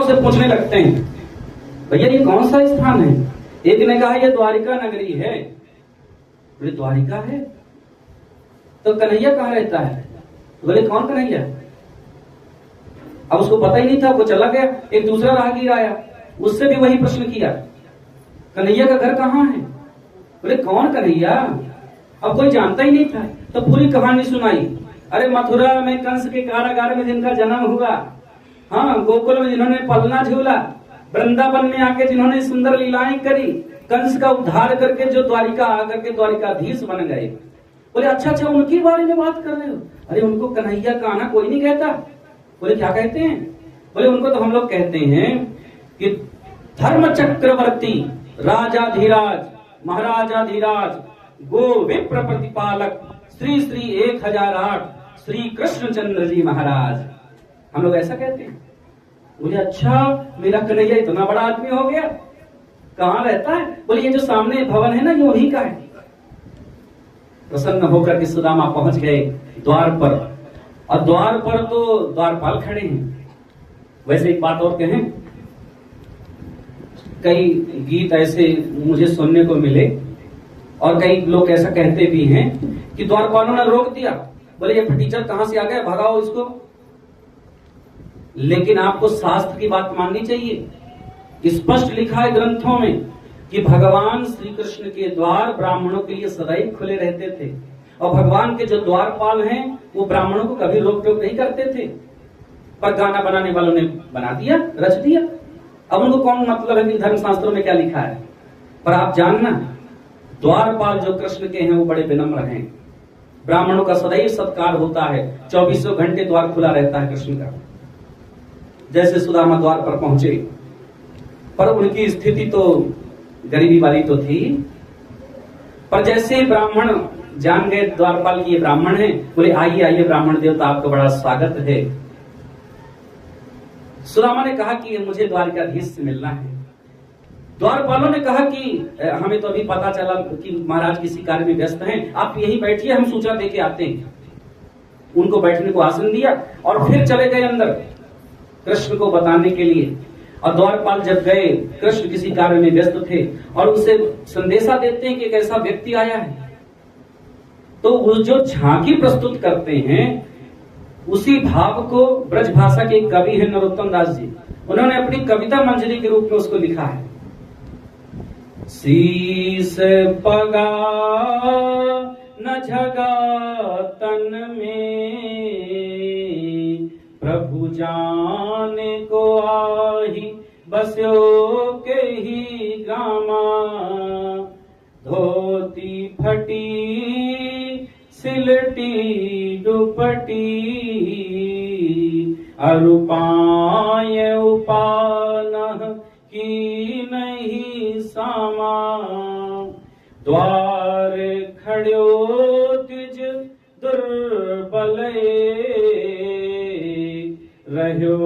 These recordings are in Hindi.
से पूछने लगते हैं, भैया ये कौन सा स्थान है? एक ने कहा ये द्वारिका नगरी है। बोले द्वारिका है तो कन्हैया कहाँ रहता है? बोले कौन कन्हैया? अब उसको पता ही नहीं था, वो चला गया। एक दूसरा राहगीर आया, उससे भी वही प्रश्न किया, कन्हैया का घर कहाँ है? बोले कौन कन्हैया? अब कोई जानता ही नहीं था। तो पूरी कहानी सुनाई। अरे मथुरा में कंस के कारागार में जिनका जन्म हुआ, हाँ, गोकुल में जिन्होंने पलना झूला, वृंदावन में आके जिन्होंने सुंदर लीलाएं करी, कंस का उद्धार करके जो द्वारिका आकर के द्वारिकाधीश बन गए। बोले अच्छा उनके बारे में बात कर रहे हो? अरे उनको कन्हैया का आना कोई नहीं कहता। बोले क्या कहते हैं? बोले उनको तो हम लोग कहते हैं कि धर्म चक्रवर्ती राजाधिराज महाराजाधिराज गो विप्र प्रतिपालक श्री श्री 1008 श्री कृष्णचंद्र जी महाराज, हम लोग ऐसा कहते हैं। बोले अच्छा, मेरा कन्हैया इतना बड़ा आदमी हो गया, कहाँ रहता है? बोले ये जो सामने भवन है ना, ये वही का है। प्रसन्न होकर के सुदामा पहुंच गए द्वार पर, और द्वार पर तो द्वारपाल खड़े हैं। वैसे एक बात और कहें, कई गीत ऐसे मुझे सुनने को मिले और कई लोग ऐसा कहते भी हैं कि द्वारपालों ने रोक दिया, बोले ये फटीचर कहां से आ गया, भगाओ इसको। लेकिन आपको शास्त्र की बात माननी चाहिए। स्पष्ट लिखा है ग्रंथों में कि भगवान श्री कृष्ण के द्वार ब्राह्मणों के लिए सदैव खुले रहते थे, और भगवान के जो द्वारपाल हैं वो ब्राह्मणों को कभी रोक टोक नहीं करते थे। पर गाना बनाने वालों ने बना दिया, रच दिया। अब उनको कौन मतलब है कि धर्मशास्त्रों में क्या लिखा है? पर आप जानना, द्वारपाल जो कृष्ण के हैं वो बड़े विनम्र हैं। ब्राह्मणों का सदैव सत्कार होता है, 24 घंटे द्वार खुला रहता है कृष्ण का। जैसे सुदामा द्वार पर पहुंचे, पर उनकी स्थिति तो गरीबी वाली तो थी, पर जैसे ब्राह्मण जान गए द्वारपाल की ये ब्राह्मण है, बोले आइए आइए ब्राह्मण देवता, आपका बड़ा स्वागत है। सुदामा ने कहा कि मुझे द्वारिकाधीश से मिलना है। द्वारपालों ने कहा कि हमें तो अभी पता चला कि महाराज किसी कार्य में व्यस्त हैं, आप यहीं बैठिए, हम सूचना देके आते हैं। उनको बैठने को आसन दिया और फिर चले गए अंदर कृष्ण को बताने के लिए। और द्वारपाल जब गए, कृष्ण किसी कार्य में व्यस्त थे और उसे संदेशा देते हैं कि एक ऐसा व्यक्ति आया है। तो वो जो झांकी प्रस्तुत करते हैं, उसी भाव को ब्रज भाषा के कवि है नरोत्तम दास जी, उन्होंने अपनी कविता मंजरी के रूप में उसको लिखा है। शीस पगा न झगा तन में, प्रभु जाने को आही बस्यो के ही ग्रामा। धोती फटी सिलटी दुपटी, अरुपाय उपानह की नहीं सामा। द्वार खड़ो तिज दुर्बले, रह्यो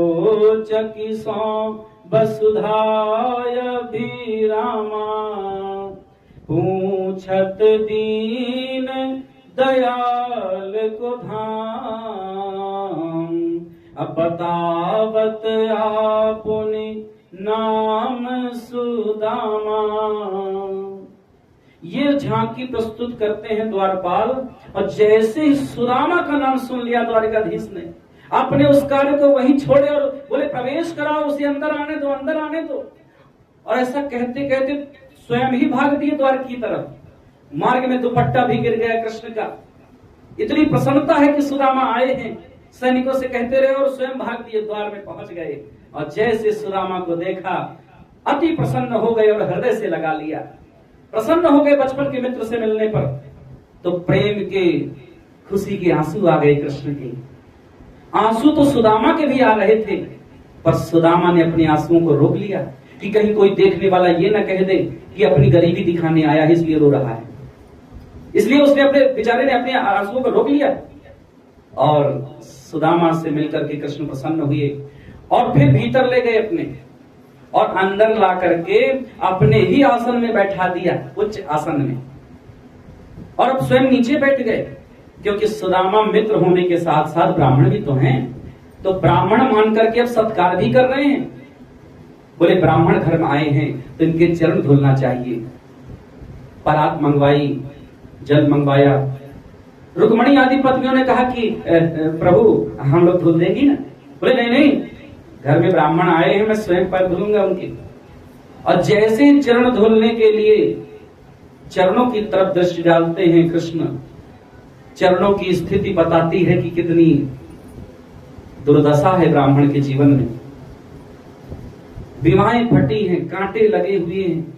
चकिसों वसुधाय अभिरामा। पूछत दीन दयाल को धाम, अब बतावत आपुनि नाम सुदामा। ये झांकी प्रस्तुत करते हैं द्वारपाल, और जैसे ही सुदामा का नाम सुन लिया द्वारिकाधीश ने, आपने उस कार्य को वहीं छोड़े और बोले प्रवेश कराओ, उसे अंदर आने दो, अंदर आने दो। और ऐसा कहते कहते स्वयं ही भाग दिए द्वार की तरफ। मार्ग में दुपट्टा भी गिर गया कृष्ण का। इतनी प्रसन्नता है कि सुदामा आए हैं, सैनिकों से कहते रहे और स्वयं भाग दिए, द्वार में पहुंच गए। और जैसे सुदामा को देखा, अति प्रसन्न हो गए और हृदय से लगा लिया। प्रसन्न हो गए बचपन के मित्र से मिलने पर, तो प्रेम के खुशी के आंसू आ गए कृष्ण के। आंसू तो सुदामा के भी आ रहे थे, पर सुदामा ने अपने आंसुओं को रोक लिया कि कहीं कोई देखने वाला ये न कह दे कि अपनी गरीबी दिखाने आया है इसलिए रो रहा है। इसलिए उसने अपने बेचारे ने अपने आंसुओं को रोक लिया। और सुदामा से मिलकर के कृष्ण प्रसन्न हुए और फिर भीतर ले गए अपने, और अंदर ला करके अपने ही आसन में बैठा दिया, उच्च आसन में। और अब स्वयं नीचे बैठ गए, क्योंकि सुदामा मित्र होने के साथ साथ ब्राह्मण भी तो हैं, तो ब्राह्मण मान करके अब सत्कार भी कर रहे हैं। बोले ब्राह्मण घर में आए हैं तो इनके चरण धुलना चाहिए। परात मंगवाई, जल मंगवाया। रुक्मणी आदि पत्नियों ने कहा कि प्रभु हम लोग धुल देंगी ना? बोले नहीं नहीं, घर में ब्राह्मण आए हैं, मैं स्वयं पैर धुलूंगा उनके। और जैसे ही चरण धुलने के लिए चरणों की तरफ दृष्टि डालते हैं कृष्ण, चरणों की स्थिति बताती है कि कितनी दुर्दशा है ब्राह्मण के जीवन में। विवाहें फटी हैं, कांटे लगे हुए हैं,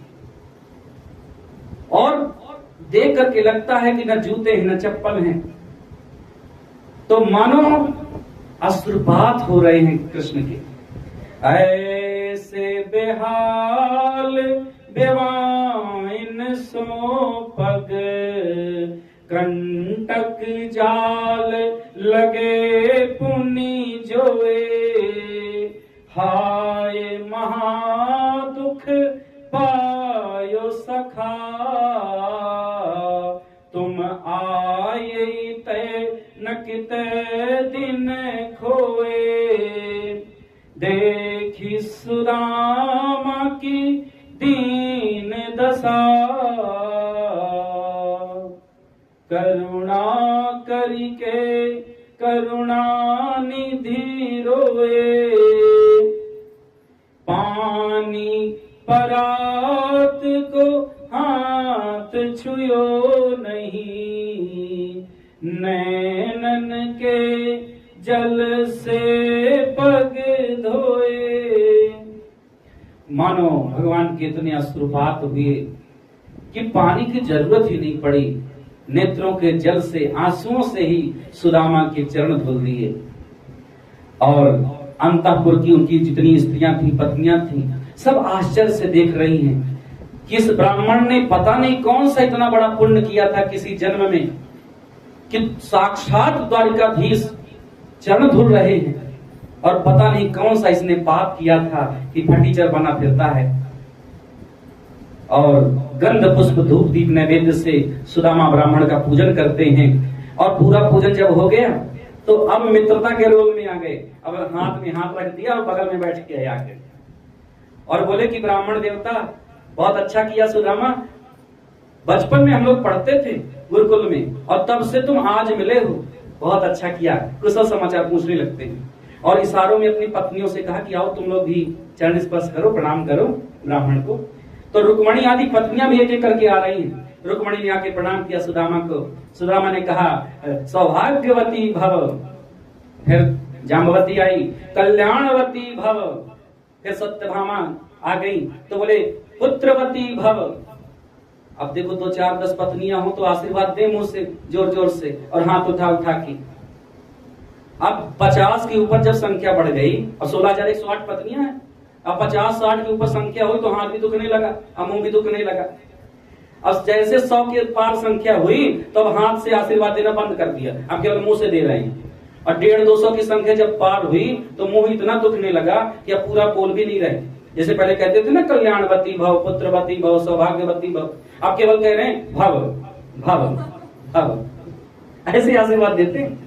और देख करके लगता है कि न जूते हैं न चप्पल हैं। तो मानो अश्रुपात हो रहे हैं कृष्ण के। ऐसे बेहाल बेवाइन सो पग, कंटक जाल लगे पुनि जोए। हाय महादुख पायो सखा, तुम आए ते न किते दिन खोए। देखी सुदामा की दीन दशा, करुणा करिके करुणा निधि रोए। पानी परात को हाथ छुयो नहीं, नैनन के जल से पग धोए। मानो भगवान के इतने अश्रुपात हुए कि पानी की जरूरत ही नहीं पड़ी, नेत्रों के जल से, आंसुओं से ही सुदामा के चरण धुल दिए। और अंतःपुर की उनकी जितनी स्त्रियां थी, पत्नियां थी, सब आश्चर्य से देख रही हैं कि इस ब्राह्मण ने पता नहीं कौन सा इतना बड़ा पुण्य किया था किसी जन्म में कि साक्षात द्वारिकाधीश चरण धुल रहे हैं, और पता नहीं कौन सा इसने पाप किया था कि फटीचर बना फिरता है। और गंध पुष्प धूप दीप नैवेद्य से सुदामा ब्राह्मण का पूजन करते हैं। और पूरा पूजन जब हो गया तो अब मित्रता के रोल में आ गए। अब हाथ में हाथ रख दिया और बगल में बैठ के आके और बोले कि ब्राह्मण देवता बहुत अच्छा किया सुदामा, बचपन में हम लोग पढ़ते थे गुरुकुल में, और तब से तुम आज मिले हो, बहुत अच्छा किया। कुशल समाचार पूछने लगते हैं और इशारों में अपनी पत्नियों से कहा कि आओ तुम लोग भी चरण स्पर्श करो, प्रणाम करो ब्राह्मण को। तो रुक्मणी आदि पत्नियां भी एक एक करके आ रही हैं। रुक्मणी ने आके प्रणाम किया सुदामा को। सुदामा ने कहा सौभाग्यवती भव। फिर जाम्बवती आई, कल्याणवती भव। फिर सत्यभामा आ गई तो बोले पुत्रवती भव। अब देखो 2 4 10 पत्नियां हो तो आशीर्वाद दे मुंह से जोर जोर से और हाथ उठा उठा के। अब 50 के ऊपर जब संख्या बढ़ गई और 16,108 पत्नियां हैं, अब 50-60 के ऊपर संख्या हुई तो हाथ भी दुखने लगा, अब मुंह भी दुखने लगा। अब जैसे 100 के पार संख्या हुई तो अब हाथ से आशीर्वाद देना बंद कर दिया, अब केवल मुंह से दे रहे हैं। और 150-200 की संख्या जब पार हुई तो मुंह इतना दुखने लगा कि अब पूरा बोल भी नहीं रहे। जैसे पहले कहते थे ना कल्याणवती भव, पुत्रवती भव, सौभाग्यवती भव, अब केवल कह रहे हैं भव भव भव, ऐसे आशीर्वाद देते हैं।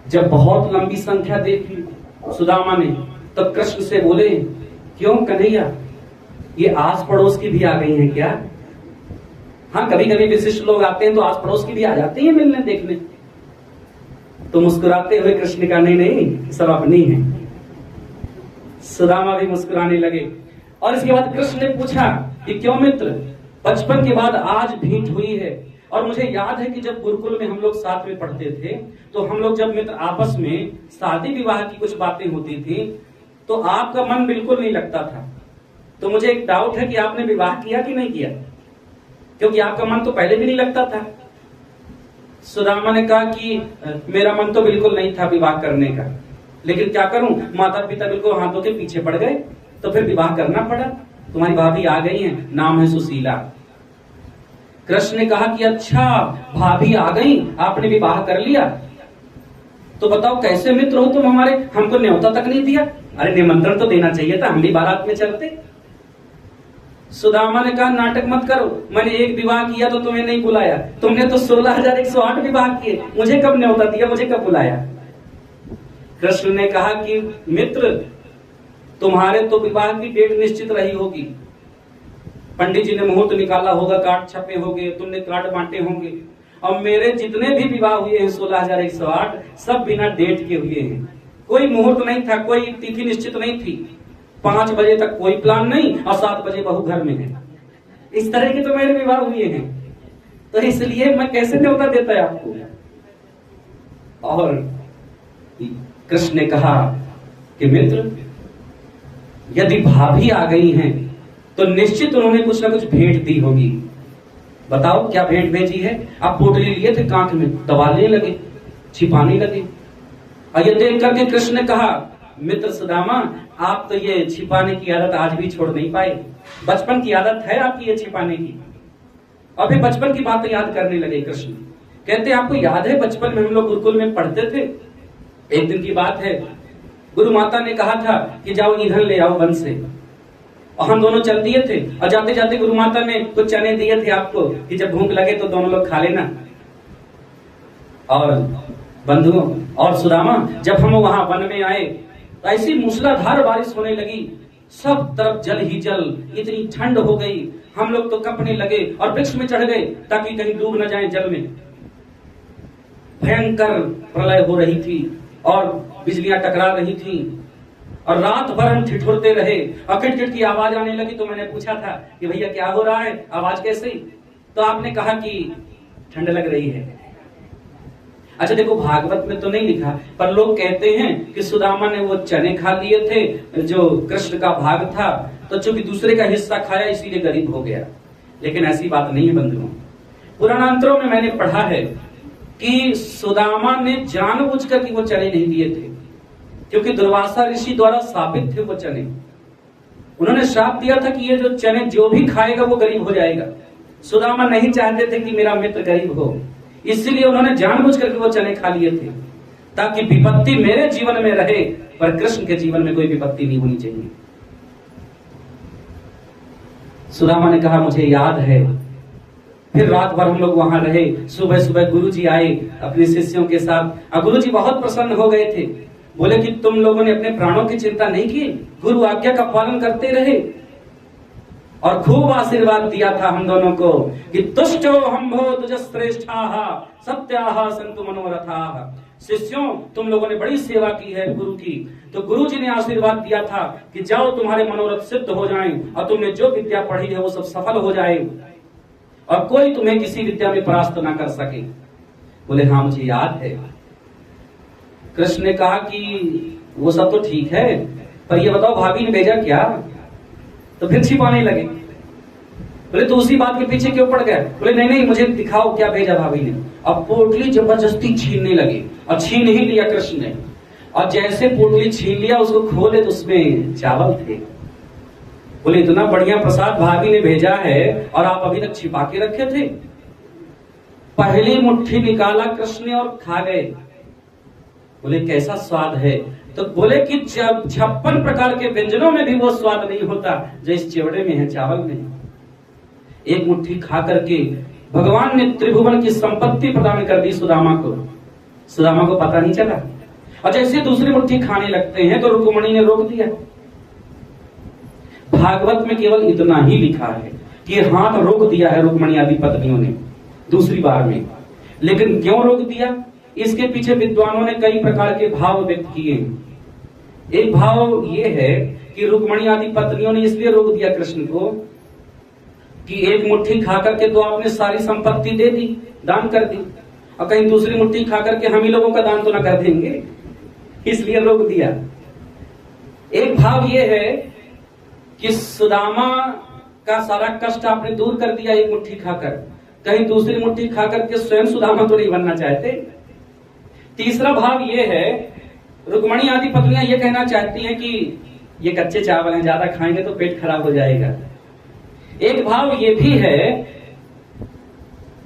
जब बहुत लंबी संख्या देखी सुदामा ने तो कृष्ण से बोले, क्यों कन्हैया, ये आस पड़ोस की भी आ गई हैं क्या? हाँ, कभी कभी विशिष्ट लोग आते हैं तो आस पड़ोस की भी आ जाती हैं मिलने देखने। तो मुस्कुराते हुए कृष्ण का नहीं नहीं, सब अपनी है। सुदामा भी मुस्कुराने लगे। और इसके बाद कृष्ण ने पूछा कि क्यों मित्र, बचपन के बाद आज भेंट हुई है, और मुझे याद है कि जब गुरुकुल में हम लोग साथ में पढ़ते थे तो हम लोग जब मित्र आपस में शादी विवाह की कुछ बातें होती थी तो आपका मन बिल्कुल नहीं लगता था। तो मुझे एक डाउट है कि आपने विवाह किया कि नहीं किया, क्योंकि आपका मन तो पहले भी नहीं लगता था। सुदामा ने कहा कि मेरा मन तो बिल्कुल नहीं था विवाह करने का, लेकिन क्या करूं, माता पिता बिल्कुल हाथों के पीछे पड़ गए तो फिर विवाह करना पड़ा। तुम्हारी भाभी आ गई है, नाम है सुशीला। कृष्ण ने कहा कि अच्छा भाभी आ गई, आपने विवाह कर लिया, तो बताओ कैसे मित्र हो तुम हमारे, हमको न्योता तक नहीं दिया। अरे निमंत्रण तो देना चाहिए था, हम भी बारात में चलते। सुदामा ने कहा नाटक मत करो, मैंने एक विवाह किया तो तुम्हें नहीं बुलाया, तुमने तो 16,108 विवाह किए, मुझे कब न्योता दिया, मुझे कब बुलाया? कृष्ण ने कहा कि मित्र, तुम्हारे तो विवाह की डेट निश्चित रही होगी, पंडित जी ने मुहूर्त निकाला होगा, कार्ड छपे होंगे, तुमने कार्ड बांटे होंगे। और मेरे जितने भी विवाह हुए हैं 16,108 सब बिना डेट के हुए हैं। कोई मुहूर्त नहीं था, कोई तिथि निश्चित नहीं थी। 5 बजे तक कोई प्लान नहीं और 7 बजे बहू घर में है। इस तरह के तो मेरे विवाह हुए हैं। तो इसलिए मैं कैसे न्योता देता है आपको। और कृष्ण ने कहा कि मित्र, यदि भाभी आ गई हैं तो निश्चित उन्होंने कुछ ना कुछ भेंट दी होगी। बताओ क्या भेंट भेजी है। आप पोटली लिए थे, कांख में दबाने लगे, छिपाने लगे। और ये देख करके कृष्ण ने कहा, मित्र सुदामा, आप तो ये छिपाने की आदत आज भी छोड़ नहीं पाए। बचपन की आदत है आपकी ये छिपाने की। अभी बचपन की बातें याद करने लगे कृष्ण। कहते आपको याद है बचपन में हम लोग गुरुकुल में पढ़ते थे। एक दिन की बात है, गुरु माता ने कहा था कि जाओ ईंधन ले आओ वन से। और हम दोनों चल दिए थे और जाते जाते गुरु माता ने कुछ चने दिए थे आपको कि जब भूख लगे तो दोनों लोग खा लेना। और बंधुओं और सुदामा, जब हम वहां वन में आए तो ऐसी मूसलाधार बारिश होने लगी, सब तरफ जल ही जल, इतनी ठंड हो गई, हम लोग तो कपने लगे और वृक्ष में चढ़ गए ताकि कहीं डूब न जाए जल में। भयंकर प्रलय हो रही थी और बिजलियां टकरा रही थी और रात भर हम ठिठुरते रहे और किटकिट की आवाज आने लगी। तो मैंने पूछा था कि भैया क्या हो रहा है, आवाज कैसे? तो आपने कहा कि ठंड लग रही है। अच्छा देखो, भागवत में तो नहीं लिखा, पर लोग कहते हैं कि सुदामा ने वो चने खा लिए थे जो कृष्ण का भाग था, तो चूंकि दूसरे का हिस्सा खाया इसीलिए गरीब हो गया। लेकिन ऐसी बात नहीं है बंधुओं। पुराणांतरों में मैंने पढ़ा है कि सुदामा ने जानबूझकर कि वो चने नहीं दिए थे, क्योंकि दुर्वासा ऋषि द्वारा शापित थे वो चने। उन्होंने श्राप दिया था कि ये जो चने जो भी खाएगा वो गरीब हो जाएगा। सुदामा नहीं चाहते थे कि मेरा मित्र गरीब हो, इसलिए उन्होंने जानबूझकर वो चने खा लिए थे ताकि विपत्ति मेरे जीवन में रहे पर कृष्ण के जीवन में कोई विपत्ति नहीं होनी चाहिए। सुदामा ने कहा मुझे याद है। फिर रात भर हम लोग वहां रहे। सुबह सुबह गुरुजी आए अपने शिष्यों के साथ और गुरुजी बहुत प्रसन्न हो गए थे। बोले कि तुम लोगों ने अपने प्राणों की चिंता नहीं की, गुरु आज्ञा का पालन करते रहे। और खूब आशीर्वाद दिया था हम दोनों को कि तुष्टो हम्भो तुजश्रेष्ठाः सत्याः सन्तु मनोरथाः। शिष्यों, तुम लोगों ने बड़ी सेवा की है गुरु की, तो गुरु जी ने आशीर्वाद दिया था कि जाओ तुम्हारे मनोरथ सिद्ध हो जाएं और तुमने जो विद्या पढ़ी है वो सब सफल हो जाए और कोई तुम्हें किसी विद्या में परास्त ना कर सके। बोले हाँ मुझे याद है। कृष्ण ने कहा कि वो सब तो ठीक है, पर ये बताओ भाभी ने भेजा क्या? तो फिर छिपाने लगे। बोले तो उसी बात के पीछे क्यों पड़ गए? बोले नहीं नहीं मुझे दिखाओ क्या भेजा भाभी ने। अब पोटली जबरदस्ती छीनने लगे और छीन ही लिया कृष्ण ने। और जैसे पोटली छीन लिया उसको खोले तो उसमें चावल थे। बोले इतना बढ़िया प्रसाद भाभी ने भेजा है और आप अभी तक छिपा के रखे थे? पहली मुट्ठी निकाला कृष्ण ने और खा गए। बोले कैसा स्वाद है? तो बोले कि 56 प्रकार के व्यंजनों में भी वो स्वाद नहीं होता जो इस चिवड़े में है, चावल में। एक मुट्ठी खा करके भगवान ने त्रिभुवन की संपत्ति प्रदान कर दी सुदामा को। सुदामा को पता नहीं चला। और जैसे दूसरी मुट्ठी खाने लगते हैं तो रुक्मणी ने रोक दिया। भागवत में केवल इतना ही लिखा है कि हाथ रोक दिया है रुक्मणी आदि पत्नियों ने दूसरी बार में। लेकिन क्यों रोक दिया, इसके पीछे विद्वानों ने कई प्रकार के भाव व्यक्त किए। एक भाव ये है कि रुक्मणी आदि पत्नियों ने इसलिए रोक दिया कृष्ण को कि एक मुट्ठी खा करके तो आपने सारी संपत्ति दे दी, दान कर दी, और कहीं दूसरी मुट्ठी खा करके हम ही लोगों का दान तो ना कर देंगे, इसलिए रोक दिया। एक भाव ये है कि सुदामा का सारा कष्ट आपने दूर कर दिया एक मुट्ठी खाकर, कहीं दूसरी मुट्ठी खाकर के स्वयं सुदामा तो नहीं बनना चाहते। तीसरा भाव ये है, रुक्मणी आदि पत्नियां ये कहना चाहती हैं कि ये कच्चे चावल हैं, ज्यादा खाएंगे तो पेट खराब हो जाएगा। एक भाव ये भी है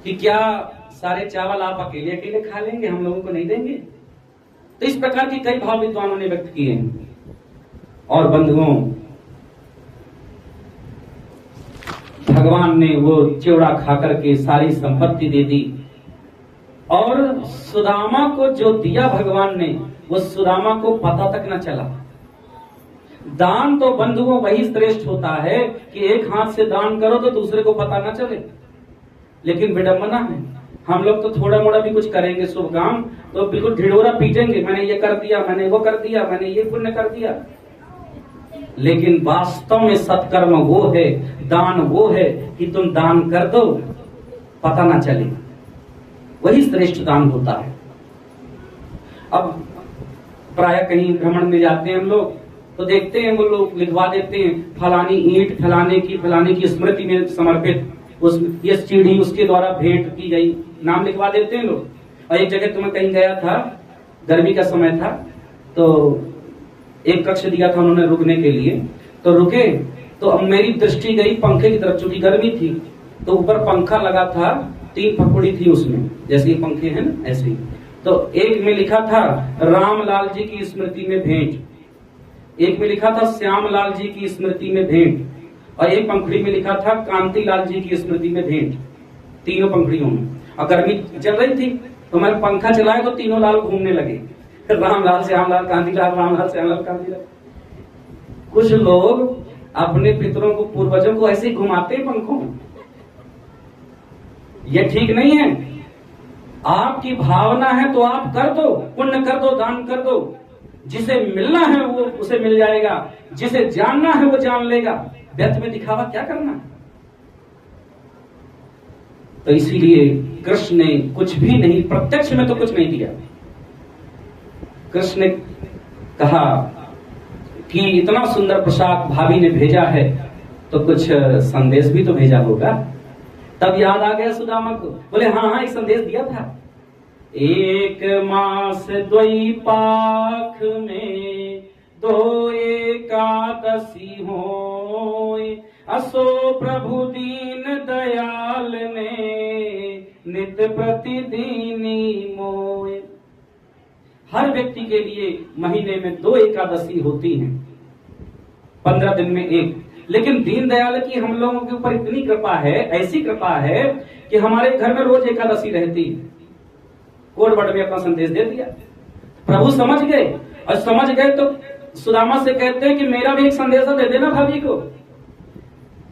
कि क्या सारे चावल आप अकेले अकेले खा लेंगे, हम लोगों को नहीं देंगे? तो इस प्रकार के कई भाव विद्वानों ने व्यक्त किए हैं। और बंधुओं, भगवान ने वो चिवड़ा खाकर के सारी संपत्ति दे दी और सुदामा को जो दिया भगवान ने वो सुदामा को पता तक न चला। दान तो बंधुओं वही श्रेष्ठ होता है कि एक हाथ से दान करो तो दूसरे को पता ना चले। लेकिन विडंबना है, हम लोग तो थोड़ा मोड़ा भी कुछ करेंगे शुभ काम तो बिल्कुल ढिढोरा पीटेंगे, मैंने ये कर दिया, मैंने वो कर दिया, मैंने ये पुण्य कर दिया। लेकिन वास्तव में सत्कर्म वो है, दान वो है कि तुम दान कर दो, पता ना चले, वही श्रेष्ठ दान होता है। अब प्राय कहीं भ्रमण में जाते हैं हम लोग तो देखते हैं वो लोग लिखवा देते हैं फलानी ईंट फलाने की स्मृति में समर्पित, उस ये सीढ़ी उसके द्वारा भेंट की गई, नाम लिखवा देते हैं लोग। और एक जगह तो मैं कहीं गया था, गर्मी का समय था, तो एक कक्ष दिया था उन्होंने रुकने के लिए, तो रुके तो अब मेरी दृष्टि गई पंखे की तरफ, चूंकि गर्मी थी तो ऊपर पंखा लगा था, 3 फकुड़ी थी उसमें, जैसे ये पंखे हैं ना ऐसे ही। तो एक में लिखा था रामलाल जी की स्मृति में भेंट, एक में लिखा था श्यामलाल जी की स्मृति में भेंट, और एक पंखुड़ी में लिखा था कांतिलाल जी की स्मृति में भेंट। तीनों पंखुड़ियों में, और गर्मी चल रही थी तो मैंने पंखा चलाया तो तीनों लाल घूमने लगे, रामलाल श्यामलाल कांतिलाल, रामलाल श्यामलाल कांतिलाल। कुछ लोग अपने पितरों को, पूर्वजों को ऐसे ही घुमाते हैं पंखों में, ये ठीक नहीं है। आपकी भावना है तो आप कर दो, पुण्य कर दो, दान कर दो, जिसे मिलना है वो उसे मिल जाएगा, जिसे जानना है वो जान लेगा, व्यर्थ में दिखावा क्या करना। तो इसीलिए कृष्ण ने कुछ भी नहीं, प्रत्यक्ष में तो कुछ नहीं दिया। कृष्ण ने कहा कि इतना सुंदर पोशाक भाभी ने भेजा है तो कुछ संदेश भी तो भेजा होगा। तब याद आ गया सुदामा को, बोले हाँ एक संदेश दिया था, 1 मास द्वैपाख में 2 एकादशी होय, असो प्रभु दीन दयाल ने नित्य प्रतिदिनी मोय। हर व्यक्ति के लिए महीने में 2 एकादशी होती हैं, 15 दिन में एक। लेकिन दीनदयाल की हम लोगों के ऊपर इतनी कृपा है, ऐसी कृपा है कि हमारे घर में रोज एकादशी रहती है। कोडवर्ड में अपना संदेश दे दिया, प्रभु समझ गए, और समझ गए तो सुदामा से कहते हैं कि मेरा भी एक संदेश दे देना भाभी को।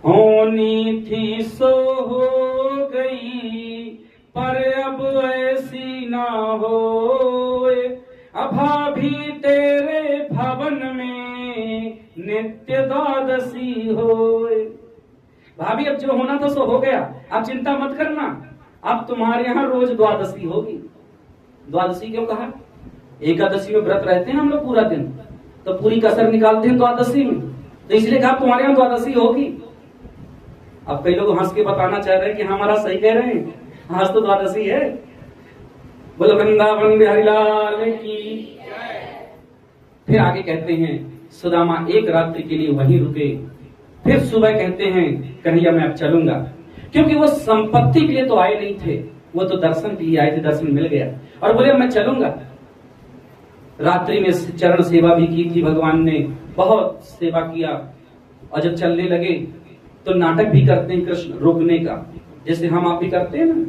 होनी थी सो हो गई, पर अब ऐसी ना होए, अभाभी तेरे भवन में नित्य द्वादशी होए। भाभी अब जो होना था सो हो गया, आप चिंता मत करना, अब तुम्हारे यहाँ रोज द्वादशी होगी। द्वादशी क्यों कहा? एकादशी में व्रत रहते हैं हम लोग पूरा दिन, तो पूरी कसर निकालते हैं द्वादशी में, तो इसलिए कहा तुम्हारे यहाँ द्वादशी होगी। अब कई लोग हंस के बताना चाह रहे हैं कि हमारा सही कह रहे हैं, आज तो द्वादशी है। बोलो वृंदावन बिहारी लाल की। फिर आगे कहते हैं सुदामा एक रात्रि के लिए वहीं रुके, फिर सुबह कहते हैं कन्हैया मैं अब चलूंगा, क्योंकि वो संपत्ति के लिए तो आए नहीं थे, वो तो दर्शन के लिए आए थे, दर्शन मिल गया और बोले मैं चलूंगा। रात्रि में चरण सेवा भी की थी, भगवान ने बहुत सेवा किया, और जब चलने लगे तो नाटक भी करते हैं कृष्ण रोकने का, जैसे हम आप भी करते हैं ना,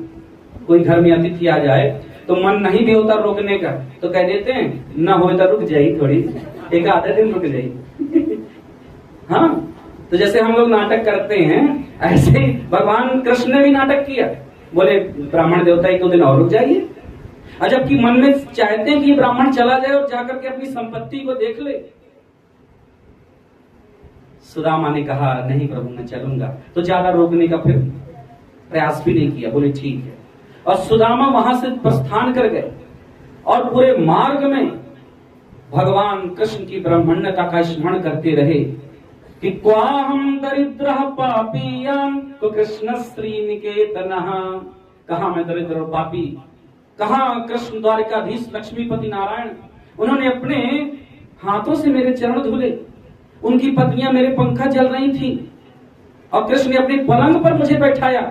कोई घर में अतिथि आ जाए तो मन नहीं भी होता रोकने का, तो कह देते हैं ना हो तो रुक जाइए थोड़ी, एक आधे दिन रुक जाइए। हाँ, तो जैसे हम लोग नाटक करते हैं ऐसे ही भगवान कृष्ण ने भी नाटक किया, बोले ब्राह्मण देवता 1-2 दिन और रुक जाइए, और जबकि मन में चाहते हैं कि ये ब्राह्मण चला जाए और जाकर के अपनी संपत्ति को देख ले। सुदामा ने कहा नहीं प्रभु मैं चलूंगा, तो ज्यादा रोकने का फिर प्रयास भी नहीं किया, बोले ठीक है। और सुदामा वहां से प्रस्थान कर गए, और पूरे मार्ग में भगवान कृष्ण की ब्रह्मण्यता का स्मरण करते रहे कि क्वाहम दरिद्र पापियां तो कृष्ण श्रीनिकेतन, कहा मैं दरिद्र और पापी, कहा कृष्ण द्वारिकाधीश लक्ष्मीपति नारायण, उन्होंने अपने हाथों से मेरे चरण धुले, उनकी पत्नियां मेरे पंखा जल रही थी, और कृष्ण ने अपने पलंग पर मुझे बैठाया,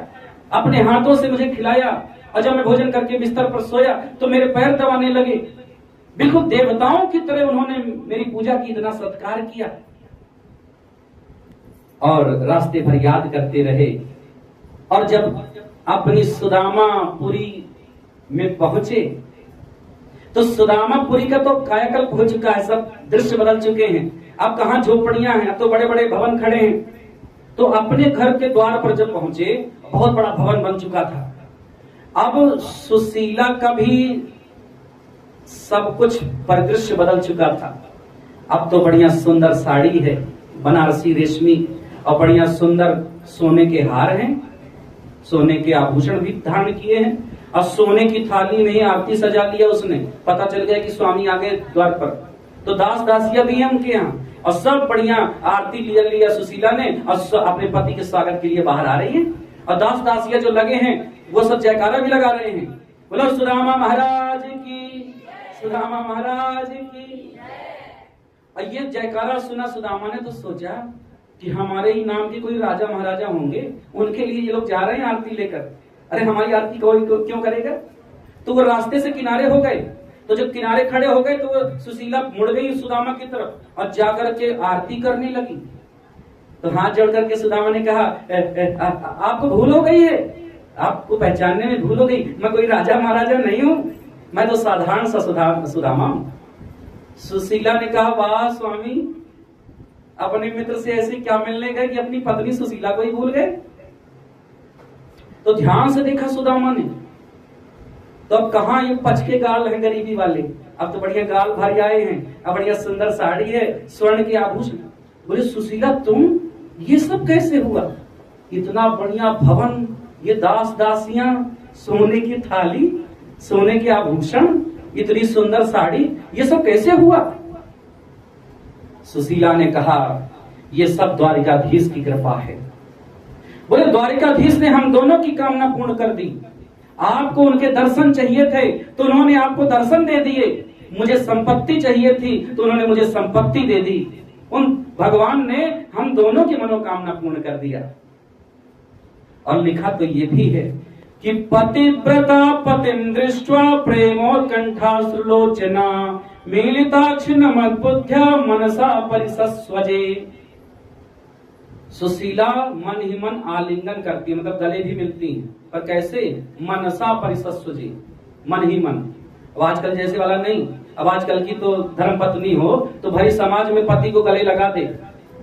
अपने हाथों से मुझे खिलाया, और जब मैं भोजन करके बिस्तर पर सोया तो मेरे पैर दबाने लगे, बिल्कुल देवताओं की तरह उन्होंने मेरी पूजा की, इतना सत्कार किया। और रास्ते भर याद करते रहे, और जब अपनी सुदामापुरी में पहुंचे तो सुदामापुरी का तो कायाकल्प हो चुका है, सब दृश्य बदल चुके हैं। अब कहाँ झोपड़ियां हैं, अब तो बड़े बड़े भवन खड़े हैं। तो अपने घर के द्वार पर जब पहुंचे, बहुत बड़ा भवन बन चुका था। अब सुशीला का भी सब कुछ परिदृश्य बदल चुका था। अब तो बढ़िया सुंदर साड़ी है, बनारसी रेशमी, और बढ़िया सुंदर सोने के हार हैं, सोने के आभूषण भी धारण किए हैं, और सोने की थाली में आरती सजा लिया उसने। पता चल गया कि स्वामी आ गए द्वार पर। तो दास दासिया भी हैं उनके यहाँ, और सब बढ़िया आरती लिया सुशीला ने, और अपने पति के स्वागत के लिए बाहर आ रही है। और दास दासिया जो लगे हैं वो सब जयकारा भी लगा रहे हैं, बोलो सुदामा महाराज की, सुदामा महाराज की। और ये जयकारा सुना सुदामा ने तो सोचा कि हमारे ही नाम के कोई राजा महाराजा होंगे, उनके लिए ये लोग जा रहे हैं आरती लेकर। अरे हमारी आरती कोई क्यों करेगा। तो वो रास्ते से किनारे हो गए। तो जब किनारे खड़े हो गए तो वो सुशीला मुड़ गई सुदामा की तरफ और जाकर के आरती करने लगी। तो हाथ जोड़ करके सुदामा ने कहा, आपको भूल हो गई है, आपको पहचानने में भूल हो गई, मैं कोई राजा महाराजा नहीं हूं, मैं तो साधारण सा सुदामा हूं। सुशीला ने कहा, वाह स्वामी, अपने मित्र से ऐसे क्या मिलने गए कि अपनी पत्नी सुशीला को ही भूल गए। तो ध्यान से देखा सुदामा ने, तो अब कहाँ ये पचके गाल हैं गरीबी वाले, अब तो बढ़िया गाल भर आए हैं, अब बढ़िया सुंदर साड़ी है, स्वर्ण के आभूषण। बोले सुशीला तुम, ये सब कैसे हुआ? इतना बढ़िया भवन, ये दास दासियां, सोने की थाली, सोने के आभूषण, इतनी सुंदर साड़ी, ये सब कैसे हुआ? सुशीला ने कहा, ये सब द्वारिकाधीश की कृपा है। बोले द्वारिकाधीश ने हम दोनों की कामना पूर्ण कर दी। आपको उनके दर्शन चाहिए थे तो उन्होंने आपको दर्शन दे दिए, मुझे संपत्ति चाहिए थी तो उन्होंने मुझे संपत्ति दे दी। उन भगवान ने हम दोनों की मनोकामना पूर्ण कर दिया। और लिखा तो ये भी है कि पतिव्रता पतिं दृष्ट्वा प्रेमोत्कंठाश्रुलोचना मीलिताक्षिणमद्बुद्ध्या मनसा परिसस्वजे। सुशीला मन ही मन आलिंगन करती है, मतलब गले भी मिलती है, पर कैसे? मनसा परिसस्वजे, मन ही मन। अब आजकल जैसे वाला नहीं। अब आजकल की तो धर्मपत्नी हो तो भाई समाज में पति को गले लगा दे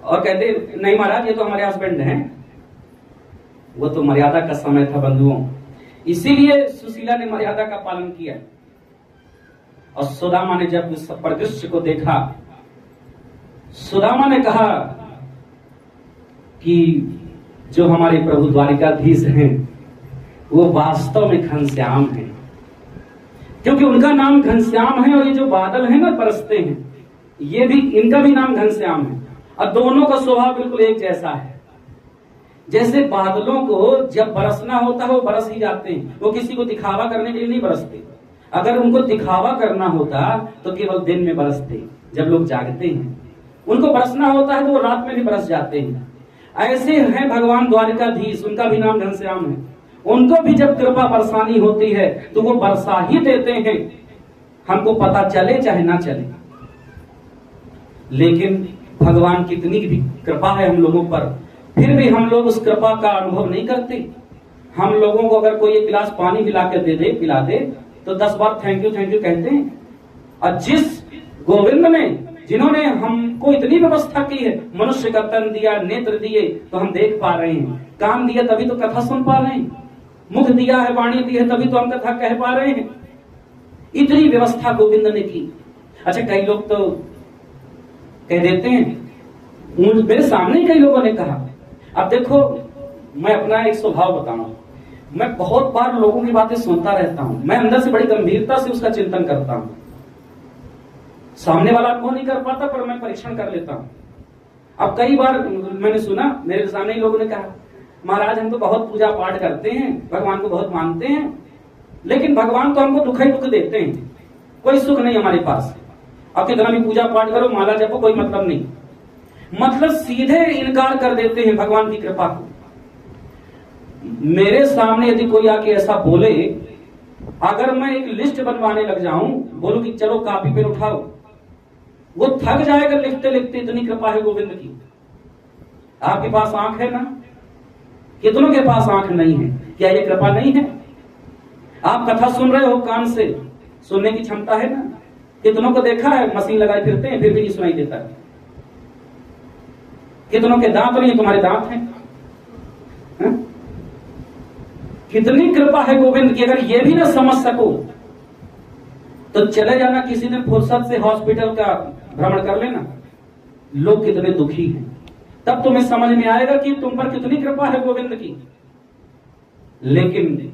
और कहते नहीं महाराज ये तो हमारे हस्बैंड हैं। वो तो मर्यादा का समय था बंधुओं, इसीलिए सुशीला ने मर्यादा का पालन किया। और सुदामा ने जब उस परिदृश्य को देखा, सुदामा ने कहा कि जो हमारे प्रभु द्वारिकाधीश हैं वो वास्तव में घनश्याम हैं, क्योंकि उनका नाम घनश्याम है। और ये जो बादल हैं ना बरसते हैं, ये भी, इनका भी नाम घनश्याम है। और दोनों का स्वभाव बिल्कुल एक जैसा है। जैसे बादलों को जब बरसना होता है वो बरस ही जाते हैं, वो किसी को दिखावा करने के लिए नहीं बरसते। अगर उनको दिखावा करना होता तो केवल दिन में बरसते, जब लोग जागते हैं। उनको बरसना होता है तो वो रात में भी बरस जाते हैं। ऐसे हैं भगवान द्वारिकाधीश, उनका भी नाम घनश्याम है। उनको भी जब कृपा बरसानी होती है तो वो बरसा ही देते हैं, हमको पता चले चाहे ना चले। लेकिन भगवान की इतनी भी कृपा है हम लोगों पर, फिर भी हम लोग उस कृपा का अनुभव नहीं करते। हम लोगों को अगर कोई एक गिलास पानी पिला दे तो 10 बार थैंक यू कहते हैं। और जिस गोविंद ने, जिन्होंने हमको इतनी व्यवस्था की है, मनुष्य का तन दिया, नेत्र दिए तो हम देख पा रहे हैं, कान दिया तभी तो कथा सुन पा रहे हैं, मुख दिया है, वाणी दी है तभी तो हम कथा कह पा रहे हैं। इतनी व्यवस्था गोविंद ने की। अच्छा, कई लोग तो कह देते हैं, मेरे सामने कई लोगों ने कहा, अब देखो मैं अपना एक स्वभाव बताऊं, मैं बहुत बार लोगों की बातें सुनता रहता हूं, मैं अंदर से बड़ी गंभीरता से उसका चिंतन करता हूं। सामने वाला अनुभव नहीं कर पाता पर मैं परीक्षण कर लेता हूं। अब कई बार मैंने सुना, मेरे सामने ही लोगों ने कहा, महाराज हम तो बहुत पूजा पाठ करते हैं, भगवान को बहुत मानते हैं, लेकिन भगवान तो हमको दुख ही दुख देते हैं, कोई सुख नहीं हमारे पास। अब कितना भी पूजा पाठ करो, माला जपो, कोई मतलब नहीं। मतलब सीधे इनकार कर देते हैं भगवान की कृपा को। मेरे सामने यदि कोई आके ऐसा बोले, अगर मैं एक लिस्ट बनवाने लग जाऊं, बोलूं कि चलो कॉपी पेन उठाओ, वो थक जाएगा लिखते लिखते, इतनी कृपा है गोविंद की। आपके पास आंख है ना? कितनों के पास आंख नहीं है? क्या ये कृपा नहीं है? आप कथा सुन रहे हो कान से, सुनने की क्षमता है ना? कितनों को देखा है मशीन लगाए फिरते हैं फिर भी नहीं सुनाई देता है। कितनों के दांत नहीं, तुम्हारे दांत हैं। है? कितनी कृपा है गोविंद की। अगर ये भी ना समझ सको तो चले जाना किसी दिन फुर्सत से हॉस्पिटल का भ्रमण कर लेना, लोग कितने दुखी हैं, तब तुम्हें समझ में आएगा कि तुम पर कितनी कृपा है गोविंद की। लेकिन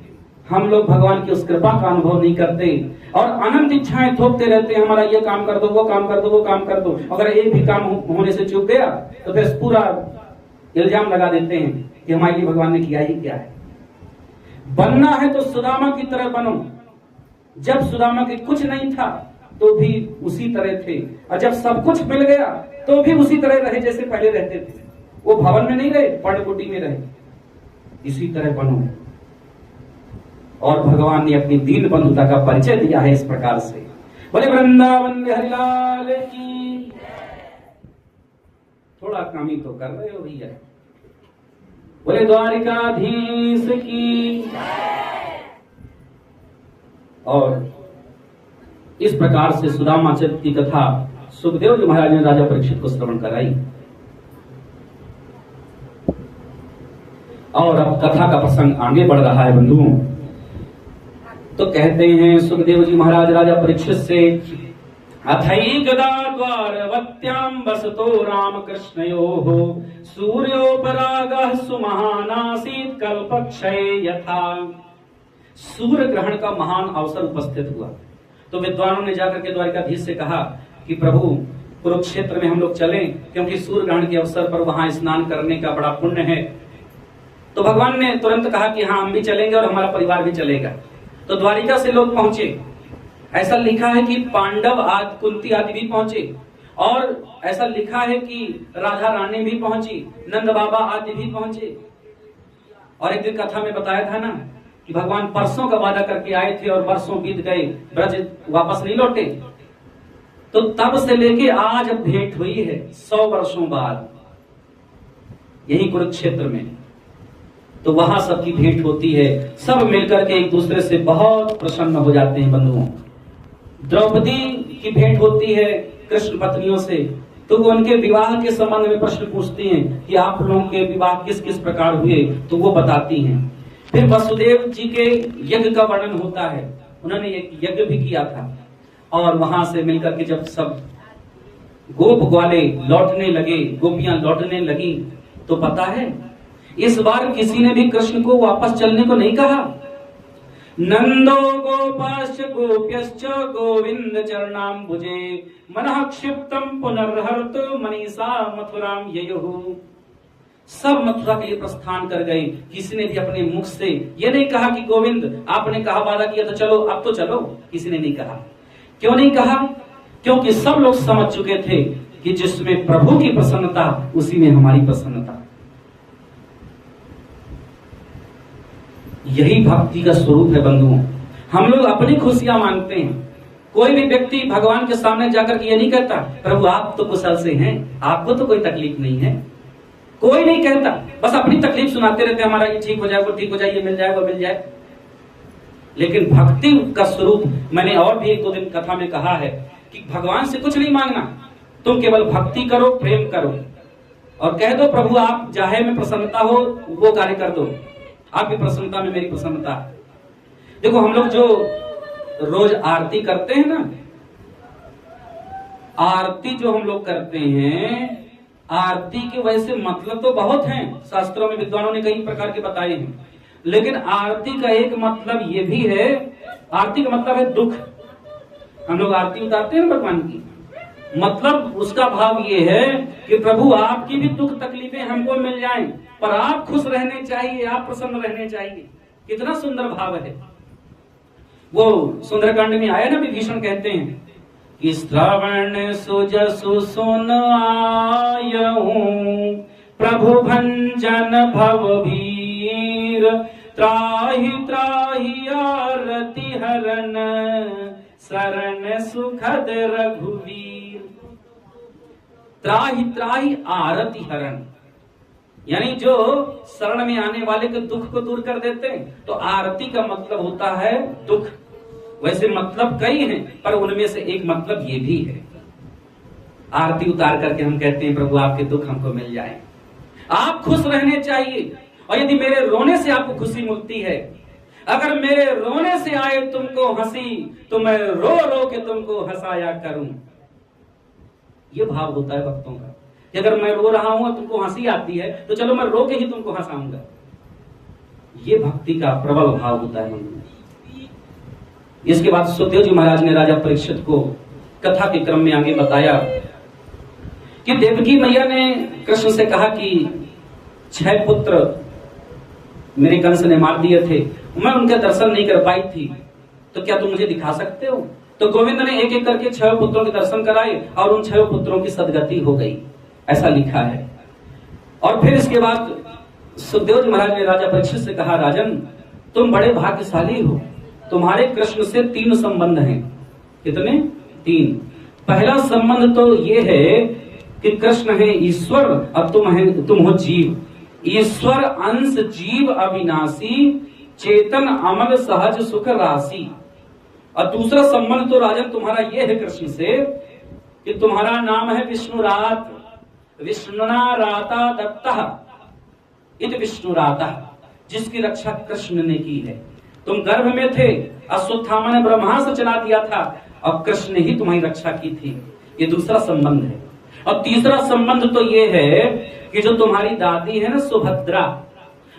हम लोग भगवान की उस कृपा का अनुभव नहीं करते और अनंत इच्छाएं थोपते रहते हैं, हमारा ये काम कर दो, वो काम कर दो, वो काम कर दो। अगर एक भी काम होने से चूक गया तो फिर पूरा इल्जाम लगा देते हैं कि हमारे लिए भगवान ने किया ही क्या है। बनना है तो सुदामा की तरह बनो। जब सुदामा के कुछ नहीं था तो भी उसी तरह थे, और जब सब कुछ मिल गया तो भी उसी तरह रहे जैसे पहले रहते थे। वो भवन में नहीं रहे, पर्णकुटी में रहे। इसी तरह बनो। और भगवान ने अपनी दीन बंधुता का परिचय दिया है इस प्रकार से। बोले वृंदावन बिहारी लाल की। थोड़ा काम ही तो कर रहे हो भैया। बोले द्वारिकाधीश की। और इस प्रकार से सुदामा चरित्र की कथा सुखदेव जी महाराज ने राजा परीक्षित को श्रवण कराई। और अब कथा का प्रसंग आगे बढ़ रहा है बंधुओं। तो कहते हैं सुखदेव जी महाराज राजा परीक्षित से, अथैकदा द्वारवत्यां वसतो रामकृष्णयोः सूर्योपरागः सुमहानासीत् कल्पक्षये यथा। सूर्य ग्रहण का महान अवसर उपस्थित हुआ तो विद्वानों ने जाकर के द्वारिकाधीश से कहा कि प्रभु कुरुक्षेत्र में हम लोग चलें, क्योंकि सूर्य ग्रहण के अवसर पर वहां स्नान करने का बड़ा पुण्य है। तो भगवान ने तुरंत कहा कि हाँ, हम भी चलेंगे और हमारा परिवार भी चलेगा। तो द्वारिका से लोग पहुंचे। ऐसा लिखा है कि पांडव आदि, कुंती आदि भी पहुंचे, और ऐसा लिखा है कि राधा रानी भी पहुंची, नंद बाबा आदि भी पहुंचे। और एक दिन कथा में बताया था ना कि भगवान परसों का वादा करके आए थे और वर्षों बीत गए, ब्रज वापस नहीं लौटे। तो तब से लेके आज अब भेंट हुई है 100 वर्षों बाद यही कुरुक्षेत्र में। तो वहां सबकी भेंट होती है, सब मिलकर के एक दूसरे से बहुत प्रसन्न हो जाते हैं बंधुओं। द्रौपदी की भेंट होती है कृष्ण पत्नियों से, तो वो उनके विवाह के संबंध में प्रश्न पूछती हैं कि आप लोगों के विवाह किस किस प्रकार हुए, तो वो बताती हैं। फिर वसुदेव जी के यज्ञ का वर्णन होता है, उन्होंने एक यज्ञ भी किया था। और वहां से मिलकर के जब सब गोप ग्वाले लौटने लगे, गोपियां लौटने लगी, तो पता है इस बार किसी ने भी कृष्ण को वापस चलने को नहीं कहा। नंदो गोपाश्च गोप्यश्च गोविंद चरणाम्बुजे मनः क्षिप्तम पुनर्हर्तो मनीषा मथुराम ययुः। सब मथुरा के लिए प्रस्थान कर गए। किसी ने भी अपने मुख से ये नहीं कहा कि गोविंद आपने कहा वादा किया तो चलो, अब तो चलो। किसी ने नहीं कहा। क्यों नहीं कहा? क्योंकि सब लोग समझ चुके थे कि जिसमें प्रभु की प्रसन्नता उसी में हमारी प्रसन्नता। यही भक्ति का स्वरूप है बंधुओं। हम लोग अपनी खुशियां मांगते हैं। कोई भी व्यक्ति भगवान के सामने जाकर के ये नहीं कहता प्रभु आप तो कुशल से हैं, आपको तो कोई तकलीफ नहीं है। कोई नहीं कहता, बस अपनी तकलीफ सुनाते रहते, हमारा ये ठीक हो जाए, वो ठीक हो जाए, ये मिल जाए, वो मिल जाए। लेकिन भक्ति का स्वरूप मैंने और भी 1-2 दिन कथा में कहा है कि भगवान से कुछ नहीं मांगना, तुम केवल भक्ति करो, प्रेम करो और कह दो प्रभु आप चाहे में प्रसन्नता हो वो कार्य कर दो, आपकी प्रसन्नता में मेरी प्रसन्नता। देखो हम लोग जो रोज आरती करते हैं ना, आरती जो हम लोग करते हैं, आरती के वैसे मतलब तो बहुत हैं, शास्त्रों में विद्वानों ने कई प्रकार के बताए हैं, लेकिन आरती का एक मतलब ये भी है, आरती का मतलब है दुख। हम लोग आरती उतारते हैं भगवान की, मतलब उसका भाव ये है कि प्रभु आपकी भी दुख तकलीफें हमको मिल जाएं, पर आप खुश रहने चाहिए, आप प्रसन्न रहने चाहिए। कितना सुंदर भाव है। वो सुंदरकांड में आया ना, विभीषण कहते हैं कि श्रवण सुजसु सुन आयहूं प्रभु भंजन भवभीर त्राहि त्राहि आरति हरण शरण सुखद रघुवीर। त्राहि त्राहि आरति हरण, यानी जो शरण में आने वाले के दुख को दूर कर देते हैं। तो आरती का मतलब होता है दुख। वैसे मतलब कई हैं, पर उनमें से एक मतलब ये भी है। आरती उतार करके हम कहते हैं प्रभु आपके दुख हमको मिल जाए। आप खुश रहने चाहिए, और यदि मेरे रोने से आपको खुशी मिलती है, अगर मेरे रोने से आए तुमको हंसी तो मैं रो रो के तुमको हंसाया करूं। ये भाव होता है भक्तों का कि अगर मैं रो रहा हूं और तुमको हंसी आती है तो चलो मैं रो के ही तुमको हंसाऊंगा। ये भक्ति का प्रबल भाव होता है मन में। इसके बाद सुखदेव जी महाराज ने राजा परीक्षित को कथा के क्रम में आगे बताया कि देवकी मैया ने कृष्ण से कहा कि 6 पुत्र मेरे कंस ने मार दिए थे, मैं उनके दर्शन नहीं कर पाई थी, तो क्या तुम मुझे दिखा सकते हो? तो गोविंद ने एक एक करके 6 पुत्रों के दर्शन कराए और उन 6 पुत्रों की सदगति हो गई, ऐसा लिखा है। और फिर इसके बाद सुखदेव जी महाराज ने राजा परीक्षित से कहा, राजन तुम बड़े भाग्यशाली हो, तुम्हारे कृष्ण से 3 संबंध हैं। कितने? 3। पहला संबंध तो ये है कि कृष्ण है ईश्वर और तुम हो जीव। ईश्वर अंश जीव अविनाशी, चेतन अमल सहज सुख राशि। और दूसरा संबंध तो राजन तुम्हारा ये है कृष्ण से कि तुम्हारा नाम है विष्णुरात, विष्णुना राता दत्तः इति विष्णुराता, जिसकी रक्षा कृष्ण ने की है। तुम गर्भ में थे, अश्वत्थामा ने ब्रह्मास्त्र चला दिया था और कृष्ण ही तुम्हारी रक्षा की थी। ये दूसरा संबंध है। और तीसरा संबंध तो ये है कि जो तुम्हारी दादी है ना सुभद्रा,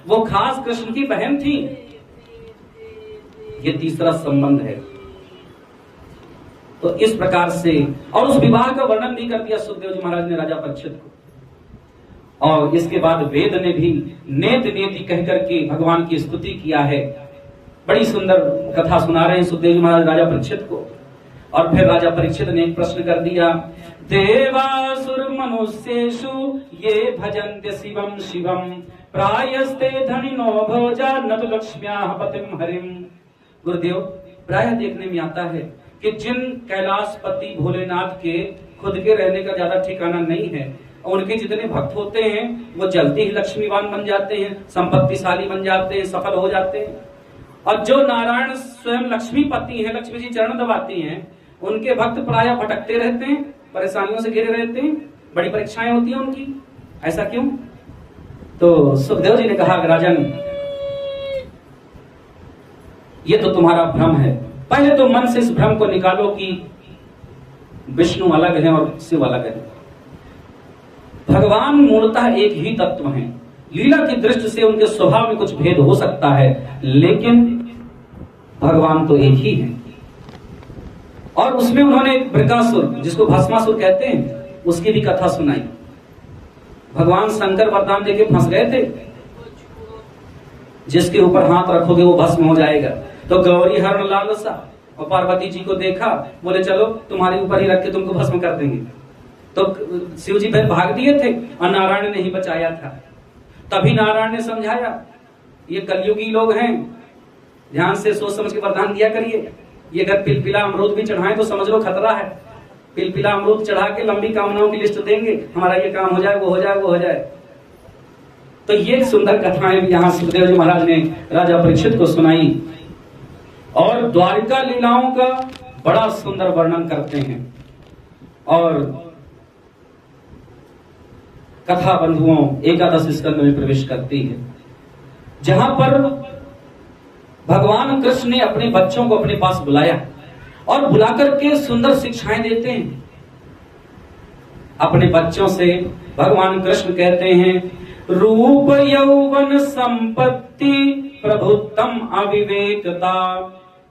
वो खास कृष्ण की बहन थी। ये तीसरा संबंध है। तो इस प्रकार से, और उस विवाह का वर्णन भी कर दिया सुखदेव जी महाराज ने राजा परीक्षित को। और इसके बाद वेद ने भी नेति नेति कहकर के भगवान की स्तुति किया है। बड़ी सुंदर कथा सुना रहे हैं सुखदेव जी महाराज राजा परीक्षित को। और फिर राजा परीक्षित ने एक प्रश्न कर दिया, देवासुर मनुष्येषु ये भजन्ते शिवम शिवम प्रायस्ते धनिनो भोजा न तो लक्ष्म्याः पतिम हरिम। गुरुदेव, प्रायः देखने में आता है कि जिन कैलाशपति भोलेनाथ के खुद के रहने का ज्यादा ठिकाना नहीं है, उनके जितने भक्त होते हैं वो जल्दी ही लक्ष्मीवान बन जाते हैं, संपत्तिशाली बन जाते हैं, सफल हो जाते हैं। और जो नारायण स्वयं लक्ष्मीपति हैं, लक्ष्मी जी चरण दबाती हैं, उनके भक्त प्रायः भटकते रहते हैं, परेशानियों से घिरे रहते हैं, बड़ी परीक्षाएं होती हैं उनकी। ऐसा क्यों? तो सुखदेव जी ने कहा, राजन ये तो तुम्हारा भ्रम है। पहले तो मन से इस भ्रम को निकालो कि विष्णु अलग है और शिव अलग है। भगवान मूलतः एक ही तत्व हैं। लीला की दृष्टि से उनके स्वभाव में कुछ भेद हो सकता है, लेकिन भगवान तो एक ही है। और उसमें उन्होंने एक वृकासुर, जिसको भस्मासुर कहते हैं, उसकी भी कथा सुनाई। भगवान शंकर वरदान देके फंस गए थे, जिसके ऊपर हाथ रखोगे वो भस्म हो जाएगा। तो गौरी हरण लालसा, और पार्वती जी को देखा, बोले चलो तुम्हारे ऊपर ही रख के तुमको भस्म कर देंगे। तो शिव जी फिर भाग दिए थे और नारायण ने ही बचाया था। तभी नारायण ने समझाया, ये कलयुगी लोग हैं, ध्यान से सोच समझ के वरदान दिया करिए। ये अगर पिलपिला अमरूद भी चढ़ाएं तो समझ लो खतरा है। पिलपिला अमरूद चढ़ा के लंबी कामनाओं की लिस्ट देंगे, हमारा ये काम हो जाए, वो हो जाए, वो हो जाए। तो ये सुंदर कथाएं भी यहाँ सुखदेव जी महाराज ने राजा परीक्षित को सुनाई और द्वारिका लीलाओं का बड़ा सुंदर वर्णन करते हैं। और कथा बंधुओं एकादश स्कंद में प्रवेश करती है, जहां पर भगवान कृष्ण ने अपने बच्चों को अपने पास बुलाया और बुलाकर के सुंदर शिक्षाएं देते हैं। अपने बच्चों से भगवान कृष्ण कहते हैं, रूप यौवन संपत्ति प्रभुत्तम अविवेकता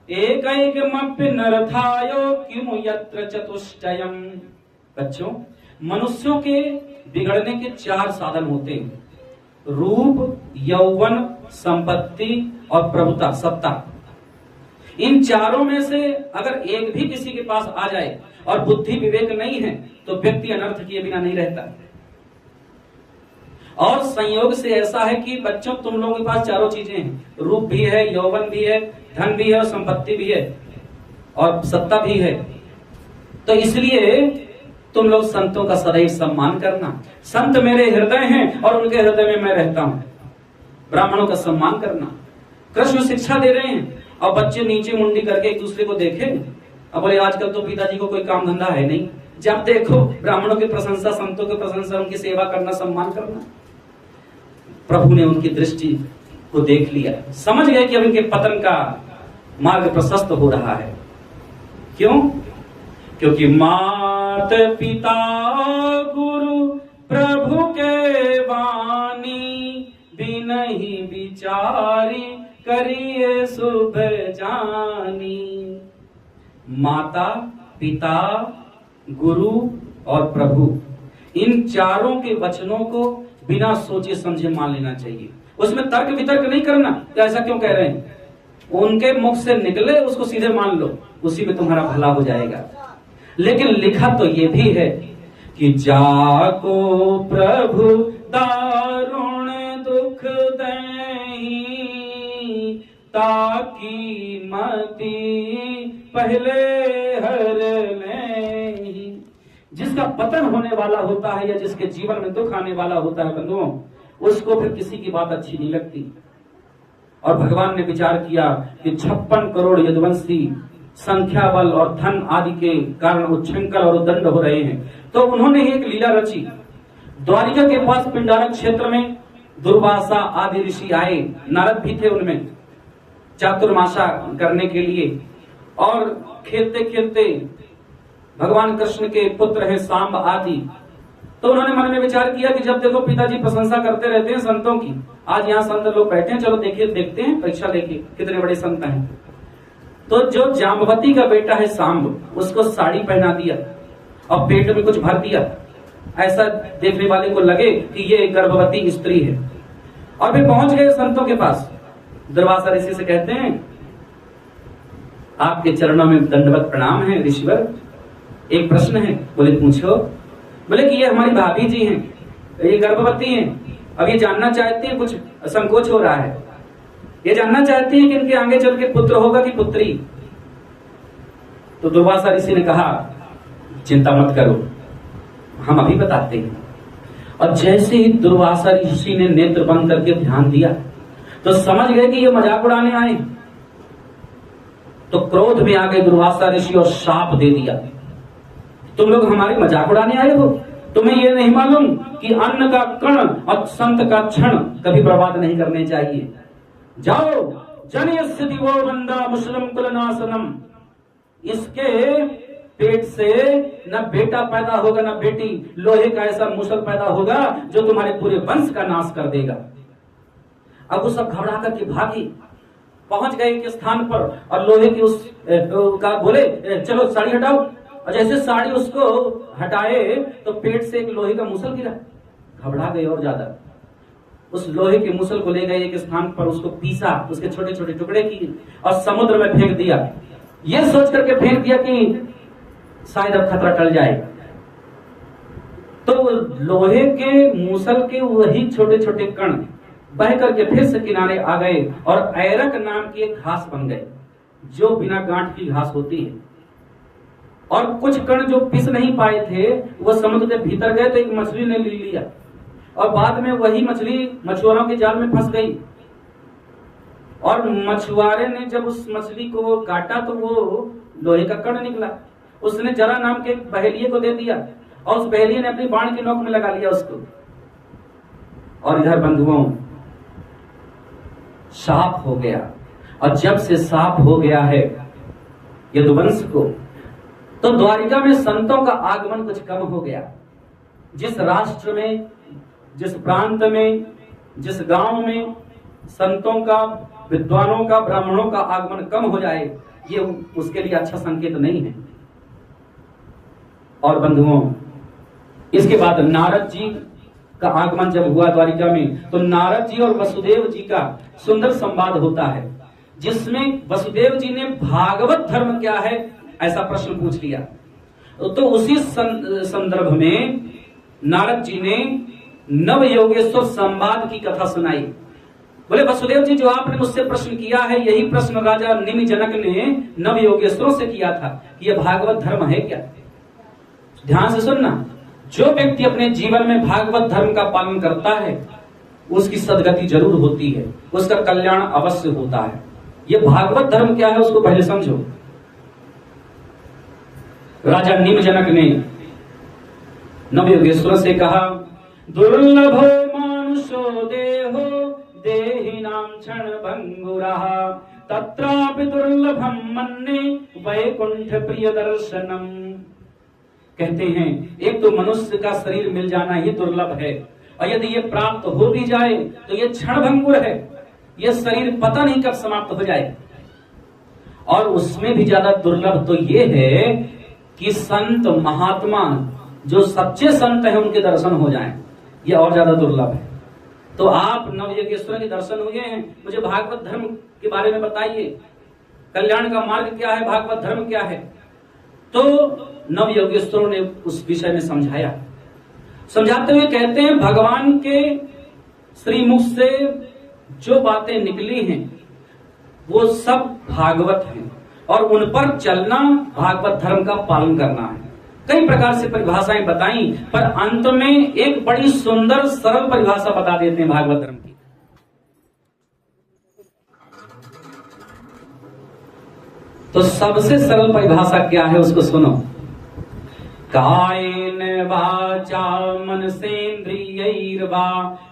एकैकमप्य नरथायो किमु यत्र चतुष्टयम्। बच्चों, मनुष्यों के बिगड़ने के 4 साधन होते हैं, रूप, यौवन, संपत्ति और प्रभुता, सत्ता। इन चारों में से अगर एक भी किसी के पास आ जाए और बुद्धि विवेक नहीं है तो व्यक्ति अनर्थ किए बिना नहीं रहता। और संयोग से ऐसा है कि बच्चों तुम लोगों के पास चारों चीजें हैं, रूप भी है, यौवन भी है, धन भी है और संपत्ति भी है और सत्ता भी है। तो इसलिए तुम लोग संतों का सदैव सम्मान करना। संत मेरे हृदय हैं और उनके हृदय में मैं रहता हूं। ब्राह्मणों का सम्मान करना। कृष्ण शिक्षा दे रहे हैं और बच्चे नीचे मुंडी करके एक दूसरे को देखें। अब बोले आजकल तो पिताजी को कोई काम धंधा है नहीं, जब देखो ब्राह्मणों की प्रशंसा, संतों की प्रशंसा, उनकी सेवा करना, सम्मान करना। प्रभु ने उनकी दृष्टि को देख लिया, समझ गए कि अब इनके पतन का मार्ग प्रशस्त हो रहा है। क्यों? क्योंकि मात पिता गुरु प्रभु के वाणी, बिनहि विचारी करिए शुभ जानी। माता, पिता, गुरु और प्रभु, इन चारों के वचनों को बिना सोचे समझे मान लेना चाहिए। उसमें तर्क वितर्क नहीं करना, तो ऐसा क्यों कह रहे हैं। उनके मुख से निकले उसको सीधे मान लो, उसी में तुम्हारा भला हो जाएगा। लेकिन लिखा तो ये भी है कि जाको प्रभु दारुण दुख देहि, ताकि मति पहले हर लेहि। जिसका पतन होने वाला होता है या जिसके जीवन में दुख आने वाला होता है बंधुओं, उसको फिर किसी की बात अच्छी नहीं लगती। और भगवान ने विचार किया कि 56 करोड़ यदुवंशी संख्या बल और धन आदि के कारण उच्छृंखल और उद्दंड हो रहे हैं, तो उन्होंने ही एक लीला रची। द्वारिका के पास पिंडारक क्षेत्र में दुर्वासा आदि ऋषि आए, नारद भी थे उनमें, चातुर्मासा करने के लिए। और खेलते खेलते भगवान कृष्ण के पुत्र हैं सांब आदि, तो उन्होंने मन में विचार किया कि जब देखो पिताजी प्रशंसा करते रहते हैं संतों की, आज यहाँ संत लोग बैठे हैं, चलो देखिए, देखते हैं, परीक्षा लेके कितने बड़े संत हैं। तो जो जाम्बवती का बेटा है सांब, उसको साड़ी पहना दिया और पेट में कुछ भर दिया, ऐसा देखने वाले को लगे कि ये गर्भवती स्त्री है। और फिर पहुंच गए संतों के पास। दुर्वासा ऋषि से कहते हैं, आपके चरणों में दंडवत प्रणाम है ऋषिवर, एक प्रश्न है। बोले पूछो। बोले कि ये हमारी भाभी जी हैं, ये गर्भवती हैं, अब ये जानना चाहती हैं, कुछ संकोच हो रहा है, ये जानना चाहती हैं कि इनके आगे चल के पुत्र होगा कि पुत्री। तो दुर्वासा ऋषि ने कहा, चिंता मत करो, हम अभी बताते हैं। और जैसे ही दुर्वासा ऋषि ने नेत्र बंद करके ध्यान दिया, तो समझ गए कि ये मजाक उड़ाने आए। तो क्रोध में आ गए दुर्वासा ऋषि और शाप दे दिया, तुम लोग हमारी मजाक उड़ाने आए हो? तुम्हें यह नहीं मालूम कि अन्न का कण और संत का क्षण कभी बर्बाद नहीं करने चाहिए। जाओ, जनयस्य दिवो वंदा मुस्लिम कुलनाशनम, इसके पेट से न बेटा पैदा होगा न बेटी, लोहे का ऐसा मुसल पैदा होगा जो तुम्हारे पूरे वंश का नाश कर देगा। अब वो सब घबरा करके भागी, पहुंच गए एक स्थान पर और लोहे की उस का बोले, चलो साड़ी हटाओ। और जैसे साड़ी उसको हटाए तो पेट से एक लोहे का मुसल गिरा। घबरा गए और ज्यादा। उस लोहे के मुसल को ले गए एक स्थान पर, उसको पीसा, उसके छोटे छोटे टुकड़े किए और समुद्र में फेंक दिया। ये सोच करके फेंक दिया कि शायद अब खतरा टल जाए। तो लोहे के मुसल के वही छोटे छोटे कण बह करके फिर से किनारे आ गए और ऐरक नाम की एक घास बन गए, जो बिना गांठ की घास होती है। और कुछ कण जो पिस नहीं पाए थे वो समुद्र के भीतर गए, तो एक मछली ने ले लिया और बाद में वही मछली मछुआरों के जाल में फंस गई। और मछुआरे ने जब उस मछली को काटा तो वो लोहे का कण निकला। उसने जरा नाम के बहेलिये को दे दिया और उस बहेलिये ने अपनी बाण की नोक में लगा लिया उसको। और इधर बंधुओं साफ हो गया। और जब से साफ हो गया है यदुवंश को, तो द्वारिका में संतों का आगमन कुछ कम हो गया। जिस राष्ट्र में, जिस प्रांत में, जिस गांव में संतों का, विद्वानों का, ब्राह्मणों का आगमन कम हो जाए, ये उसके लिए अच्छा संकेत नहीं है। और बंधुओं, इसके बाद नारद जी का आगमन जब हुआ द्वारिका में, तो नारद जी और वसुदेव जी का सुंदर संवाद होता है, जिसमें वसुदेव जी ने भागवत धर्म क्या है ऐसा प्रश्न पूछ लिया। तो उसी संदर्भ में नारद जी ने नव योगेश्वर संवाद की कथा सुनाई। बोले वसुदेव जी, जो आपने मुझसे प्रश्न किया है, यही प्रश्न राजा निमि जनक ने नव योगेश्वरों से किया था कि यह भागवत धर्म है क्या। ध्यान से सुनना, जो व्यक्ति अपने जीवन में भागवत धर्म का पालन करता है उसकी सदगति जरूर होती है, उसका कल्याण अवश्य होता है। यह भागवत धर्म क्या है उसको पहले समझो। राजा निम जनक ने नव योगेश्वर से कहा, दुर्लभो मानुषो देहो देहिनां क्षण भंगुरः तत्रापि दुर्लभम मन्ये वैकुंठ प्रिय दर्शनम। कहते हैं एक तो मनुष्य का शरीर मिल जाना ही दुर्लभ है, और यदि ये प्राप्त हो भी जाए तो ये क्षण भंगुर है, ये शरीर पता नहीं कब समाप्त हो जाए। और उसमें भी ज्यादा दुर्लभ तो ये है कि संत महात्मा जो सच्चे संत हैं उनके दर्शन हो जाएं, ये और ज्यादा दुर्लभ है। तो आप नवयज्ञेश्वर के दर्शन हुए हैं, मुझे भागवत धर्म के बारे में बताइए, कल्याण का मार्ग क्या है, भागवत धर्म क्या है। तो नवयोगेश्वरों ने उस विषय में समझाया। समझाते हुए कहते हैं, भगवान के श्रीमुख से जो बातें निकली हैं वो सब भागवत हैं, और उन पर चलना भागवत धर्म का पालन करना है। कई प्रकार से परिभाषाएं बताई, पर अंत में एक बड़ी सुंदर सरल परिभाषा बता देते हैं भागवत धर्म की। तो सबसे सरल परिभाषा क्या है उसको सुनो। कायेन वाचा मनसेन्द्रियैर्वा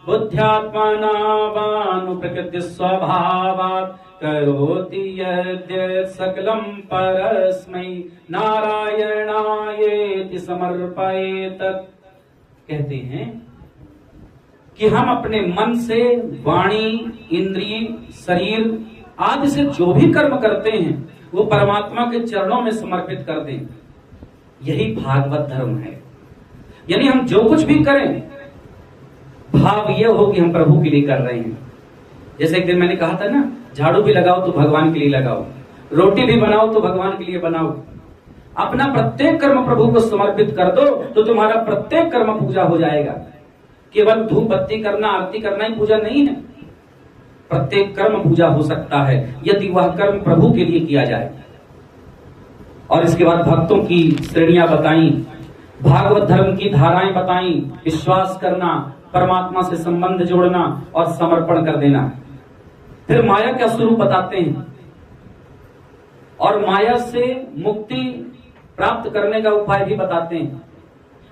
बुद्ध्यात्मना वानुप्रकृति स्वभावात् करोति यद्यत् सकलं परस्मै नारायणायेति समर्पयेत्। कहते हैं कि हम अपने मन से, वाणी, इंद्रिय, शरीर आदि से जो भी कर्म करते हैं वो परमात्मा के चरणों में समर्पित कर दें। यही भागवत धर्म है। यानी हम जो कुछ भी करें भाव ये हो कि हम प्रभु के लिए कर रहे हैं। जैसे एक दिन मैंने कहा था ना, झाड़ू भी लगाओ तो भगवान के लिए लगाओ, रोटी भी बनाओ तो भगवान के लिए बनाओ। अपना प्रत्येक कर्म प्रभु को समर्पित कर दो तो तुम्हारा प्रत्येक कर्म पूजा हो जाएगा। केवल धूप बत्ती करना, आरती करना ही पूजा नहीं है। प्रत्येक कर्म पूजा हो सकता है यदि वह कर्म प्रभु के लिए किया जाए। और इसके बाद भक्तों की श्रेणियां बताई, भागवत धर्म की धाराएं बताई, विश्वास करना, परमात्मा से संबंध जोड़ना और समर्पण कर देना। फिर माया का स्वरूप बताते हैं और माया से मुक्ति प्राप्त करने का उपाय भी बताते हैं।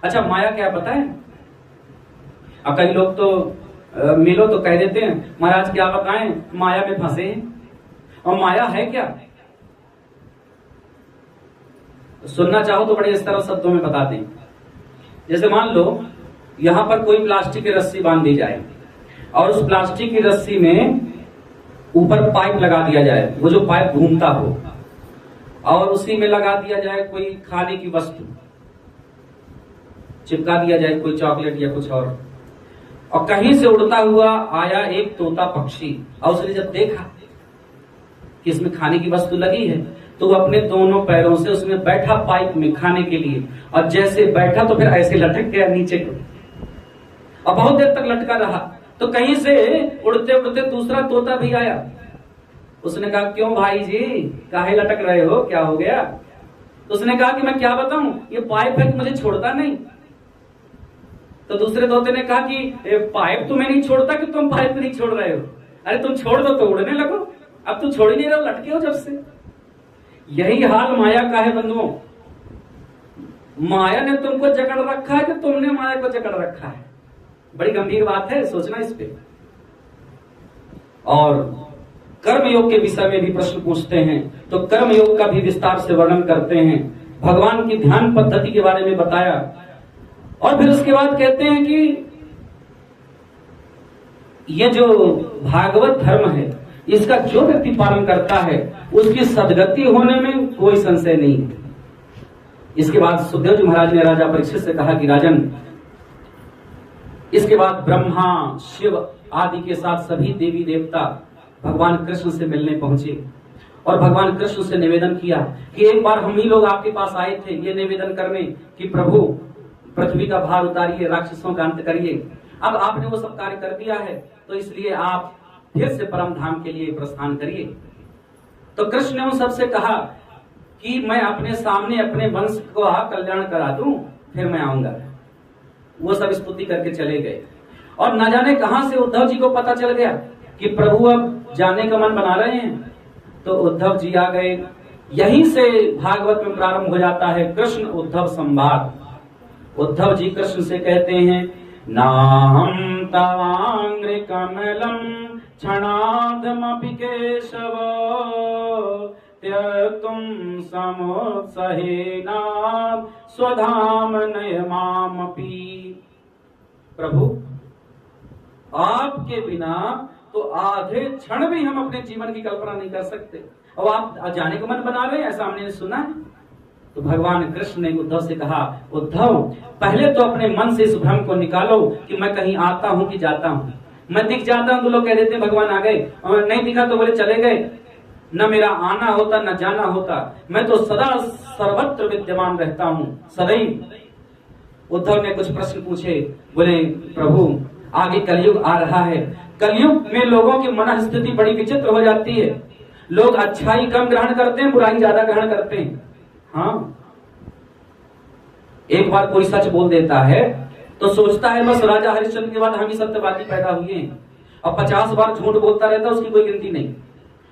अच्छा, माया क्या पता है? अब कई लोग तो मिलो तो कह देते हैं महाराज क्या बताएं, माया में फंसे हैं। और माया है क्या? सुनना चाहो तो बड़े सरल शब्दों में बता दें। जैसे मान लो यहां पर कोई प्लास्टिक की रस्सी बांध दी जाए और उस प्लास्टिक की रस्सी में ऊपर पाइप लगा दिया जाए, वो जो पाइप घूमता हो, और उसी में लगा दिया जाए कोई खाने की वस्तु, चिपका दिया जाए कोई चॉकलेट या कुछ और कहीं से उड़ता हुआ आया एक तोता पक्षी, और उसने जब देखा कि इसमें खाने की वस्तु लगी है तो वो अपने दोनों पैरों से उसमें बैठा पाइप में खाने के लिए, और जैसे बैठा तो फिर ऐसे लटक गया नीचे को, और बहुत देर तक लटका रहा। तो कहीं से उड़ते उड़ते दूसरा तोता भी आया। उसने कहा क्यों भाई जी, काहे लटक रहे हो, क्या हो गया? तो उसने कहा कि मैं क्या बताऊं, ये पाइप है कि मुझे छोड़ता नहीं। तो दूसरे तोते ने कहा कि पाइप तुम्हें नहीं छोड़ता कि तुम पाइप नहीं छोड़ रहे हो? अरे तुम छोड़ दो तो उड़ने लगो, अब तुम छोड़ ही नहीं रहे, लटके हो जब से। यही हाल माया का है बंधुओं। माया ने तुमको जकड़ रखा है कि तुमने माया को जकड़ रखा है? बड़ी गंभीर बात है, सोचना इस पे। और कर्मयोग के विषय में भी प्रश्न पूछते हैं तो कर्मयोग का भी विस्तार से वर्णन करते हैं। भगवान की ध्यान पद्धति के बारे में बताया, और फिर उसके बाद कहते हैं कि ये जो भागवत धर्म है इसका जो व्यक्ति पालन करता है उसकी सदगति होने में कोई संशय नहीं है। इसके बाद सुखदेव जी महाराज ने राजा परीक्षित से कहा कि राजन, इसके बाद ब्रह्मा, शिव आदि के साथ सभी देवी देवता भगवान कृष्ण से मिलने पहुंचे और भगवान कृष्ण से निवेदन किया कि एक बार हम ही लोग आपके पास आए थे ये निवेदन करने कि प्रभु पृथ्वी का भार उतारिए, राक्षसों का अंत करिए। अब आपने वो सब कार्य कर दिया है तो इसलिए आप फिर से परम धाम के लिए प्रस्थान करिए। तो कृष्ण ने उन सबसे कहा कि मैं अपने सामने अपने वंश को कल्याण करा दूं, फिर मैं आऊंगा। वो सब स्तुति करके चले गए, और न जाने कहां से उद्धव जी को पता चल गया कि प्रभु अब जाने का मन बना रहे हैं, तो उद्धव जी आ गए। यहीं से भागवत में प्रारंभ हो जाता है कृष्ण उद्धव संवाद। उद्धव जी कृष्ण से कहते हैं, नाहं तवांग्रि कमलं क्षणार्धमपि केशव त्यक्तुं समुत्सहेना स्वधाम नयमामपि। प्रभु, आपके बिना तो आधे क्षण भी हम अपने जीवन की कल्पना नहीं कर सकते, और आप जाने का मन बना रहे हैं, ऐसा हमने सुना है। तो भगवान कृष्ण ने उद्धव से कहा, उद्धव पहले तो अपने मन से इस भ्रम को निकालो कि मैं कहीं आता हूं कि जाता हूं। मैं दिख जाता हूं तो लोग कह देते हैं भगवान आ गए, और नहीं दिखा तो बोले चले गए। न मेरा आना होता न जाना होता, मैं तो सदा सर्वत्र विद्यमान रहता हूं, सदैव। उद्धव ने कुछ प्रश्न पूछे, बोले प्रभु आगे कलयुग आ रहा है, कलयुग में लोगों की मन स्थिति बड़ी विचित्र हो जाती है। लोग अच्छाई कम ग्रहण करते हैं, बुराई ज्यादा ग्रहण करते हैं। हाँ, एक बार कोई सच बोल देता है तो सोचता है बस राजा हरिश्चंद्र के बाद हम ही सत्यवादी पैदा हुए हैं, और 50 बार झूठ बोलता रहता है, उसकी कोई गिनती नहीं।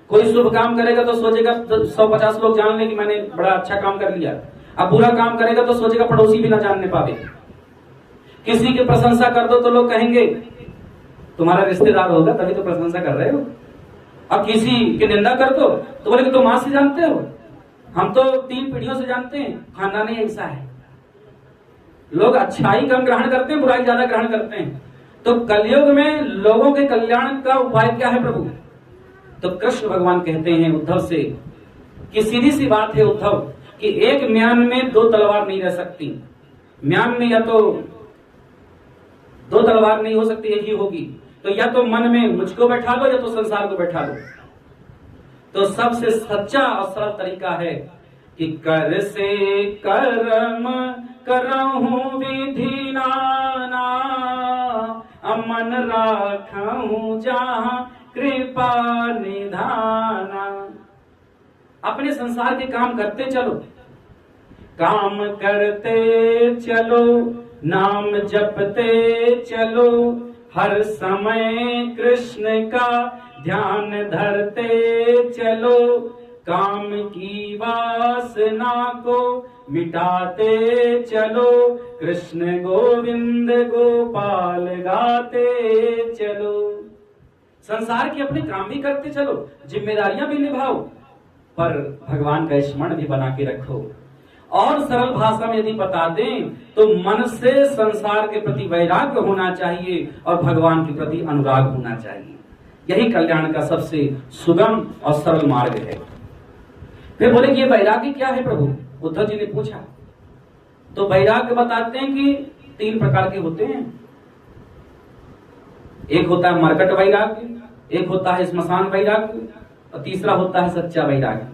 कोई शुभ काम करेगा तो सोचेगा 150 लोग जान ले कि मैंने बड़ा अच्छा काम कर लिया। अब बुरा काम करेगा तो सोचेगा पड़ोसी भी ना जानने पावे। किसी की प्रशंसा कर दो तो लोग कहेंगे तुम्हारा रिश्तेदार होगा तभी तो प्रशंसा कर रहे हो, और किसी की निंदा कर दो तो बोले कि तुम मां से जानते हो, हम तो 3 पीढ़ियों से जानते हैं, खानदान ही ऐसा है। लोग अच्छाई कम ग्रहण करते हैं, बुराई ज्यादा ग्रहण करते हैं। तो कलयुग में लोगों के कल्याण का उपाय क्या है प्रभु? तो कृष्ण भगवान कहते हैं उद्धव से कि सीधी सी बात है उद्धव, कि एक म्यान में 2 तलवार नहीं रह सकती। म्यान में या तो 2 तलवार नहीं हो सकती, एक ही होगी। तो या तो मन में मुझको बैठा लो या तो संसार को बैठा लो। तो सबसे सच्चा और सरल तरीका है कि कर से कर्म करहूं विधि नाना, अमन राखूं जहां कृपा निधाना। अपने संसार के काम करते चलो, काम करते चलो, नाम जपते चलो, हर समय कृष्ण का ध्यान धरते चलो, काम की वासना को मिटाते चलो, कृष्ण गोविंद गोपाल गाते चलो। संसार के अपने काम भी करते चलो, जिम्मेदारियां भी निभाओ, पर भगवान का स्मरण भी बना के रखो। और सरल भाषा में यदि बता दें तो मन से संसार के प्रति वैराग्य होना चाहिए और भगवान के प्रति अनुराग होना चाहिए। यही कल्याण का सबसे सुगम और सरल मार्ग है। फिर बोले कि ये वैराग्य क्या है प्रभु? उद्धव जी ने पूछा। तो वैराग्य बताते हैं कि 3 प्रकार के होते हैं। एक होता है मरकट वैराग्य, एक होता है स्मशान वैराग्य, और तीसरा होता है सच्चा वैराग्य।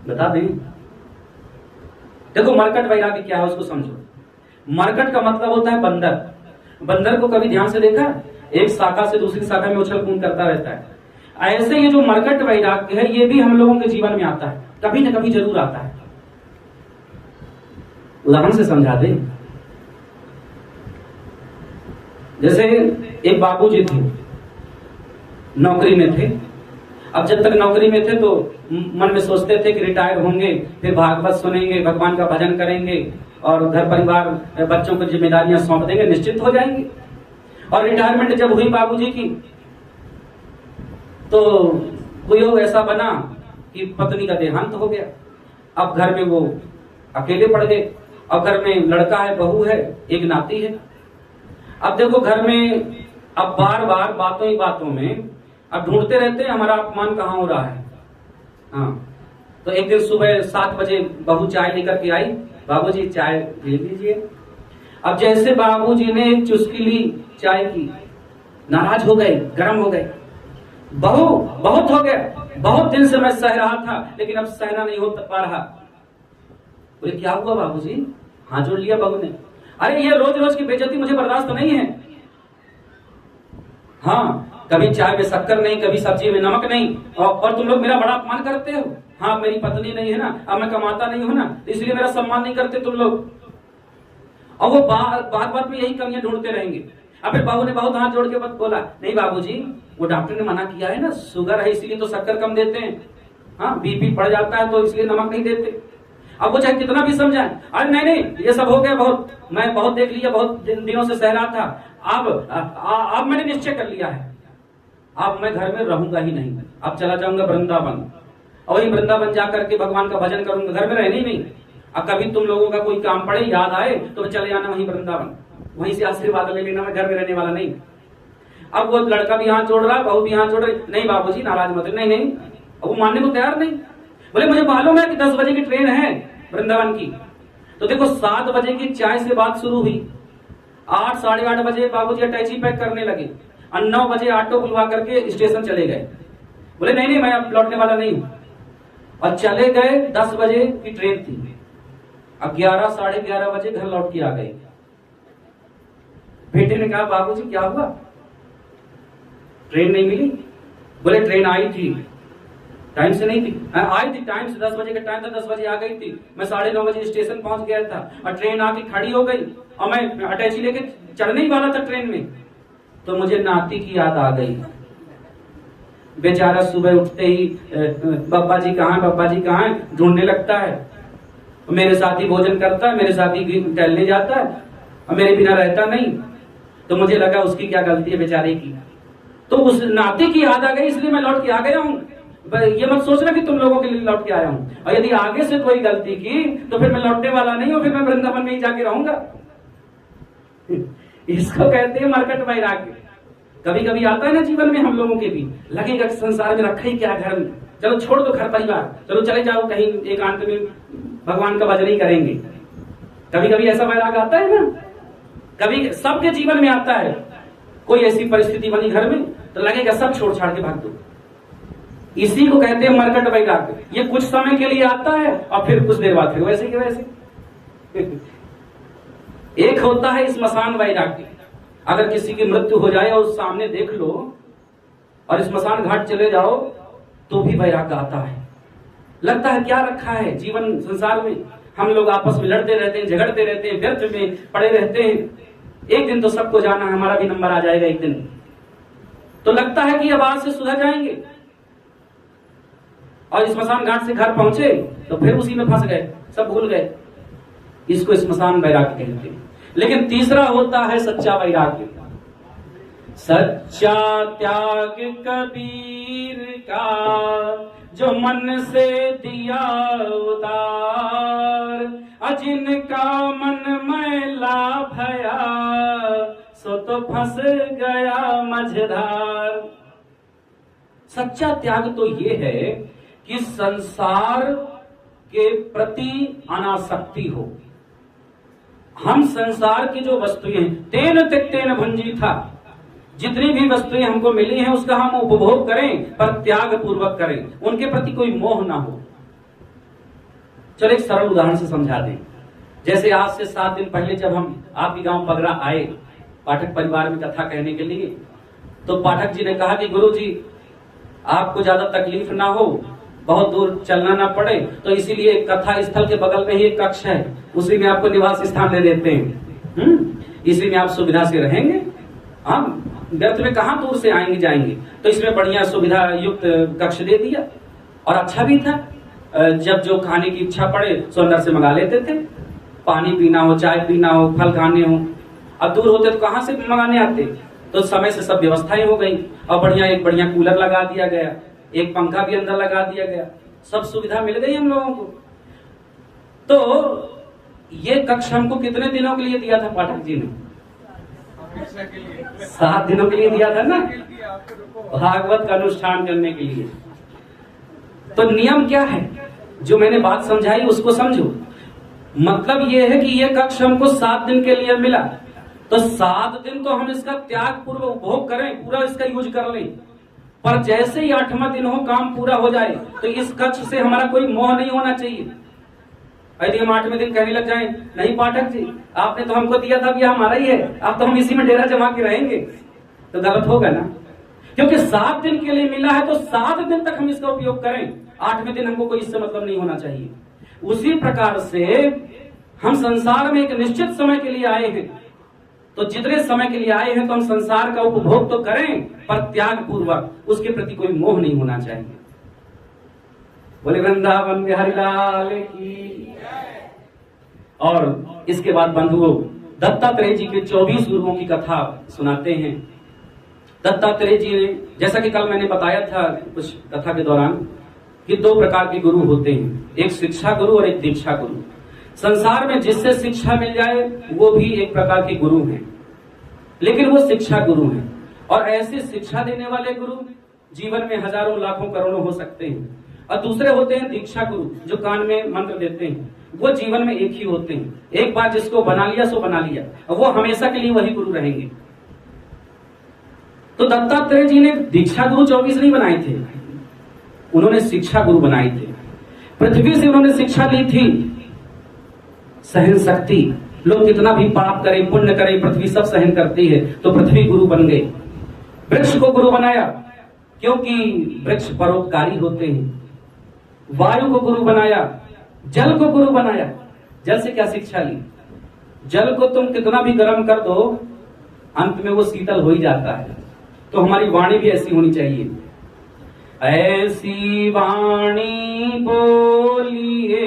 बता दें। देखो मरकट वैराग्य क्या है उसको समझो। मरकट का मतलब होता है बंदर। बंदर को कभी ध्यान से देखा? एक शाखा से दूसरी शाखा में उछल कूद करता रहता है। ऐसे ये जो मरकट वैराग्य है ये भी हम लोगों के जीवन में आता है, कभी न कभी जरूर आता है। उदाहरण से समझा दे। जैसे एक बाबूजी थे, नौकरी में थे। अब जब तक नौकरी में थे तो मन में सोचते थे कि रिटायर होंगे, फिर भागवत सुनेंगे, भगवान का भजन करेंगे और घर परिवार बच्चों को जिम्मेदारियां सौंप देंगे, निश्चित हो जाएंगे। और रिटायरमेंट जब हुई बाबूजी की तो कोई ऐसा बना कि पत्नी का देहांत हो गया। अब घर में वो अकेले पड़ गए। अब घर में लड़का है, बहू है, एक नाती है। अब देखो घर में अब बार बार बातों ही बातों में अब ढूंढते रहते हैं हमारा अपमान कहाँ हो रहा है। हाँ, तो एक दिन सुबह 7 बजे बहू चाय लेकर के आई। बाबूजी चाय ले लीजिए। अब जैसे बाबूजी ने एक चुस्की ली चाय की, नाराज हो गए, गर्म हो गए। बहू बहुत हो गया, बहुत दिन से मैं सह रहा था लेकिन अब सहना नहीं हो पा रहा। बोले क्या हुआ बाबूजी? हाथ जोड़ लिया बहू ने। अरे ये रोज रोज की बेइज्जती मुझे बर्दाश्त नहीं है। हाँ, कभी चाय में शक्कर नहीं, कभी सब्जी में नमक नहीं, और तुम लोग मेरा बड़ा अपमान करते हो। हाँ, मेरी पत्नी नहीं है ना, अब मैं कमाता नहीं हूं ना, इसलिए मेरा सम्मान नहीं करते तुम लोग। और वो बात में यही कमियां ढूंढते रहेंगे। अब फिर बहू ने बहुत हाथ जोड़ के बोला, नहीं बाबूजी, वो डॉक्टर ने मना किया है ना, शुगर है इसलिए तो शक्कर कम देते हैं। हाँ, बीपी बढ़ जाता है तो इसलिए नमक नहीं देते। अब वो चाहे कितना भी समझाए, अरे नहीं नहीं ये सब हो गया, बहुत मैं बहुत देख लिया, बहुत दिनों से सह रहा था, अब मैंने निश्चय कर लिया है, अब मैं घर में रहूंगा ही नहीं, अब चला जाऊंगा वृंदावन, और वही वृंदावन जाकर के भगवान का भजन करूंगा, घर में रहने ही नहीं। अब कभी तुम लोगों का कोई काम पड़े, याद आए तो चले जाना वहीं वृंदावन, वहीं से आशीर्वाद ले लेना, मैं घर में रहने वाला नहीं। अब वो लड़का भी हाथ जोड़ रहा है, बहू भी हाथ जोड़ रही, नहीं बाबूजी नाराज मत, नहीं नहीं, अब वो मानने को तैयार नहीं। बोले मुझे मालूम है कि 10 बजे की ट्रेन है वृंदावन की, तो देखो 7 बजे की चाय से बात शुरू हुई, 8 साढ़े 8 बजे बाबूजी अटैची पैक करने लगे, और 9 बजे ऑटो बुलवा करके स्टेशन चले गए। बोले नहीं नहीं मैं अब लौटने वाला नहीं हूं, और चले गए। 10 बजे की ट्रेन थी, अब 11 साढ़े 11 बजे घर लौट के आ गए। बेटे ने कहा बाबूजी क्या हुआ, ट्रेन नहीं मिली? बोले ट्रेन आई थी, टाइम से नहीं थी, आई थी टाइम से, 10 बजे का टाइम था, 10 बजे आ गई थी, मैं 9:30 बजे स्टेशन पहुंच गया था, और ट्रेन आके खड़ी हो गई, और मैं अटैची लेके चढ़ने ही वाला था ट्रेन में, तो मुझे नाती की याद आ गई। बेचारा सुबह उठते ही बब्बा जी कहाँ, बब्बा जी कहाँ, ढूंढने लगता है, मेरे साथ ही भोजन करता है, मेरे साथ ही टहलने जाता है, और मेरे बिना रहता नहीं। तो मुझे लगा उसकी क्या गलती है बेचारे की, तो उस नाते की याद आ गई, इसलिए मैं लौट के आ गया हूँ। ये मत सोचना कि तुम लोगों के लिए लौट के आया हूँ, और यदि आगे से कोई गलती की तो फिर मैं लौटने वाला नहीं हूँ, फिर मैं वृंदावन में ही जाके रहूंगा। इसको कहते हैं मरकट वैराग्य। कभी कभी आता है ना जीवन में हम लोगों के भी, लगेगा कि संसार में रखा ही क्या घर में, चलो छोड़ दो घर परिवार, चलो चले जाओ कहीं एकांत में भगवान का भजन ही करेंगे। कभी कभी ऐसा वैराग आता है ना, कभी सबके जीवन में आता है। कोई ऐसी परिस्थिति बनी घर में तो लगेगा सब छोड़ छाड़ के भाग दो। इसी को कहते हैं मरकट वैराग्य। ये कुछ समय के लिए आता है और फिर कुछ देर बाद फिर वैसे के वैसे। एक होता है स्मशान वैराग्य। अगर किसी की मृत्यु हो जाए और सामने देख लो और स्मशान घाट चले जाओ तो भी वैराग्य आता है। लगता है क्या रखा है जीवन संसार में, हम लोग आपस में लड़ते रहते हैं, झगड़ते रहते हैं, व्यर्थ में पड़े रहते हैं। एक दिन तो सबको जाना है, हमारा भी नंबर आ जाएगा एक दिन। तो लगता है कि अब आज से सुधर जाएंगे, और स्मशान घाट से घर पहुंचे तो फिर उसी में फंस गए, सब भूल गए। इसको स्मशान वैराग्य कहते हैं। लेकिन तीसरा होता है सच्चा वैराग्य। सच्चा त्याग कबीर का जो मन से दिया उतार, जिनका मन मैला भया सो तो फंस गया मझधार। सच्चा त्याग तो ये है कि संसार के प्रति अनासक्ति हो। हम संसार की जो वस्तुएं तेन त्यक्तेन भुंजी था, जितनी भी वस्तुएं हमको मिली हैं उसका हम उपभोग करें पर त्याग पूर्वक करें, उनके प्रति कोई मोह ना हो। चलो एक सरल उदाहरण से समझा दें। जैसे आज से 7 दिन पहले जब हम आपके गांव पगरा आए पाठक परिवार में कथा कहने के लिए, तो पाठक जी ने कहा कि गुरु जी आपको ज्यादा तकलीफ ना हो, बहुत दूर चलना ना पड़े, तो इसीलिए कथा स्थल के बगल में ही एक कक्ष है, उसी में आपको निवास स्थान दे देते हैं। इसी में आप सुविधा से रहेंगे, हम व्यर्थ में कहां दूर से आएंगे जाएंगे। तो इसमें बढ़िया सुविधा युक्त कक्ष दे दिया, और अच्छा भी था। जब जो खाने की इच्छा पड़े तो अंदर से मंगा लेते थे, पानी पीना हो, चाय पीना हो, फल खाने हो। अब दूर होते तो कहां से मंगाने आते, तो समय से सब व्यवस्थाएं हो गई, और बढ़िया एक बढ़िया कूलर लगा दिया गया, एक पंखा भी अंदर लगा दिया गया, सब सुविधा मिल गई हम लोगों को। तो ये कक्ष हमको कितने दिनों के लिए दिया था पाठक जी ने? 7 दिनों के लिए दिया था ना, भागवत का अनुष्ठान करने के लिए। तो नियम क्या है, जो मैंने बात समझाई उसको समझो। मतलब ये है कि ये कक्ष हमको 7 दिन के लिए मिला, तो 7 दिन तो हम इसका त्याग पूर्व उपभोग करें, पूरा इसका यूज कर लें। पर जैसे ही 8वां दिन हो, काम पूरा हो जाए, तो इस कक्ष से हमारा कोई मोह नहीं होना चाहिए। यदि हम 8वें दिन कहने लग जाएं, नहीं पाठक जी आपने तो हमको दिया था, अब ये हमारा ही है, अब तो हम इसी में डेरा जमा के रहेंगे, तो गलत होगा ना। क्योंकि 7 दिन के लिए मिला है तो 7 दिन तक हम इसका उपयोग करें, 8वें दिन हमको कोई इससे मतलब नहीं होना चाहिए। उसी प्रकार से हम संसार में एक निश्चित समय के लिए आए हैं, तो जितने समय के लिए आए हैं तो हम संसार का उपभोग तो करें पर त्याग पूर्वक, उसके प्रति कोई मोह नहीं होना चाहिए। बोले वृंदावन बिहारी लाल की। और इसके बाद बंधुओं, दत्तात्रेय जी के 24 गुरुओं की कथा सुनाते हैं। दत्तात्रेय जी ने, जैसा कि कल मैंने बताया था कुछ कथा के दौरान, कि 2 प्रकार के गुरु होते हैं, एक शिक्षा गुरु और एक दीक्षा गुरु। संसार में जिससे शिक्षा मिल जाए वो भी एक प्रकार के गुरु हैं, लेकिन वो शिक्षा गुरु हैं। और ऐसे शिक्षा देने वाले गुरु जीवन में हजारों लाखों करोड़ों हो सकते हैं। और दूसरे होते हैं दीक्षा गुरु, जो कान में मंत्र देते हैं। वो जीवन में एक ही होते हैं, एक बार जिसको बना लिया सो बना लिया, और वो हमेशा के लिए वही गुरु रहेंगे। तो दत्तात्रेय जी ने दीक्षा गुरु 24 नहीं बनाए थे, उन्होंने शिक्षा गुरु बनाए थे। पृथ्वी से उन्होंने शिक्षा ली थी सहन शक्ति। लोग कितना भी पाप करें पुण्य करें, पृथ्वी सब सहन करती है, तो पृथ्वी गुरु बन गए। वृक्ष को गुरु बनाया, क्योंकि वृक्ष परोपकारी होते हैं। वायु को गुरु बनाया, जल को गुरु बनाया। जल से क्या शिक्षा ली? जल को तुम कितना भी गर्म कर दो, अंत में वो शीतल हो ही जाता है। तो हमारी वाणी भी ऐसी होनी चाहिए। ऐसी वाणी बोलिए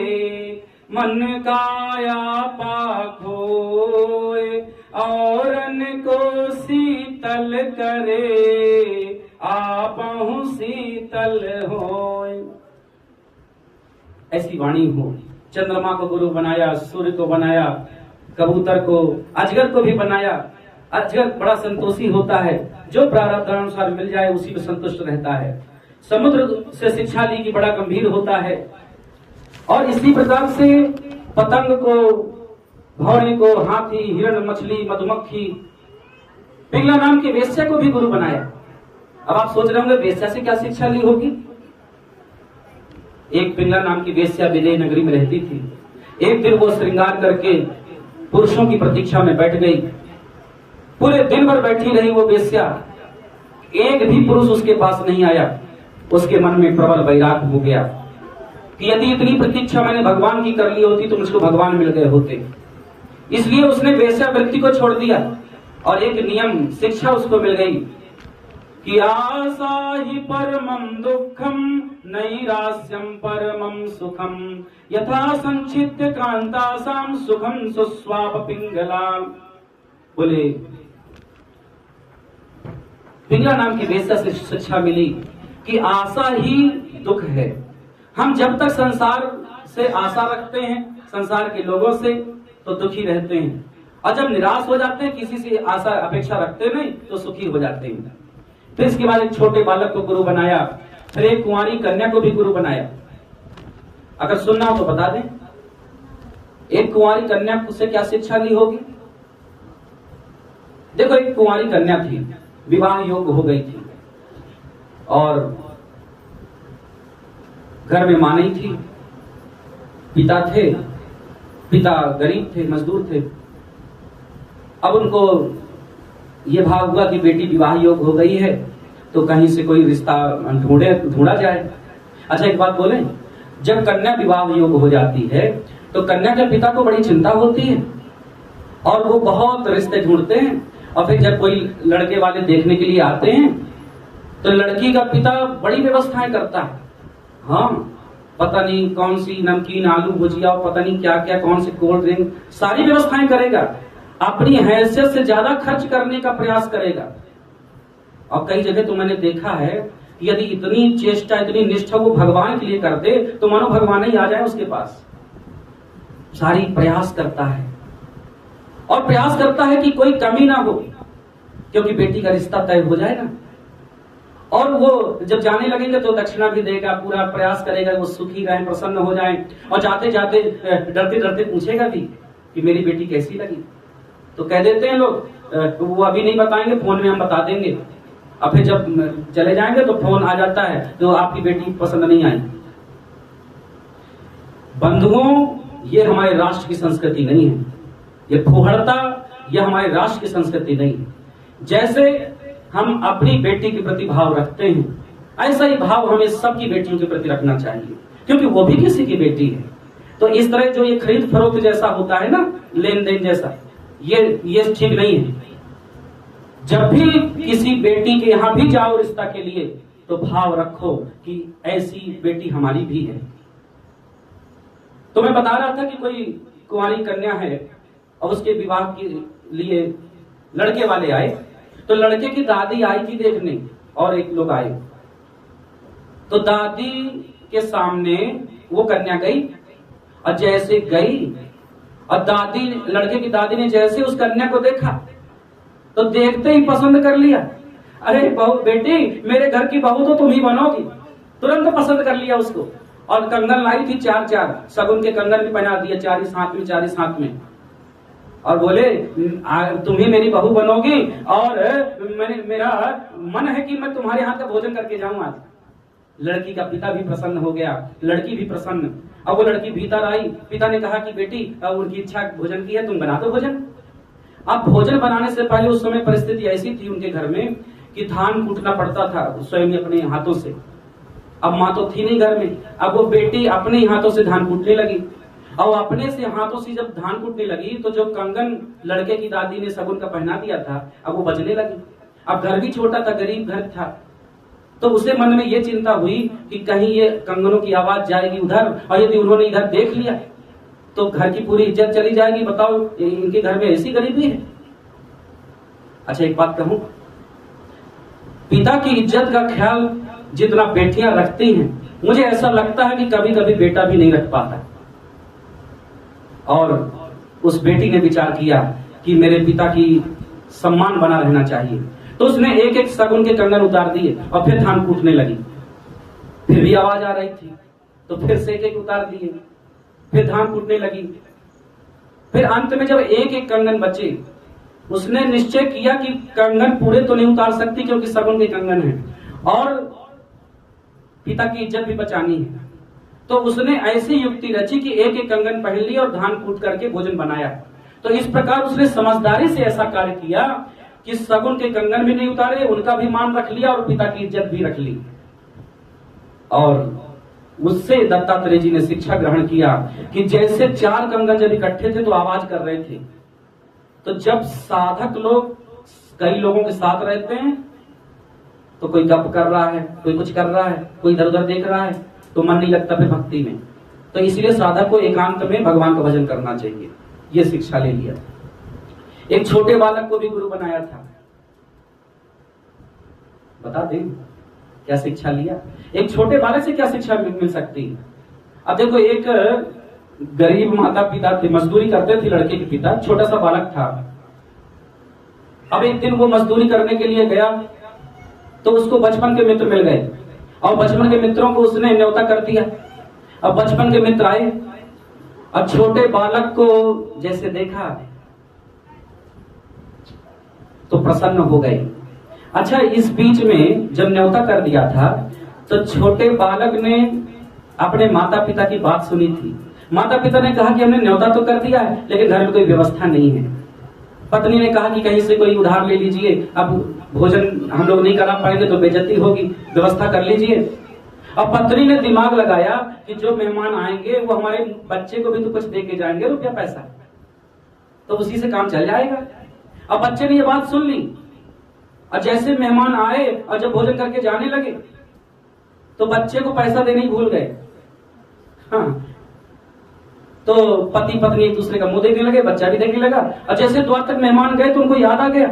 मन काया पाखोए, औरन को शीतल करे आपहु शीतल होए। ऐसी वाणी हो। चंद्रमा को गुरु बनाया, सूर्य को बनाया, कबूतर को, अजगर को भी बनाया। अजगर बड़ा संतोषी होता है, जो प्रारब्ध अनुसार मिल जाए उसी में संतुष्ट रहता है। समुद्र से शिक्षा ली कि बड़ा गंभीर होता है। और इसी प्रकार से पतंग को, भौरे को, हाथी, हिरण, मछली, मधुमक्खी, पिंगला नाम की वेश्या को भी गुरु बनाया। अब आप सोच रहे होंगे वेश्या से क्या शिक्षा ली होगी? एक पिंगला नाम की वेश्या विजय नगरी में रहती थी। एक दिन वो श्रृंगार करके पुरुषों की प्रतीक्षा में बैठ गई। पूरे दिन भर बैठी रही वो वेश्या, एक भी पुरुष उसके पास नहीं आया। उसके मन में प्रबल वैराग हो गया कि यदि इतनी प्रतीक्षा मैंने भगवान की कर ली होती तो मुझको भगवान मिल गए होते। इसलिए उसने वेश्या वृत्ति को छोड़ दिया और एक नियम शिक्षा उसको मिल गई कि आशा ही परमं दुःखम नैरास्यम परमं सुखम, यथा संचित्य क्रांतासाम सुखम सुस्वाप पिंगला। बोले पिंगला नाम की वेश्या से शिक्षा मिली कि आशा ही दुख है। हम जब तक संसार से आशा रखते हैं, संसार के लोगों से, तो दुखी रहते हैं, और जब निराश हो जाते हैं, किसी से आशा अपेक्षा रखते नहीं, तो सुखी हो जाते हैं। फिर इसके बाद एक छोटे बालक को गुरु बनाया, फिर एक कुंवारी कन्या को भी गुरु बनाया। अगर सुनना हो तो बता दें, एक कुंवारी कन्या से क्या शिक्षा ली होगी? देखो, एक कुंवारी कन्या थी, विवाह योग्य हो गई थी, और घर में मां नहीं थी, पिता थे, पिता गरीब थे, मजदूर थे। अब उनको ये भाव हुआ कि बेटी विवाह योग्य हो गई है, तो कहीं से कोई रिश्ता ढूंढा जाए। अच्छा, एक बात बोलें, जब कन्या विवाह योग्य हो जाती है तो कन्या के पिता को बड़ी चिंता होती है और वो बहुत रिश्ते ढूंढते हैं। और फिर जब कोई लड़के वाले देखने के लिए आते हैं तो लड़की का पिता बड़ी व्यवस्थाएं करता है। हाँ, पता नहीं कौन सी नमकीन, आलू भुजिया, पता नहीं क्या क्या, कौन सी कोल्ड ड्रिंक, सारी व्यवस्थाएं करेगा। अपनी हैसियत से ज्यादा खर्च करने का प्रयास करेगा। और कई जगह तो मैंने देखा है कि यदि इतनी चेष्टा, इतनी निष्ठा वो भगवान के लिए कर दे तो मानो भगवान ही आ जाए उसके पास। सारी प्रयास करता है और प्रयास करता है कि कोई कमी ना हो, क्योंकि बेटी का रिश्ता तय हो जाए ना। और वो जब जाने लगेंगे तो दक्षिणा भी देगा, पूरा प्रयास करेगा वो सुखी रहें, प्रसन्न हो जाएं। और जाते जाते डरते डरते पूछेगा भी कि मेरी बेटी कैसी लगी। तो कह देते हैं लोग, वो अभी नहीं बताएंगे, फोन में हम बता देंगे। और फिर जब चले जाएंगे तो फोन आ जाता है तो आपकी बेटी पसंद नहीं आई। बंधुओं, ये हमारे राष्ट्र की संस्कृति नहीं है। ये फुहड़ता, ये हमारे राष्ट्र की संस्कृति नहीं है। जैसे हम अपनी बेटी के प्रति भाव रखते हैं, ऐसा ही भाव हमें सबकी बेटियों के प्रति रखना चाहिए, क्योंकि वो भी किसी की बेटी है। तो इस तरह जो ये खरीद फरोख्त जैसा होता है ना, लेन देन जैसा, ये ठीक नहीं है। जब भी किसी बेटी के यहाँ भी जाओ रिश्ता के लिए, तो भाव रखो कि ऐसी बेटी हमारी भी है। तो मैं बता रहा था कि कोई कुंवारी कन्या है और उसके विवाह के लिए लड़के वाले आए, तो लड़के की दादी आई थी देखने और एक लोग आए। तो दादी के सामने वो कन्या गई और जैसे गई और दादी, लड़के की दादी ने जैसे उस कन्या को देखा तो देखते ही पसंद कर लिया। अरे बहू, बेटी मेरे घर की बहू तो तुम ही बनोगी। तुरंत पसंद कर लिया उसको। और कंगन लाई थी 4-4, शगुन के कंगन भी पहना दिए, 4 इस हाथ में 4 इस हाथ में, और बोले तुम ही मेरी बहू बनोगी और मेरा मन है कि मैं तुम्हारे हाथ का भोजन करके जाऊं आज। लड़की का पिता भी प्रसन्न हो गया, लड़की भी प्रसन्न। अब वो लड़की भीतर आई, पिता ने कहा कि बेटी उनकी इच्छा भोजन की है, तुम बना दो भोजन। अब भोजन बनाने से पहले उस समय परिस्थिति ऐसी थी उनके घर में कि धान कूटना पड़ता था स्वयं अपने हाथों से। अब माँ तो थी नहीं घर में, अब वो बेटी अपने ही हाथों से धान कूटने लगी। और अपने से हाथों से जब धान कूटने लगी तो जो कंगन लड़के की दादी ने शगुन का पहना दिया था अब वो बजने लगी। अब घर भी छोटा था, गरीब घर था, तो उसे मन में ये चिंता हुई कि कहीं ये कंगनों की आवाज जाएगी उधर, और यदि उन्होंने इधर देख लिया तो घर की पूरी इज्जत चली जाएगी। बताओ इनके घर में ऐसी गरीबी है। अच्छा एक बात कहूं, पिता की इज्जत का ख्याल जितना बेटियां रखती हैं, मुझे ऐसा लगता है कि कभी कभी बेटा भी नहीं रख पाता। और उस बेटी ने विचार किया कि मेरे पिता की सम्मान बना रहना चाहिए, तो उसने एक एक शगुन के कंगन उतार दिए और फिर धान कूटने लगी। फिर भी आवाज आ रही थी तो फिर से एक एक उतार दिए, फिर धान कूटने लगी। फिर अंत में जब एक एक कंगन बचे, उसने निश्चय किया कि कंगन पूरे तो नहीं उतार सकती क्योंकि शगुन के कंगन है और पिता की इज्जत भी बचानी है। तो उसने ऐसी युक्ति रची कि एक एक कंगन पहन ली और धान कूट करके भोजन बनाया। तो इस प्रकार उसने समझदारी से ऐसा कार्य किया कि शगुन के कंगन भी नहीं उतारे, उनका भी मान रख लिया और पिता की इज्जत भी रख ली। और उससे दत्तात्रेय जी ने शिक्षा ग्रहण किया कि जैसे 4 कंगन जब इकट्ठे थे तो आवाज कर रहे थे, तो जब साधक लोग कई लोगों के साथ रहते हैं तो कोई गप कर रहा है, कोई कुछ कर रहा है, कोई इधर उधर देख रहा है, तो मन नहीं लगता फिर भक्ति में। तो इसलिए साधक को एकांत में भगवान का भजन करना चाहिए। ये शिक्षा ले लिया। एक छोटे बालक को भी गुरु बनाया था। बता दें क्या शिक्षा लिया? एक छोटे बालक से क्या शिक्षा मिल सकती है? अब देखो, एक गरीब माता पिता थे, मजदूरी करते थे लड़के के पिता, छोटा सा बालक था। अब एक दिन वो मजदूरी करने के लिए गया तो उसको बचपन के मित्र मिल गए और बचपन के मित्रों को उसने न्योता कर दिया। अब बचपन के मित्र आए और छोटे बालक को जैसे देखा तो प्रसन्न हो गए। अच्छा, इस बीच में जब न्योता कर दिया था तो छोटे बालक ने अपने माता पिता की बात सुनी थी। माता पिता ने कहा कि हमने न्योता तो कर दिया है लेकिन घर में कोई व्यवस्था नहीं है। पत्नी ने कहा कि कहीं से कोई उधार ले लीजिए, अब भोजन हम लोग नहीं करा पाएंगे तो बेइज्जती होगी, व्यवस्था कर लीजिए। अब पत्नी ने दिमाग लगाया कि जो मेहमान आएंगे वो हमारे बच्चे को भी तो कुछ दे के जाएंगे, रुपया पैसा, तो उसी से काम चल जाएगा। अब बच्चे ने ये बात सुन ली और जैसे मेहमान आए और जब भोजन करके जाने लगे तो बच्चे को पैसा देने ही भूल गए। हाँ, तो पति पत्नी एक दूसरे का मुंह देखने लगे, बच्चा भी देखने लगा। और जैसे द्वार तक मेहमान गए तो उनको याद आ गया,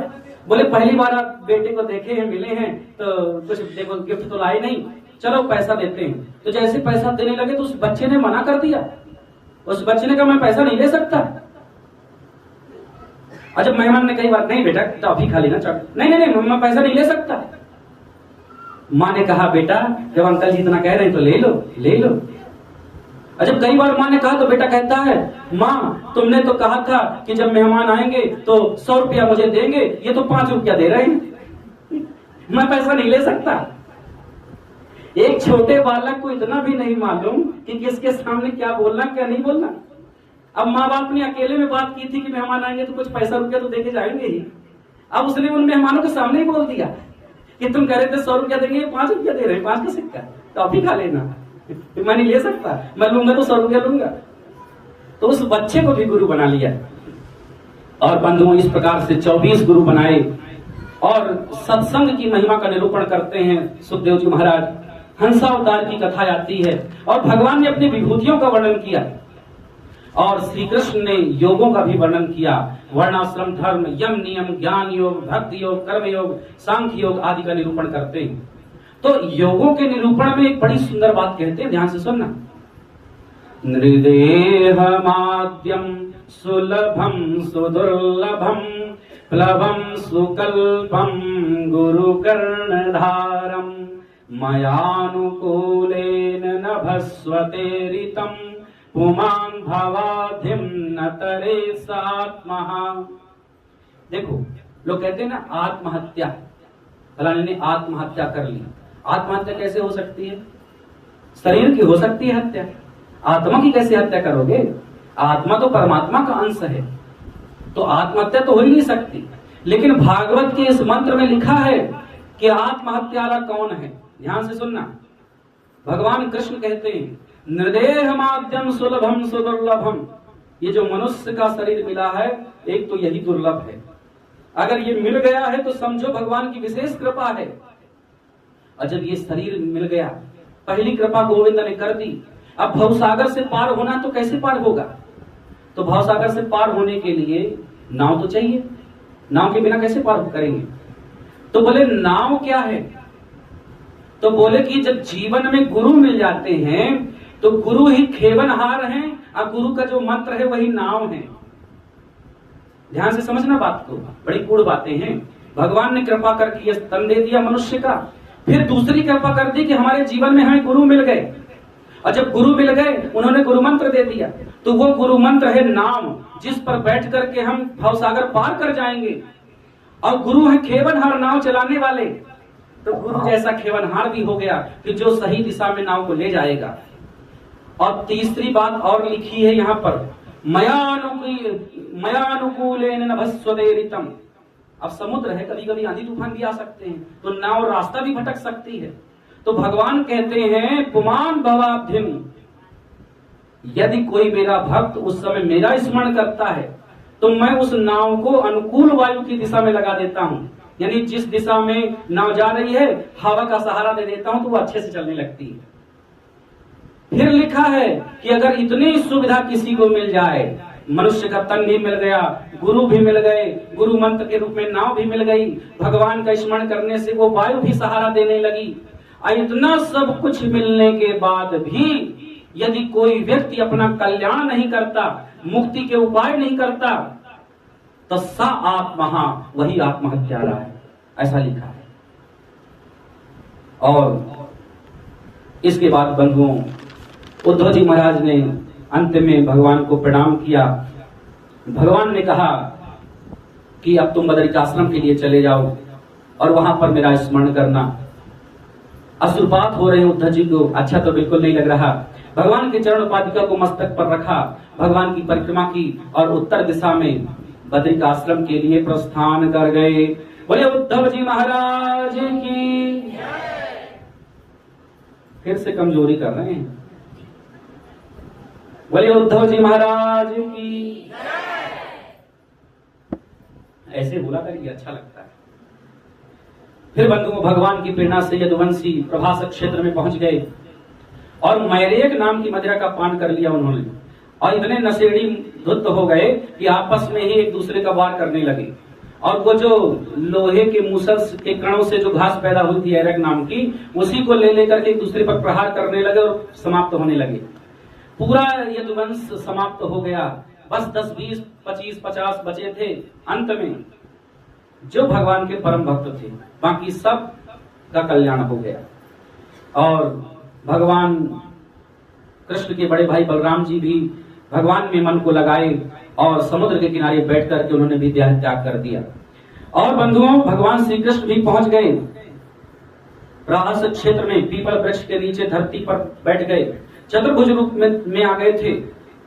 बोले पहली बार आप बेटे को देखे हैं, मिले हैं, तो कुछ देखो गिफ्ट तो लाए नहीं, चलो पैसा देते हैं। तो जैसे पैसा देने लगे तो उस बच्चे ने मना कर दिया। उस बच्चे ने कहा मैं पैसा नहीं ले सकता। और जब मेहमान ने कई बार, नहीं बेटा टॉफी खा लेना, नहीं नहीं नहीं मैं पैसा नहीं ले सकता। माँ ने कहा बेटा जब अंकल जी इतना कह रहे हैं तो ले लो ले लो। और जब कई बार माँ ने कहा तो बेटा कहता है माँ तुमने तो कहा था कि जब मेहमान आएंगे तो 100 रुपया मुझे देंगे, ये तो 5 रुपया दे रहे हैं, मैं पैसा नहीं ले सकता। एक छोटे बालक को इतना भी नहीं मालूम कि किसके सामने क्या बोलना क्या नहीं बोलना। अब माँ बाप ने अकेले में बात की थी कि मेहमान आएंगे तो कुछ पैसा रुपया तो देके जाएंगे ही। अब उसने उन मेहमानों के सामने ही बोल दिया कि तुम कह रहे थे 100 रुपया देंगे, 5 रुपया दे रहे हैं, 5 का सिक्का, टॉफी खा लेना, मैं नहीं ले सकता, मैं लूंगा तो 100 रुपया लूंगा। तो उस बच्चे को भी गुरु बना लिया। और बंधुओं इस प्रकार से 24 गुरु बनाए और सत्संग की महिमा का निरूपण करते हैं सुखदेव जी महाराज। हंसावतार की कथा आती है और भगवान ने अपनी विभूतियों का वर्णन किया और श्री कृष्ण ने योगों का भी वर्णन किया। वर्णाश्रम धर्म, यम नियम, ज्ञान योग, भक्ति योग, कर्म योग, सांख्य योग आदि का निरूपण करते हैं। तो योगों के निरूपण में एक बड़ी सुंदर बात कहते हैं, ध्यान से सुनना। नृदेहमाद्यम सुलभम सुदुर्लभम प्लवम सुकल्पम गुरु कर्णधारम मयानुकूलेन नभस्वतेरितम पुमान् भवाधिम न तरे सात्मः। देखो लोग कहते हैं ना आत्महत्या, फलाने ने आत्महत्या कर ली। आत्महत्या कैसे हो सकती है? शरीर की हो सकती है हत्या, आत्मा की कैसे हत्या करोगे? आत्मा तो परमात्मा का अंश है, तो आत्महत्या तो हो ही नहीं सकती। लेकिन भागवत के इस मंत्र में लिखा है कि आत्महत्यारा कौन है। ध्यान से सुनना। भगवान कृष्ण कहते हैं निर्देह माध्यम सुलभम सुदुर्लभम। ये जो मनुष्य का शरीर मिला है, एक तो यही दुर्लभ है। अगर ये मिल गया है तो समझो भगवान की विशेष कृपा है। और जब ये शरीर मिल गया, पहली कृपा गोविंद ने कर दी। अब भवसागर से पार होना तो कैसे पार होगा? तो भवसागर से पार होने के लिए नाव तो चाहिए। नाव के बिना कैसे पार करेंगे? तो बोले नाव क्या है? तो बोले कि जब जीवन में गुरु मिल जाते हैं तो गुरु ही खेवनहार हैं और गुरु का जो मंत्र है वही नाव है। ध्यान से समझना बात को, बड़ी गूढ़ बातें हैं। भगवान ने कृपा करके ये तन दे दिया मनुष्य का, फिर दूसरी कृपा कर दी कि हमारे जीवन में हमें गुरु मिल गए। और जब गुरु मिल गए उन्होंने गुरु मंत्र दे दिया, तो वो गुरु मंत्र है नाम, जिस पर बैठ करके हम भवसागर पार कर जाएंगे। और गुरु है खेवनहार, नाव चलाने वाले। तो गुरु जैसा खेवनहार भी हो गया कि जो सही दिशा में नाव को ले जाएगा। और तीसरी बात और लिखी है यहाँ पर, मयानुकूलेन नभस्वतेरितम। अब समुद्र है, कभी कभी आंधी तूफान भी आ सकते हैं, तो नाव रास्ता भी भटक सकती है। तो भगवान कहते हैं पुमान् भवाब्धिम, यदि कोई मेरा भक्त उस समय मेरा स्मरण करता है तो मैं उस नाव को अनुकूल वायु की दिशा में लगा देता हूँ। यानी जिस दिशा में नाव जा रही है हवा का सहारा दे देता हूं तो वो अच्छे से चलने लगती है। फिर लिखा है कि अगर इतनी सुविधा किसी को मिल जाए, मनुष्य का तन भी मिल गया, गुरु भी मिल गए, गुरु मंत्र के रूप में नाव भी मिल गई, भगवान का स्मरण करने से वो वायु भी सहारा देने लगी, और इतना सब कुछ मिलने के बाद भी यदि कोई व्यक्ति अपना कल्याण नहीं करता, मुक्ति के उपाय नहीं करता, तो सा आत्मा वही आत्महत्यारा है, ऐसा लिखा है। और इसके बाद बंधुओं, उद्धव जी महाराज ने अंत में भगवान को प्रणाम किया। भगवान ने कहा कि अब तुम बदरिकाश्रम के लिए चले जाओ और वहां पर मेरा स्मरण करना। अश्रुपात हो रहे उद्धव जी को अच्छा तो बिल्कुल नहीं लग रहा। भगवान के चरण पादुका को मस्तक पर रखा, भगवान की परिक्रमा की और उत्तर दिशा में बदरिकाश्रम के लिए प्रस्थान कर गए। बोले उद्धव जी महाराज की। फिर से कमजोरी कर रहे हैं। बोले उद्धव जी महाराज की। ऐसे बोला करिए, अच्छा लगता है। फिर बंधुओं, भगवान की प्रेरणा से यदुवंशी प्रभासक क्षेत्र में पहुंच गए और मैरेक नाम की मदिरा का पान कर लिया उन्होंने, और इतने नशेड़ी धुत हो गए कि आपस में ही एक दूसरे का वार करने लगे। और वो जो लोहे के मूसल के कणों से जो घास पैदा हुई थी एरक नाम की, उसी को ले लेकर के एक दूसरे पर प्रहार करने लगे और समाप्त होने लगे। पूरा यदुवंश समाप्त हो गया। बस 10, 20, 25, 50 बचे थे अंत में जो भगवान के परम भक्त थे, बाकी सब का कल्याण हो गया। और भगवान कृष्ण के बड़े भाई बलराम जी भी भगवान में मन को लगाए और समुद्र के किनारे बैठ करके उन्होंने भी देह त्याग कर दिया। और बंधुओं, भगवान श्री कृष्ण भी पहुंच गए प्रभासक क्षेत्र में, पीपल वृक्ष के नीचे धरती पर बैठ गए। चतुर्भुज रूप में आ गए थे,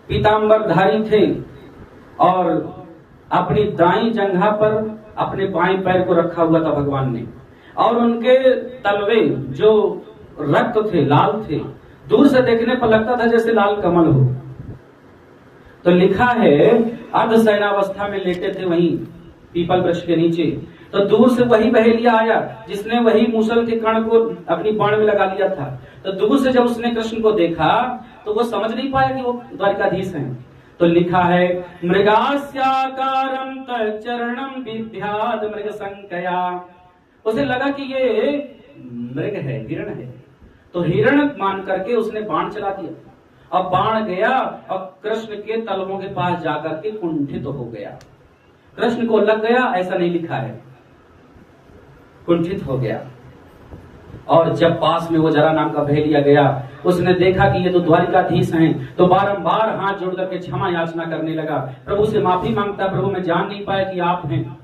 पीतांबर धारी थे और अपनी दाईं जंघा पर अपने बाएं पैर को रखा हुआ था भगवान ने, और उनके तलवे जो रक्त थे, लाल थे, दूर से देखने पर लगता था जैसे लाल कमल हो। तो लिखा है अर्ध शयनावस्था में लेटे थे वहीं पीपल वृक्ष के नीचे। तो दूर से वही बहेलिया आया जिसने वही मूसल के कण को अपनी बाण में लगा लिया था। तो दूर से जब उसने कृष्ण को देखा तो वो समझ नहीं पाया कि वो द्वारिकाधीश हैं। तो लिखा है मृगास्याकारं तच्चरणं बिभ्याद मृग संकया। उसे लगा कि ये मृग है, हिरण है, तो हिरण मान करके उसने बाण चला दिया। अब बाण गया और कृष्ण के तलवों के पास जाकर के कुंठित हो गया। कृष्ण को लग गया ऐसा नहीं लिखा है, कुंठित हो गया। और जब पास में वो जरा नाम का बहेलिया गया, उसने देखा कि ये तो द्वारिकाधीश हैं, तो बारंबार हाथ जोड़ करके क्षमा याचना करने लगा, प्रभु से माफी मांगता, प्रभु मैं जान नहीं पाया कि आप हैं।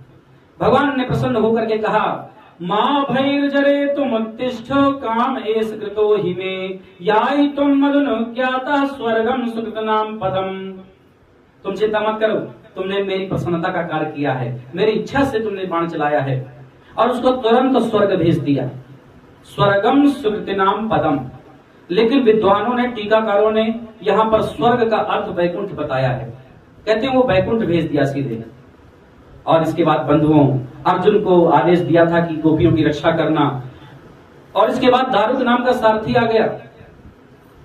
भगवान ने प्रसन्न होकर के कहा, मां भैर जरे तुम उत्तिष्ठो काम एस कृतो हि में याई तुम मदनुज्ञाता स्वर्गम सुकृतनाम पदम। तुम चिंता मत करो, तुमने मेरी प्रसन्नता का कार्य किया है, मेरी इच्छा से तुमने बाण चलाया है। और उसको तुरंत स्वर्ग भेज दिया, स्वर्गम सुकृतनाम पदम। लेकिन विद्वानों ने, टीकाकारों ने यहाँ पर स्वर्ग का अर्थ वैकुंठ बताया है। कहते हैं वो वैकुंठ भेज दिया सीधे। और इसके बाद बंधुओं, अर्जुन को आदेश दिया था कि गोपियों की रक्षा करना। और इसके बाद दारुक नाम का सारथी आ गया,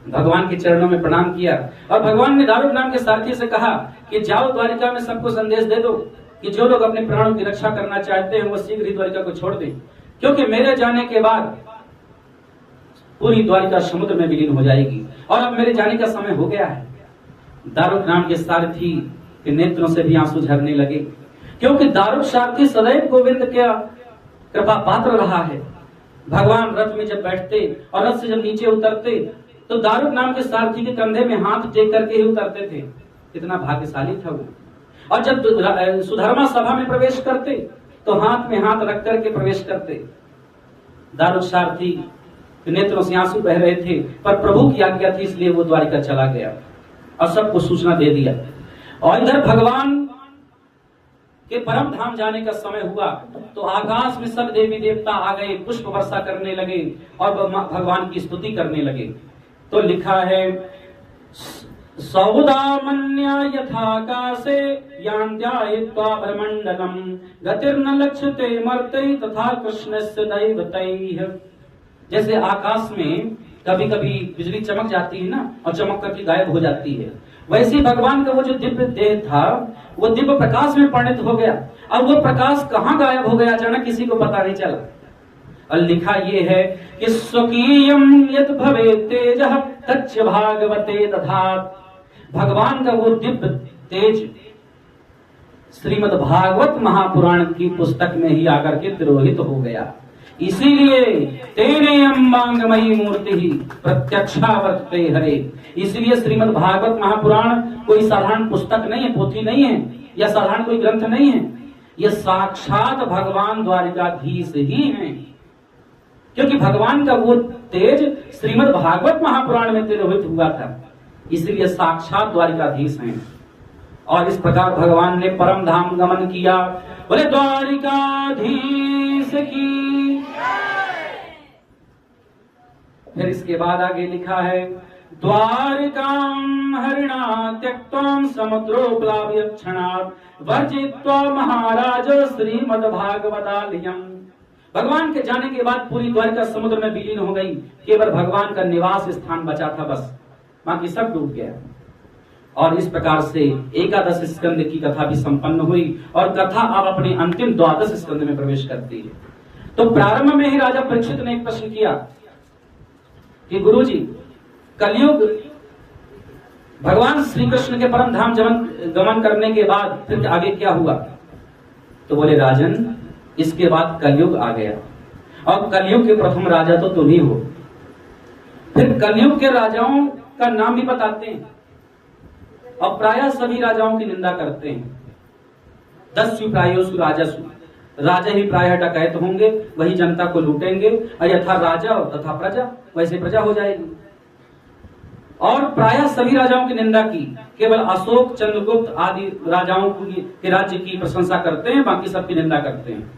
भगवान के चरणों में प्रणाम किया। और भगवान ने दारुक नाम के सारथी से कहा कि जाओ द्वारिका में सबको संदेश दे दो कि जो लोग अपने प्राणों की रक्षा करना चाहते हैं वो शीघ्र ही द्वारिका को छोड़ दें, क्योंकि मेरे जाने के बाद पूरी द्वारिका समुद्र में विलीन हो जाएगी और अब मेरे जाने का समय हो गया है। दारुक नाम के सारथी के नेत्रों से भी आंसू झरने लगे, क्योंकि दारुक सारथी सदैव गोविंद का कृपा पात्र रहा है। भगवान रथ में जब बैठते और रथ से जब नीचे उतरते तो दारुक नाम के सारथी के कंधे में हाथ टेक करके ही उतरते थे। कितना भाग्यशाली था वो। और जब सुधर्मा सभा में प्रवेश करते तो हाथ में हाथ रख करके प्रवेश करते। दारुक सारथी नेत्रों से आंसू बह रहे थे, पर प्रभु की आज्ञा थी इसलिए वो द्वारिका चला गया और सबको सूचना दे दिया। और इधर भगवान के परम धाम जाने का समय हुआ तो आकाश में सब देवी देवता आ गए, पुष्प वर्षा करने लगे और भगवान की स्तुति करने लगे। तो लिखा है सौदामन्या यथाकाशे यान्त्यायित्वा ब्रह्मण्डलम गतिर्न लक्ष्यते मर्त्यै तथा कृष्णस्य दैवतैः। जैसे आकाश में कभी कभी बिजली चमक जाती है ना और चमक करके गायब हो जाती है, वैसे भगवान का वो जो दिव्य देह था वो दिव्य प्रकाश में परिणत हो गया। अब वो प्रकाश कहाँ गायब हो गया अचानक किसी को पता नहीं चला। और लिखा ये है कि स्वकीयम यत् भवेत् तेजः तच्च भागवते दधात्। भगवान का वो दिव्य तेज श्रीमद् भागवत महापुराण की पुस्तक में ही आकर के तिरोहित हो गया। इसीलिए तेने अम्बांगमयी मूर्ति ही प्रत्यक्षावर्तते हरे। इसलिए श्रीमद् भागवत महापुराण कोई साधारण पुस्तक नहीं है, पोथी नहीं है या साधारण कोई ग्रंथ नहीं है, यह साक्षात भगवान द्वारिकाधीश ही हैं। क्योंकि भगवान का वो तेज श्रीमद् भागवत महापुराण में तिरोहित हुआ था, इसलिए साक्षात द्वारिकाधीश हैं। और इस प्रकार भगवान ने परम धाम गमन किया। बोले द्वारिकाधीश की। फिर इसके बाद आगे लिखा है द्वारिकां हरिणा त्यक्त्वा समुद्रोप्लाव्य क्षणात् वर्जित्वा महाराज श्रीमद्भागवतालयम्। भगवान के जाने के बाद पूरी द्वारिका समुद्र में विलीन हो गई, केवल भगवान का निवास स्थान बचा था, बस बाकी सब डूब गया। और इस प्रकार से एकादश स्कंद की कथा भी संपन्न हुई और कथा अब अपने अंतिम द्वादश स्कंद में प्रवेश करती है। तो प्रारंभ में ही राजा परीक्षित ने एक प्रश्न किया कि गुरुजी, कलयुग भगवान श्री कृष्ण के परम धाम गमन करने के बाद फिर आगे क्या हुआ? तो बोले राजन, इसके बाद कलयुग आ गया और कलयुग के प्रथम राजा तो तुम ही हो। फिर कलयुग के राजाओं का नाम भी बताते हैं और प्रायः सभी राजाओं की निंदा करते हैं। 10 प्रायोसु राजसु, राजा ही प्रायः डकैत होंगे, वही जनता को लूटेंगे, और यथा राजा और तथा प्रजा, वैसे प्रजा हो जाएगी। और प्रायः सभी राजाओं की निंदा की, केवल अशोक, चंद्रगुप्त आदि राजाओं के राज्य की प्रशंसा करते हैं, बाकी सबकी निंदा करते हैं।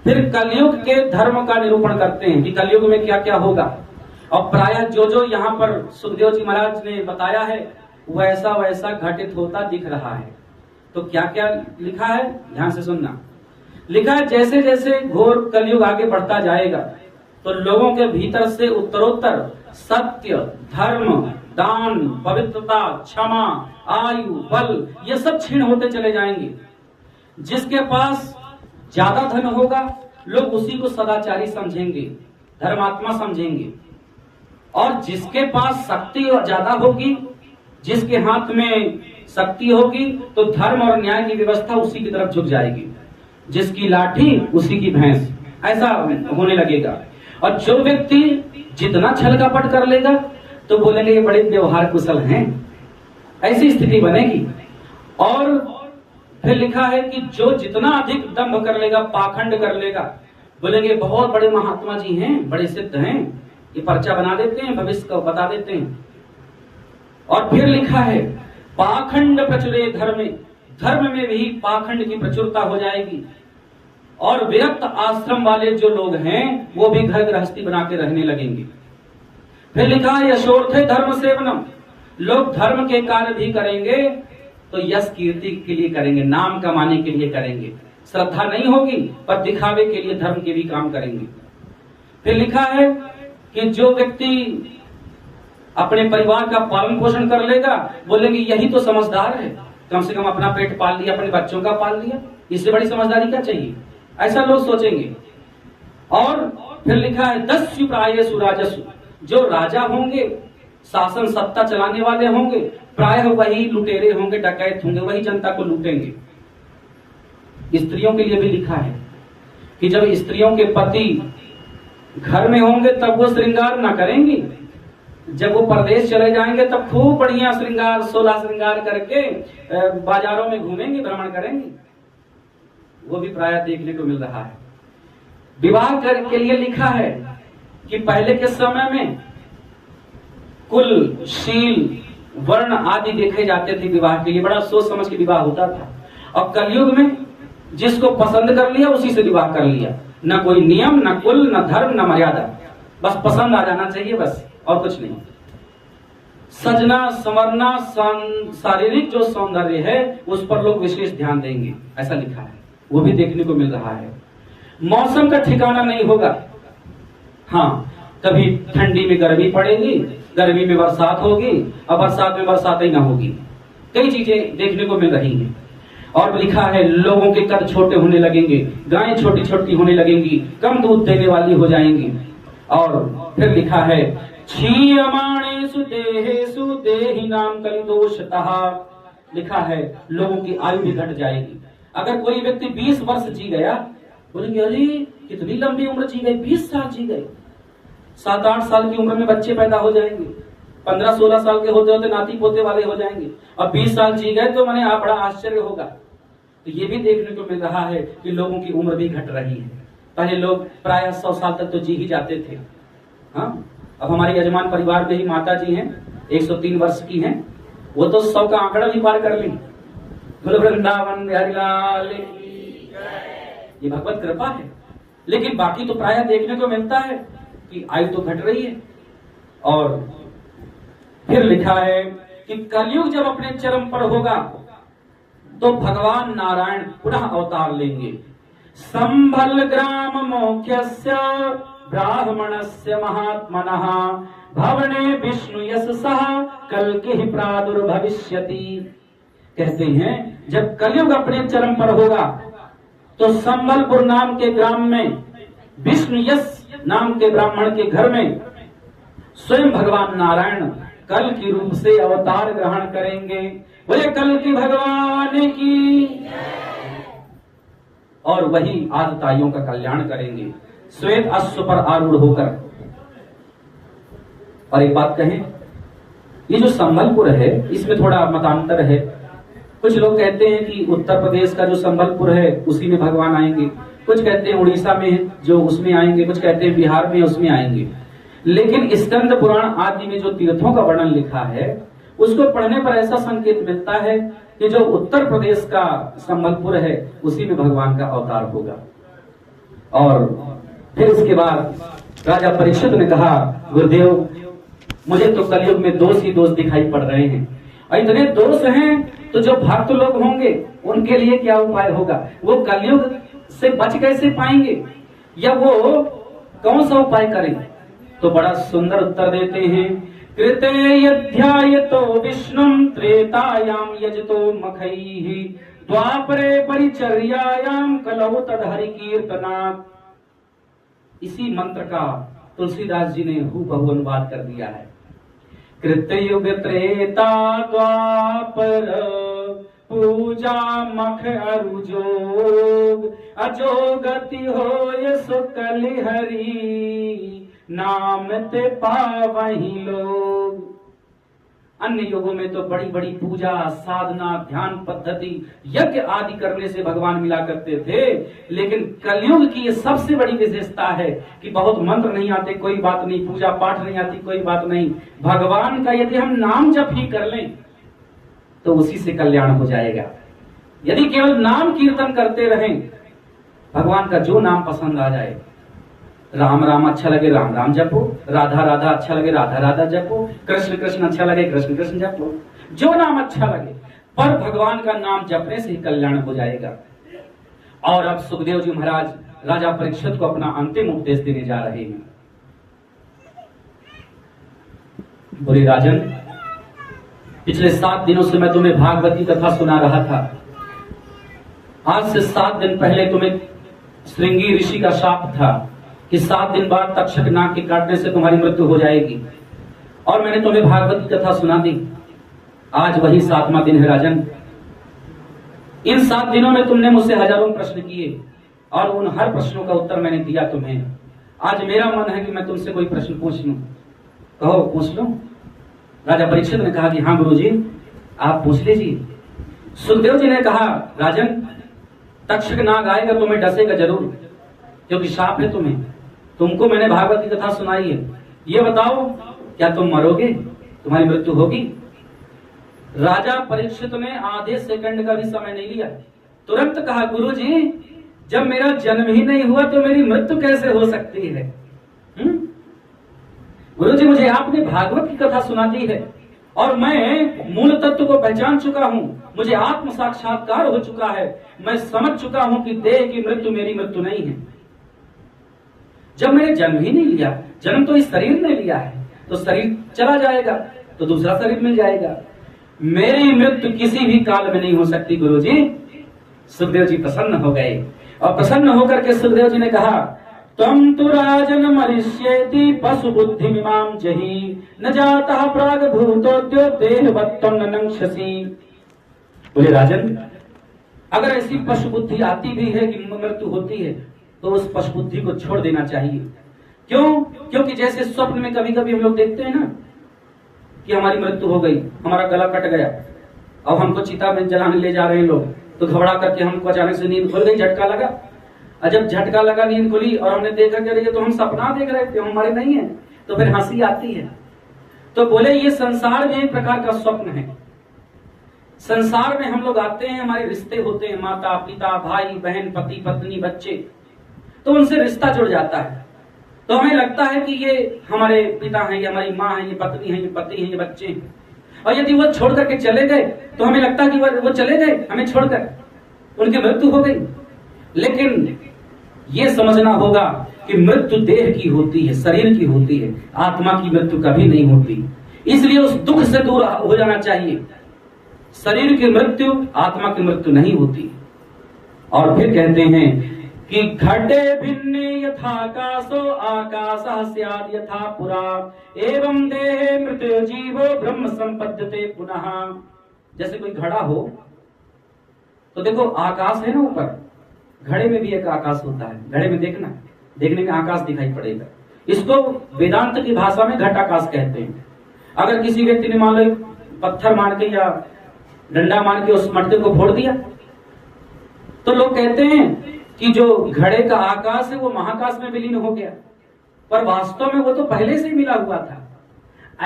फिर कलयुग के धर्म का निरूपण करते हैं कि कलयुग में क्या क्या होगा, और प्रायः जो यहाँ पर सुखदेव जी महाराज ने बताया है वैसा वैसा घटित होता दिख रहा है। तो क्या क्या लिखा है ध्यान से सुनना। लिखा है जैसे जैसे घोर कलयुग आगे बढ़ता जाएगा तो लोगों के भीतर से उत्तरोत्तर सत्य, धर्म, दान, पवित्रता, क्षमा, आयु, बल ये सब क्षीण होते चले जाएंगे। जिसके पास ज्यादा धन होगा लोग उसी को सदाचारी समझेंगे, धर्मात्मा समझेंगे, और जिसके पास शक्ति ज्यादा होगी, जिसके हाथ में शक्ति होगी तो धर्म और न्याय की व्यवस्था उसी की तरफ झुक जाएगी। जिसकी लाठी उसी की भैंस, ऐसा होने लगेगा। और जो व्यक्ति जितना छल कपट कर लेगा तो बोलेंगे ये बड़े व्यवहार कुशल हैं, ऐसी स्थिति बनेगी। और फिर लिखा है कि जो जितना अधिक दंभ कर लेगा, पाखंड कर लेगा, बोलेंगे बहुत बड़े महात्मा जी हैं, बड़े सिद्ध हैं, ये पर्चा बना देते हैं, भविष्य को बता देते हैं। और फिर लिखा है पाखंड प्रचुरे धर्मे, धर्म में भी पाखंड की प्रचुरता हो जाएगी। और विरक्त आश्रम वाले जो लोग हैं वो भी घर गृहस्थी बना के रहने लगेंगे। फिर लिखा है यशोर्थे धर्म सेवनम, लोग धर्म के कार्य भी करेंगे तो यश कीर्ति के लिए करेंगे, नाम कमाने के लिए करेंगे। श्रद्धा नहीं होगी पर दिखावे के लिए धर्म के भी काम करेंगे। फिर लिखा है कि जो व्यक्ति अपने परिवार का पालन पोषण कर लेगा बोलेंगे यही तो समझदार है, कम से कम अपना पेट पाल लिया, अपने बच्चों का पाल लिया, इससे बड़ी समझदारी क्या चाहिए, ऐसा लोग सोचेंगे। और फिर लिखा है दस्यु प्रायेषु राजसु, जो राजा होंगे, शासन सत्ता चलाने वाले होंगे, प्रायः वही लुटेरे होंगे, डकैत होंगे, वही जनता को लूटेंगे। स्त्रियों के लिए भी लिखा है कि जब स्त्रियों के पति घर में होंगे तब वो श्रृंगार ना करेंगी, जब वो परदेश चले जाएंगे तब खूब बढ़िया श्रृंगार, 16 श्रृंगार करके बाजारों में घूमेंगे, भ्रमण करेंगे। वो भी प्रायः देखने को मिल रहा है। विवाह के लिए लिखा है कि पहले के समय में कुल, शील, वर्ण आदि देखे जाते थे विवाह के लिए, बड़ा सोच समझ के विवाह होता था। और कलयुग में जिसको पसंद कर लिया उसी से विवाह कर लिया, न कोई नियम, न कुल, न धर्म, न मर्यादा, बस पसंद आ जाना चाहिए, बस और कुछ नहीं। सजना संवरना, शारीरिक जो सौंदर्य है उस पर लोग विशेष ध्यान देंगे, ऐसा लिखा है, वो भी देखने को मिल रहा है। मौसम का ठिकाना नहीं होगा, हाँ कभी ठंडी में गर्मी पड़ेगी, गर्मी में बरसात होगी, और बरसात में बरसात ही ना होगी, कई चीजें देखने को मिल रही हैं। और लिखा है लोगों के कद छोटे होने लगेंगे, गायें छोटी छोटी होने लगेंगी, कम दूध देने वाली हो जाएंगी। और फिर लिखा है क्षीयमाणेषु देहेषु देहिनां कलिदोषतः, लिखा है लोगों की आयु भी घट जाएगी। अगर कोई व्यक्ति 20 वर्ष जी गया, बोलेंगे अरे कितनी लंबी उम्र जी गई, 20 साल जी गए। 7-8 साल की उम्र में बच्चे पैदा हो जाएंगे, 15-16 साल के होते होते नाती पोते वाले हो जाएंगे, और 20 साल जी गए तो मैंने बड़ा आश्चर्य होगा। तो ये भी देखने को मिल रहा है कि लोगों की उम्र भी घट रही है। पहले लोग प्रायः 100 साल तक तो जी ही जाते थे। हाँ, अब हमारी यजमान परिवार में ही माता जी हैं, 103 वर्ष की हैं, वो तो 100 का आंकड़ा भी पार कर ली। बोलो वृंदावन बिहारी लाल, ये भगवत कृपा है। लेकिन बाकी तो प्रायः देखने को मिलता है कि आयु तो घट रही है। और फिर लिखा है कि कलयुग जब अपने चरम पर होगा तो भगवान नारायण पुनः अवतार लेंगे। संभल ग्राम मोक्षस्य ब्राह्मणस्य महात्मनः भवने विष्णु यशसः कल्कि प्रादुर्भविष्यति। कहते हैं जब कलयुग अपने चरम पर होगा तो संबलपुर नाम के ग्राम में विष्णु यश नाम के ब्राह्मण के घर में स्वयं भगवान नारायण कल की रूप से अवतार ग्रहण करेंगे। बोले कल की भगवान की, और वही आदताइयों का कल्याण करेंगे श्वेत अश्व पर आरूढ़ होकर। और एक बात कहें, ये जो संबलपुर है इसमें थोड़ा मतांतर है। कुछ लोग कहते हैं कि उत्तर प्रदेश का जो संबलपुर है उसी में भगवान आएंगे, कुछ कहते हैं उड़ीसा में जो उसमें आएंगे, कुछ कहते हैं बिहार में उसमें आएंगे। लेकिन स्कंद पुराण आदि में जो तीर्थों का वर्णन लिखा है उसको पढ़ने पर ऐसा संकेत मिलता है कि जो उत्तर प्रदेश का संबलपुर है उसी में भगवान का अवतार होगा। और फिर इसके बाद राजा परीक्षित ने कहा, गुरुदेव मुझे तो कलयुग में दोष ही दोष दिखाई पड़ रहे हैं, और इतने दोष हैं तो जो भक्त लोग होंगे उनके लिए क्या उपाय होगा। वो कलयुग से बच कैसे पाएंगे, या वो कौन सा उपाय करें? तो बड़ा सुंदर उत्तर देते हैं, कृते यध्यायतो विष्णुं त्रेतायाम यजतो मखैः द्वापरे परिचर्यायाम कलौ तदहरि कीर्तनात्। इसी मंत्र का तुलसीदास जी ने हूबहू अनुवाद कर दिया है। कृतयुग त्रेता द्वापर पूजा मख अरु जोग, अजोगति होय सो कलिहरि नाम ते पावहि लोग। अन्य युगों में तो बड़ी बड़ी पूजा, साधना, ध्यान पद्धति, यज्ञ आदि करने से भगवान मिला करते थे, लेकिन कलयुग की ये सबसे बड़ी विशेषता है कि बहुत मंत्र नहीं आते कोई बात नहीं, पूजा पाठ नहीं आती कोई बात नहीं, भगवान का यदि हम नाम जप ही कर लें तो उसी से कल्याण हो जाएगा। यदि केवल नाम कीर्तन करते रहें, भगवान का जो नाम पसंद आ जाए, राम राम अच्छा लगे राम राम जपो, राधा राधा अच्छा लगे राधा राधा जपो, कृष्ण कृष्ण अच्छा लगे कृष्ण कृष्ण जपो, जो नाम अच्छा लगे, पर भगवान का नाम जपने से ही कल्याण हो जाएगा। और अब सुखदेव जी महाराज राजा परीक्षित को अपना अंतिम उपदेश देने जा रहे हैं। बोले राजन, पिछले 7 दिनों से मैं तुम्हें भागवत की कथा सुना रहा था। आज से 7 दिन पहले तुम्हें श्रृंगी ऋषि का शाप था कि 7 दिन बाद तक्षक नाग के काटने से तुम्हारी मृत्यु हो जाएगी, और मैंने तुम्हें भागवत की कथा सुना दी। आज वही 7वां दिन है राजन। इन 7 दिनों में तुमने मुझसे हजारों प्रश्न किए और उन हर प्रश्नों का उत्तर मैंने दिया तुम्हें। आज मेरा मन है कि मैं तुमसे कोई प्रश्न पूछ लूं। कहो, पूछ लो। राजा परीक्षित ने कहा कि हाँ गुरुजी, आप पूछ लीजिए। सुखदेव जी ने कहा, राजन, तक्षक नाग आएगा, तुम्हें डसेगा जरूर, क्योंकि शाप है तुम्हें। तुमको मैंने भागवत की कथा सुनाई है, ये बताओ क्या तुम मरोगे, तुम्हारी मृत्यु होगी? राजा परीक्षित ने आधे सेकंड का भी समय नहीं लिया, तुरंत कहा, गुरुजी, जब मेरा जन्म ही नहीं हुआ तो मेरी मृत्यु कैसे हो सकती है? गुरुजी, मुझे आपने भागवत की कथा सुना दी है और मैं मूल तत्व को पहचान चुका हूँ, मुझे आत्म साक्षात्कार हो चुका है, मैं समझ चुका हूँ कि देह की मृत्यु मेरी मृत्यु नहीं है। जब मैंने जन्म ही नहीं लिया, जन्म तो इस शरीर ने लिया है, तो शरीर चला जाएगा तो दूसरा शरीर मिल जाएगा, मेरी मृत्यु किसी भी काल में नहीं हो सकती गुरुजी। सुखदेव जी प्रसन्न हो गए और प्रसन्न होकर के सुखदेव जी ने कहा, तम तु राजन मरिष्येति पशु बुद्धि मिमाम जहि न जाता प्राग भूतोद्यो देहवत्तम न नंक्षसी। बोले राजन, अगर ऐसी पशु बुद्धि आती भी है कि मृत्यु होती है तो उस पशु बुद्धि को छोड़ देना चाहिए। क्यों? क्योंकि जैसे स्वप्न में कभी कभी हम लोग देखते हैं ना कि हमारी मृत्यु हो गई, हमारा गला कट गया, अब हमको चिता में जलाने ले जा रहे हैं लोग, तो घबरा करके हमको अचानक से नींद खुल गई, झटका लगा। और जब झटका लगा, नींद खुली और हमने देखा कि अरे ये तो हम सपना देख रहे थे, हमारे नहीं है, तो फिर हंसी आती है। तो बोले ये संसार में एक प्रकार का स्वप्न है। संसार में हम लोग आते हैं, हमारे रिश्ते होते हैं, माता पिता, भाई बहन, पति पत्नी, बच्चे, तो उनसे रिश्ता जुड़ जाता है, तो हमें लगता है कि ये हमारे पिता हैं, ये हमारी माँ है, ये पत्नी है, ये पति है, ये बच्चे हैं। और यदि वो छोड़ करके चले गए तो हमें लगता है कि वो चले गए हमें छोड़कर, उनकी मृत्यु हो गई। लेकिन ये समझना होगा कि मृत्यु देह की होती है, शरीर की होती है, आत्मा की मृत्यु कभी नहीं होती। इसलिए उस दुख से दूर हो जाना चाहिए। शरीर की मृत्यु, आत्मा की मृत्यु नहीं होती। और फिर कहते हैं कि घटे भिन्ने यथाकाशो आकाशः स्याद् यथा पुरा एवं देहे मृत्यो जीवो ब्रह्म संपद्यते पुनः। जैसे कोई घड़ा हो तो देखो आकाश है ना ऊपर, घड़े में भी एक आकाश होता है, घड़े में देखने में आकाश दिखाई पड़ेगा। इसको वेदांत की भाषा में घटाकाश कहते हैं। अगर किसी व्यक्ति ने मान लो पत्थर मार के या डंडा मार के उस मटके को फोड़ दिया तो लोग कहते हैं कि जो घड़े का आकाश है वो महाकाश में विलीन हो गया, पर वास्तव में वो तो पहले से ही मिला हुआ था।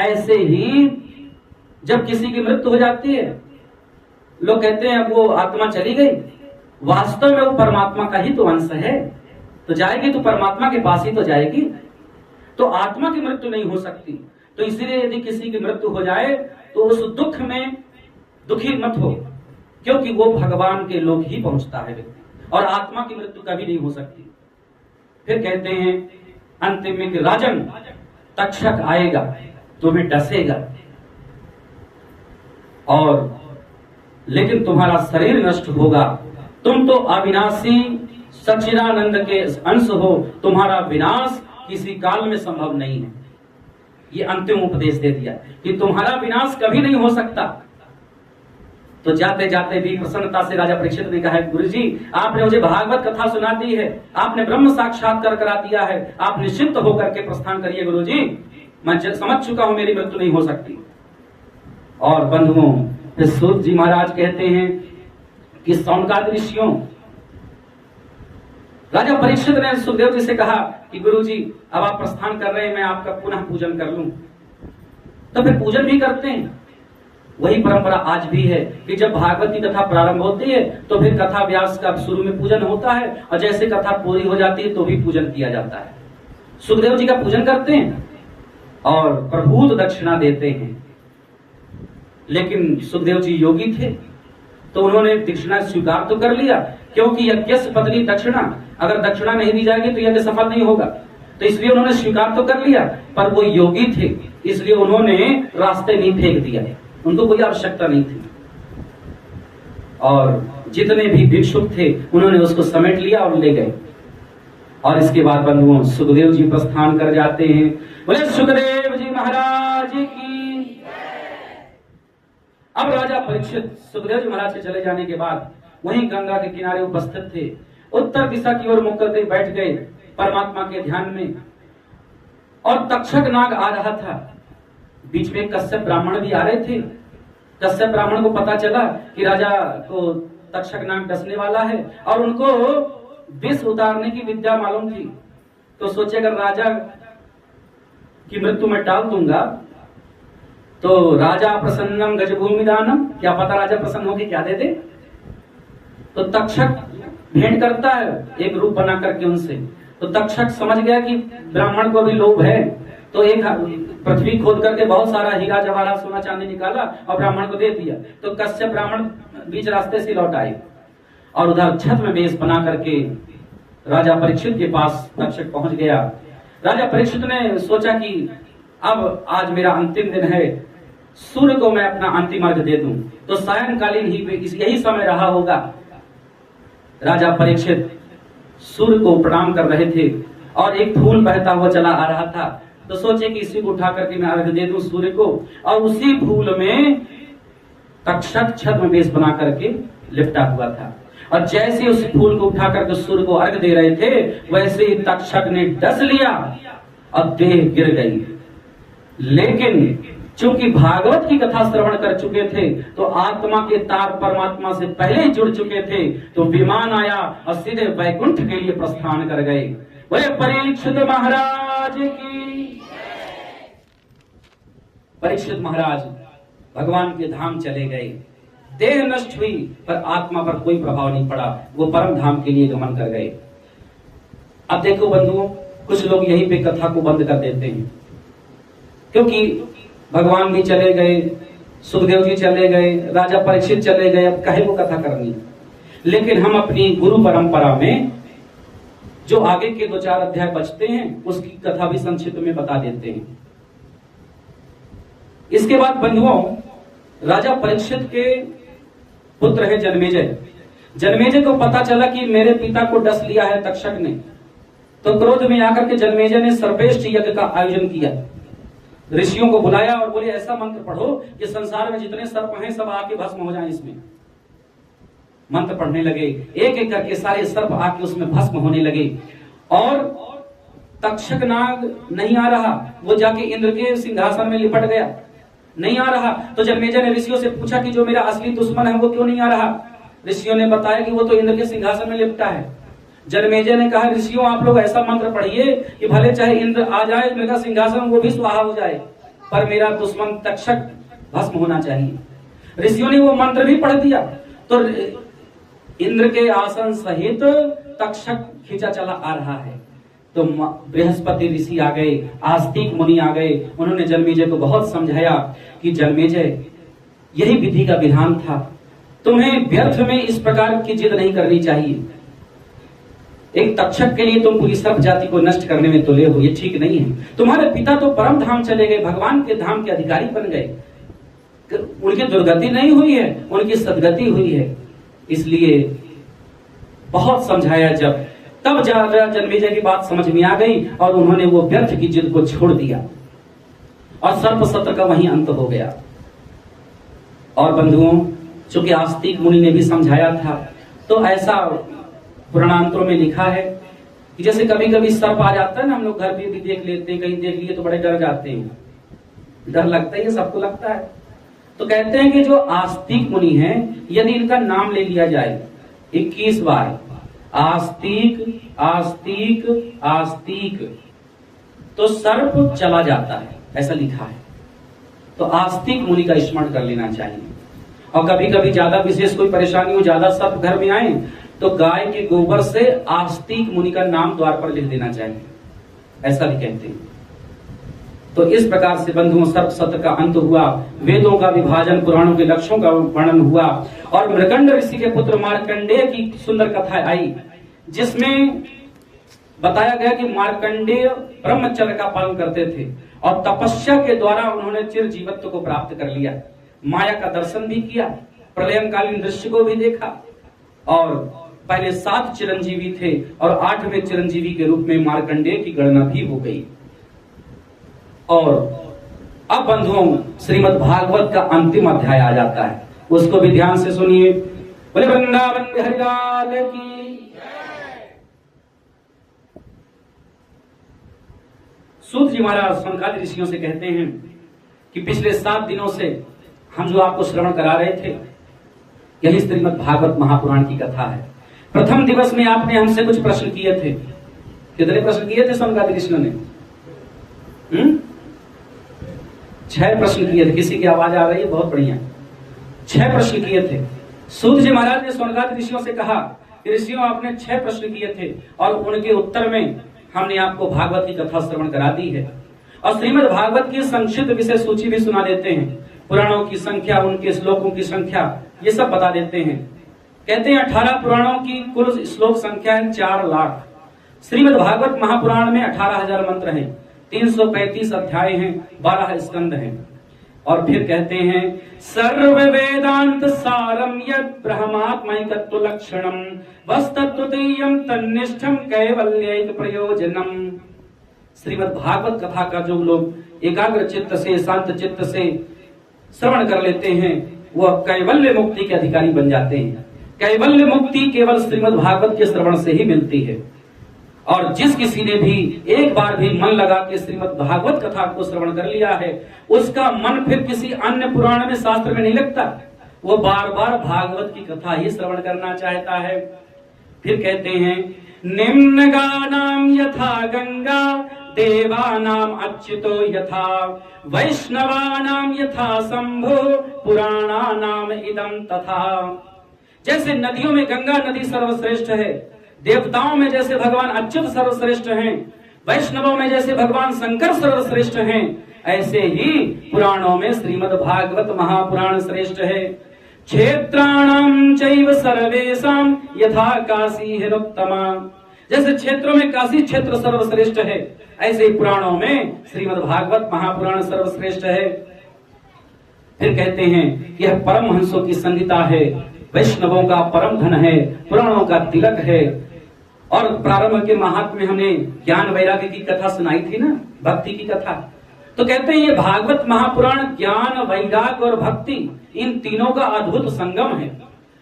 ऐसे ही जब किसी की मृत्यु हो जाती है, लोग कहते हैं अब वो आत्मा चली गई, वास्तव में वो परमात्मा का ही तो अंश है, तो जाएगी तो परमात्मा के पास ही तो जाएगी, तो आत्मा की मृत्यु नहीं हो सकती। तो इसलिए यदि किसी की मृत्यु हो जाए तो उस दुख में दुखी मत हो, क्योंकि वो भगवान के लोग ही पहुंचता है व्यक्ति। और आत्मा की मृत्यु कभी नहीं हो सकती। फिर कहते हैं अंतिम में कि राजन, तक्षक आएगा, तुम्हें डसेगा, और लेकिन तुम्हारा शरीर नष्ट होगा। तुम तो अविनाशी सच्चिदानंद के अंश हो, तुम्हारा विनाश किसी काल में संभव नहीं है। ये अंतिम उपदेश दे दिया कि तुम्हारा विनाश कभी नहीं हो सकता। तो जाते जाते भी प्रसन्नता से राजा परीक्षित ने कहा, गुरुजी आपने मुझे भागवत कथा सुना दी है, आपने ब्रह्म साक्षात्कार करा दिया है, आप निश्चिंत होकर के प्रस्थान करिए गुरुजी, मैं समझ चुका हूं मेरी मृत्यु नहीं हो सकती। और बंधुओं, फिर सूत जी महाराज कहते हैं कि सौनकादि ऋषियों, राजा परीक्षित ने सुखदेव जी से कहा कि गुरुजी अब आप प्रस्थान कर रहे हैं, मैं आपका पुनः पूजन कर लूं। तो फिर पूजन भी करते हैं। वही परंपरा आज भी है कि जब भागवत की कथा प्रारंभ होती है तो फिर कथा व्यास का शुरू में पूजन होता है, और जैसे कथा पूरी हो जाती है तो भी पूजन किया जाता है। सुखदेव जी का पूजन करते हैं और प्रभूत दक्षिणा देते हैं। लेकिन सुखदेव जी योगी थे तो उन्होंने दक्षिणा स्वीकार तो कर लिया, क्योंकि यज्ञस्य पत्नी दक्षिणा, अगर दक्षिणा नहीं दी जाएगी तो यज्ञ सफल नहीं होगा। तो इसलिए उन्होंने स्वीकार तो कर लिया, पर वो योगी थे इसलिए उन्होंने रास्ते नहीं फेंक दिया, उनको कोई आवश्यकता नहीं थी। और जितने भी भिक्षुक थे उन्होंने उसको समेट लिया और ले गए। और इसके बाद बंधुओं, सुखदेव जी प्रस्थान कर जाते हैं। बोले सुखदेव जी महाराज की। अब राजा परीक्षित सुखदेव जी महाराज के चले जाने के बाद वहीं गंगा के किनारे उपस्थित थे, उत्तर दिशा की ओर मुख करके बैठ गए परमात्मा के ध्यान में। और तक्षक नाग आ रहा था, बीच में कश्यप ब्राह्मण भी आ रहे थे। कश्यप ब्राह्मण को पता चला कि राजा को तक्षक नाग डसने वाला है, और उनको विष उतारने की विद्या मालूम थी। तो सोचे अगर राजा की मृत्यु में टाल दूंगा तो राजा प्रसन्नम गजभूमि दानम, क्या पता राजा प्रसन्न होकर क्या दे दे। तो तक्षक भेंट करता है एक रूप बना करके उनसे। तो तक्षक समझ गया कि ब्राह्मण को भी लोभ है, तो एक पृथ्वी खोद करके बहुत सारा हीरा जवाहरात सोना चांदी निकाला और ब्राह्मण को दे दिया। तो कश्यप ब्राह्मण बीच रास्ते से लौट आए और उधर छत में बेस बना करके राजा परीक्षित के पास तक्षक पहुंच गया। राजा परीक्षित ने सोचा कि अब आज मेरा अंतिम दिन है, सूर्य को मैं अपना अंतिम अर्घ दे दूं। तो सायंकालीन ही यही समय रहा होगा। राजा परीक्षित सूर्य को प्रणाम कर रहे थे और एक फूल बहता हुआ चला आ रहा था। तो सोचे कि इसी को उठा करके मैं अर्घ दे दूं सूर्य को। और उसी फूल में तक्षक छत में बेस बना करके लिपटा हुआ था, और जैसे उस फूल को उठा करके सूर्य को अर्घ दे रहे थे वैसे ही तक्षक ने डस लिया और देह गिर गई। लेकिन चूंकि भागवत की कथा श्रवण कर चुके थे तो आत्मा के तार परमात्मा से पहले ही जुड़ चुके थे, तो विमान आया और सीधे वैकुंठ के लिए प्रस्थान कर गए। बोले परीक्षित महाराज की। परीक्षित महाराज भगवान के धाम चले गए। देह नष्ट हुई पर आत्मा पर कोई प्रभाव नहीं पड़ा, वो परम धाम के लिए गमन कर गए। अब देखो बंधुओं, कुछ लोग यहीं पे कथा को बंद कर देते हैं, क्योंकि भगवान भी चले गए, सुखदेव जी चले गए, राजा परीक्षित चले गए, अब कहे वो कथा करनी। लेकिन हम अपनी गुरु परंपरा में जो आगे के 2-4 अध्याय बचते हैं उसकी कथा भी संक्षिप्त में बता देते हैं। इसके बाद बंधुओं, राजा परीक्षित के पुत्र है जन्मेजय। जन्मेजय को पता चला कि मेरे पिता को डस लिया है तक्षक ने। तो क्रोध में आकर के जन्मेजय ने सर्वश्रेष्ठ यज्ञ का आयोजन किया, ऋषियों को बुलाया और बोले ऐसा मंत्र पढ़ो कि संसार में जितने सर्प हैं सब आके भस्म हो जाएं। इसमें मंत्र पढ़ने लगे, एक एक करके सारे सर्प आके उसमें भस्म होने लगे। और तक्षक नाग नहीं आ रहा, वो जाके इंद्र के सिंहासन में लिपट गया, नहीं आ रहा। तो जन्मेजय ने ऋषियों से पूछा कि जो मेरा असली दुश्मन है वो क्यों नहीं आ रहा। ऋषियों ने बताया कि वो तो इंद्र के सिंहासन में लिपटा है। जन्मेजय ने कहा ऋषियों आप लोग ऐसा मंत्र पढ़िए कि भले चाहे इंद्र आ जाए, मेरा सिंहासन वो भी स्वाहा हो जाए, पर मेरा दुश्मन तक्षक भस्म होना चाहिए। ऋषियों ने वो मंत्र भी पढ़ दिया। तो इंद्र के आसन सहित तक्षक खींचा चला आ रहा है। तो बृहस्पति ऋषि आ गए, आस्तिक मुनि आ गए। उन्होंने जन्मेजय को बहुत समझाया कि जन्मेजय यही विधि का विधान था, तुम्हें व्यर्थ में इस प्रकार की जिद नहीं करनी चाहिए। एक तक्षक के लिए तुम पूरी सर्प जाति को नष्ट करने में तुले हो, ये ठीक नहीं है। तुम्हारे पिता तो परम धाम चले गए, भगवान के धाम के अधिकारी बन गए, उनकी दुर्गति नहीं हुई है, उनकी सदगति हुई है। इसलिए बहुत समझाया, जब तब जन्मेजय की बात समझ में आ गई और उन्होंने वो व्यर्थ की जिद को छोड़ दिया और सर्प सत्र का वहीं अंत हो गया। और बंधुओं, चूंकि आस्तिक मुनि ने भी समझाया था, तो ऐसा पुराणांतरों में लिखा है कि जैसे कभी कभी सर्प आ जाता है ना, हम लोग घर पे भी देख लेते हैं, कहीं देख लिए तो बड़े डर जाते हैं, डर लगता है, सबको लगता है। तो कहते हैं कि जो आस्तिक मुनि हैं, यदि इनका नाम ले लिया जाए 21 बार, आस्तिक आस्तिक आस्तिक, तो सर्प चला जाता है, ऐसा लिखा है। तो आस्तिक मुनि का स्मरण कर लेना चाहिए। और कभी कभी ज्यादा विशेष कोई परेशानी हो, ज्यादा सर्प घर में आए, तो गाय के गोबर से आस्तिक मुनि का नाम द्वार पर लिख देना चाहिए, ऐसा भी कहते हैं। तो इस प्रकार से बंधुओं सर्प सत्र का अंत हुआ, वेदों का विभाजन, पुराणों के लक्ष्यों का वर्णन हुआ और मृकंड ऋषि के पुत्र मार्कंडेय की सुंदर कथा आई, जिसमें बताया गया कि मार्कंडेय ब्रह्मचर्य का पालन करते थे और तपस्या के द्वारा उन्होंने चिर जीवत्व को प्राप्त कर लिया, माया का दर्शन भी किया, प्रलयकालीन दृश्य को भी देखा और पहले 7 चिरंजीवी थे और 8वें चिरंजीवी के रूप में मार्कंडेय की गणना भी हो गई। और अब बंधुओं श्रीमद् भागवत का अंतिम अध्याय आ जाता है, उसको भी ध्यान से सुनिए। बोले वृंदावन बिहारी लाल की। सूत जी महाराज सनकादि ऋषियों से कहते हैं कि पिछले 7 दिनों से हम जो आपको श्रवण करा रहे थे, यही श्रीमद् भागवत महापुराण की कथा है। प्रथम दिवस में आपने हमसे कुछ प्रश्न किए थे। कितने प्रश्न किए थे सनकादि ऋषियों ने? 6 प्रश्न किए थे। किसी की आवाज आ रही है? बहुत बढ़िया। 6 प्रश्न किए थे। सूत जी महाराज ने सनकादि ऋषियों से कहा कि ऋषियों आपने 6 प्रश्न किए थे और उनके उत्तर में हमने आपको भागवत की कथा श्रवण करा दी है। और श्रीमद् भागवत की संक्षिप्त विषय सूची भी सुना देते हैं, पुराणों की संख्या, उनके श्लोकों की संख्या, ये सब बता देते हैं। कहते हैं 18 पुराणों की कुल श्लोक संख्या है 4 लाख। श्रीमद् भागवत महापुराण में 18,000 मंत्र हैं, 335 अध्याय हैं, 12 स्कंद हैं। और फिर कहते हैं सर्व वेदांत सारम यद ब्रह्मात्मैकत्व लक्षणम वस्तत्वतीयं तन्निष्ठम कैवल्यैक प्रयोजनम। श्रीमद् भागवत कथा का जो लोग एकाग्र चित्त से, शांत चित्त से श्रवण कर लेते हैं, वह कैवल्य मुक्ति के अधिकारी बन जाते हैं। कैवल्य मुक्ति केवल श्रीमद् भागवत के श्रवण से ही मिलती है। और जिस किसी ने भी एक बार भी मन लगा के श्रीमद् भागवत कथा को श्रवण कर लिया है, उसका मन फिर किसी अन्य पुराण में, शास्त्र में नहीं लगता, वो बार बार भागवत की कथा ही श्रवण करना चाहता है। फिर कहते हैं निम्न गानाम यथा गंगा देवानाम अच्युतो यथा वैष्णवानाम यथा शंभो पुराणानाम इदम तथा। जैसे नदियों में गंगा नदी सर्वश्रेष्ठ है, देवताओं में जैसे भगवान अच्युत सर्वश्रेष्ठ हैं, वैष्णवों में जैसे भगवान शंकर सर्वश्रेष्ठ हैं, ऐसे ही पुराणों में श्रीमद् भागवत महापुराण श्रेष्ठ है। क्षेत्राणाम चैव सर्वेषां यथा काशी हिरोत्तमा। जैसे क्षेत्रों में काशी क्षेत्र सर्वश्रेष्ठ है, ऐसे ही पुराणों में श्रीमद् भागवत महापुराण सर्वश्रेष्ठ है। फिर कहते हैं यह परमहंसों की संगीता है, वैष्णवों का परम धन है, पुराणों का तिलक है। और प्रारंभ के महात्म्य में हमने ज्ञान वैराग्य की कथा सुनाई थी ना, भक्ति की कथा। तो कहते हैं ये भागवत महापुराण ज्ञान, वैराग्य और भक्ति, इन तीनों का अद्भुत संगम है।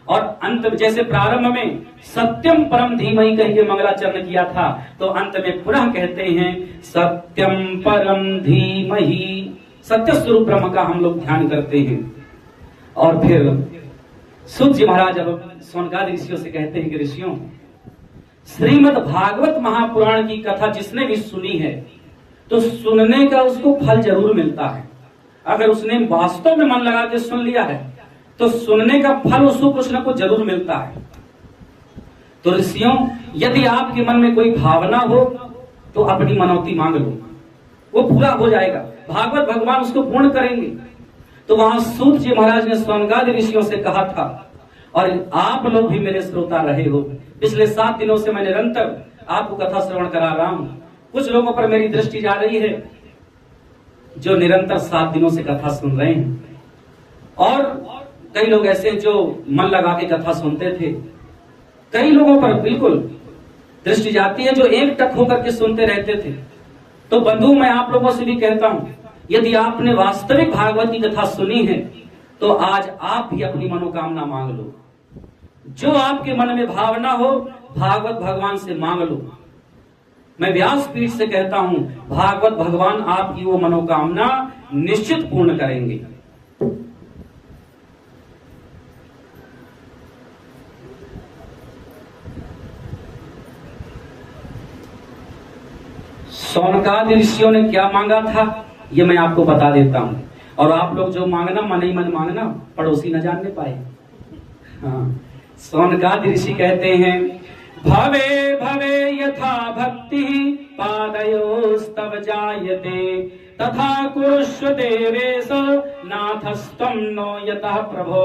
और अंत में जैसे प्रारंभ में सत्यम परम धीमहि कह के मंगलाचरण किया था, तो अंत में पुनः कहते हैं सत्यम परम धीमहि। सत्य स्वरूप ब्रह्म का हम लोग ध्यान करते हैं। और फिर सूत जी महाराज अब सौनकादि ऋषियों से कहते हैं कि ऋषियों, श्रीमद् भागवत महापुराण की कथा जिसने भी सुनी है, तो सुनने का उसको फल जरूर मिलता है। अगर उसने वास्तव में मन लगा के सुन लिया है, तो सुनने का फल उसको कुछ न कुछ जरूर मिलता है। तो ऋषियों, यदि आपके मन में कोई भावना हो, तो अपनी मनौती मांग लो, वो पूरा हो जाएगा, भागवत भगवान उसको पूर्ण करेंगे। तो वहां सूत जी महाराज ने सौनकादि ऋषियों से कहा था, और आप लोग भी मेरे श्रोता रहे हो, पिछले 7 दिनों से मैं निरंतर आपको कथा श्रवण करा रहा हूं। कुछ लोगों पर मेरी दृष्टि जा रही है जो निरंतर 7 दिनों से कथा सुन रहे हैं, और कई लोग ऐसे जो मन लगा के कथा सुनते थे। कई लोगों पर बिल्कुल दृष्टि जाती है जो एक टक होकर के सुनते रहते थे। तो बंधु, मैं आप लोगों से भी कहता हूं, यदि आपने वास्तविक भागवत की कथा सुनी है तो आज आप भी अपनी मनोकामना मांग लो। जो आपके मन में भावना हो भागवत भगवान से मांग लो। मैं व्यासपीठ से कहता हूं, भागवत भगवान आपकी वो मनोकामना निश्चित पूर्ण करेंगे। शौनकादि ऋषियों ने क्या मांगा था ये मैं आपको बता देता हूं, और आप लोग जो मांगना मन ही मन मांगना, पड़ोसी न जानने पाए। हाँ, शौनकादि ऋषि कहते हैं, भवे भवे यथा भक्ति पादयोस्तव जायते तथा कुरुष्व देवेश नाथस्त्वं नो यतः प्रभो।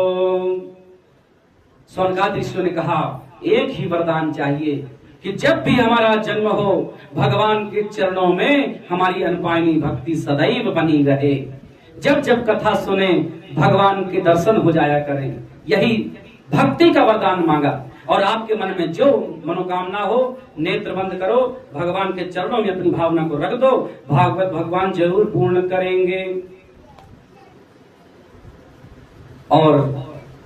शौनकादि ऋषियों ने कहा, एक ही वरदान चाहिए कि जब भी हमारा जन्म हो भगवान के चरणों में हमारी अनपायनी भक्ति सदैव बनी रहे। जब जब कथा सुने भगवान के दर्शन हो जाया करें। यही भक्ति का वरदान मांगा। और आपके मन में जो मनोकामना हो नेत्र बंद करो, भगवान के चरणों में अपनी भावना को रख दो, भागवत भगवान जरूर पूर्ण करेंगे। और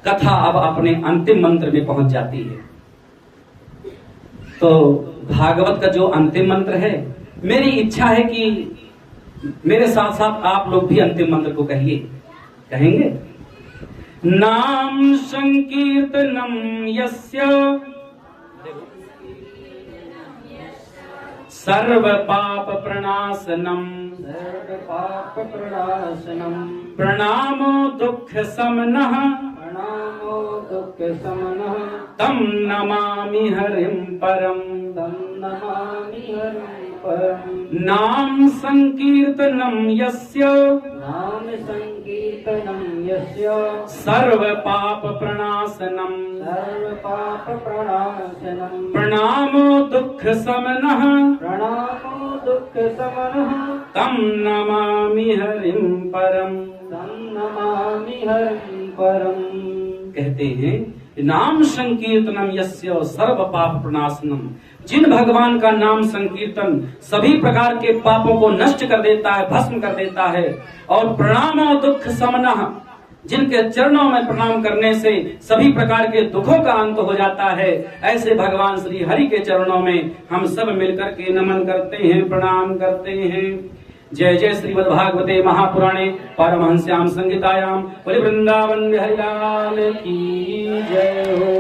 कथा अब अपने अंतिम मंत्र में पहुंच जाती है। तो भागवत का जो अंतिम मंत्र है, मेरी इच्छा है कि मेरे साथ साथ आप लोग भी अंतिम मंत्र को कहिए। कहेंगे? नाम संकीर्तनम यस्य सर्व पाप प्रणाशनम प्रणामो दुख समनः तम नमामि हरिं परम। नाम संकीर्तनम यस्य सर्व पाप प्रणाशनम प्रणामो दुख समनः तम नमामि हरिं परम। कहते हैं, नाम संकीर्तनम यस्य सर्व पाप प्रणाशनम। जिन भगवान का नाम संकीर्तन सभी प्रकार के पापों को नष्ट कर देता है, भस्म कर देता है। और प्रणामो दुख समनः, जिनके चरणों में प्रणाम करने से सभी प्रकार के दुखों का अंत हो जाता है। ऐसे भगवान श्री हरि के चरणों में हम सब मिलकर के नमन करते हैं, प्रणाम करते हैं। जय जय श्रीमद् भागवते महापुराणे पारमहंस्याम संहितायाम बोले वृंदावन बिहारी लाल की जय हो।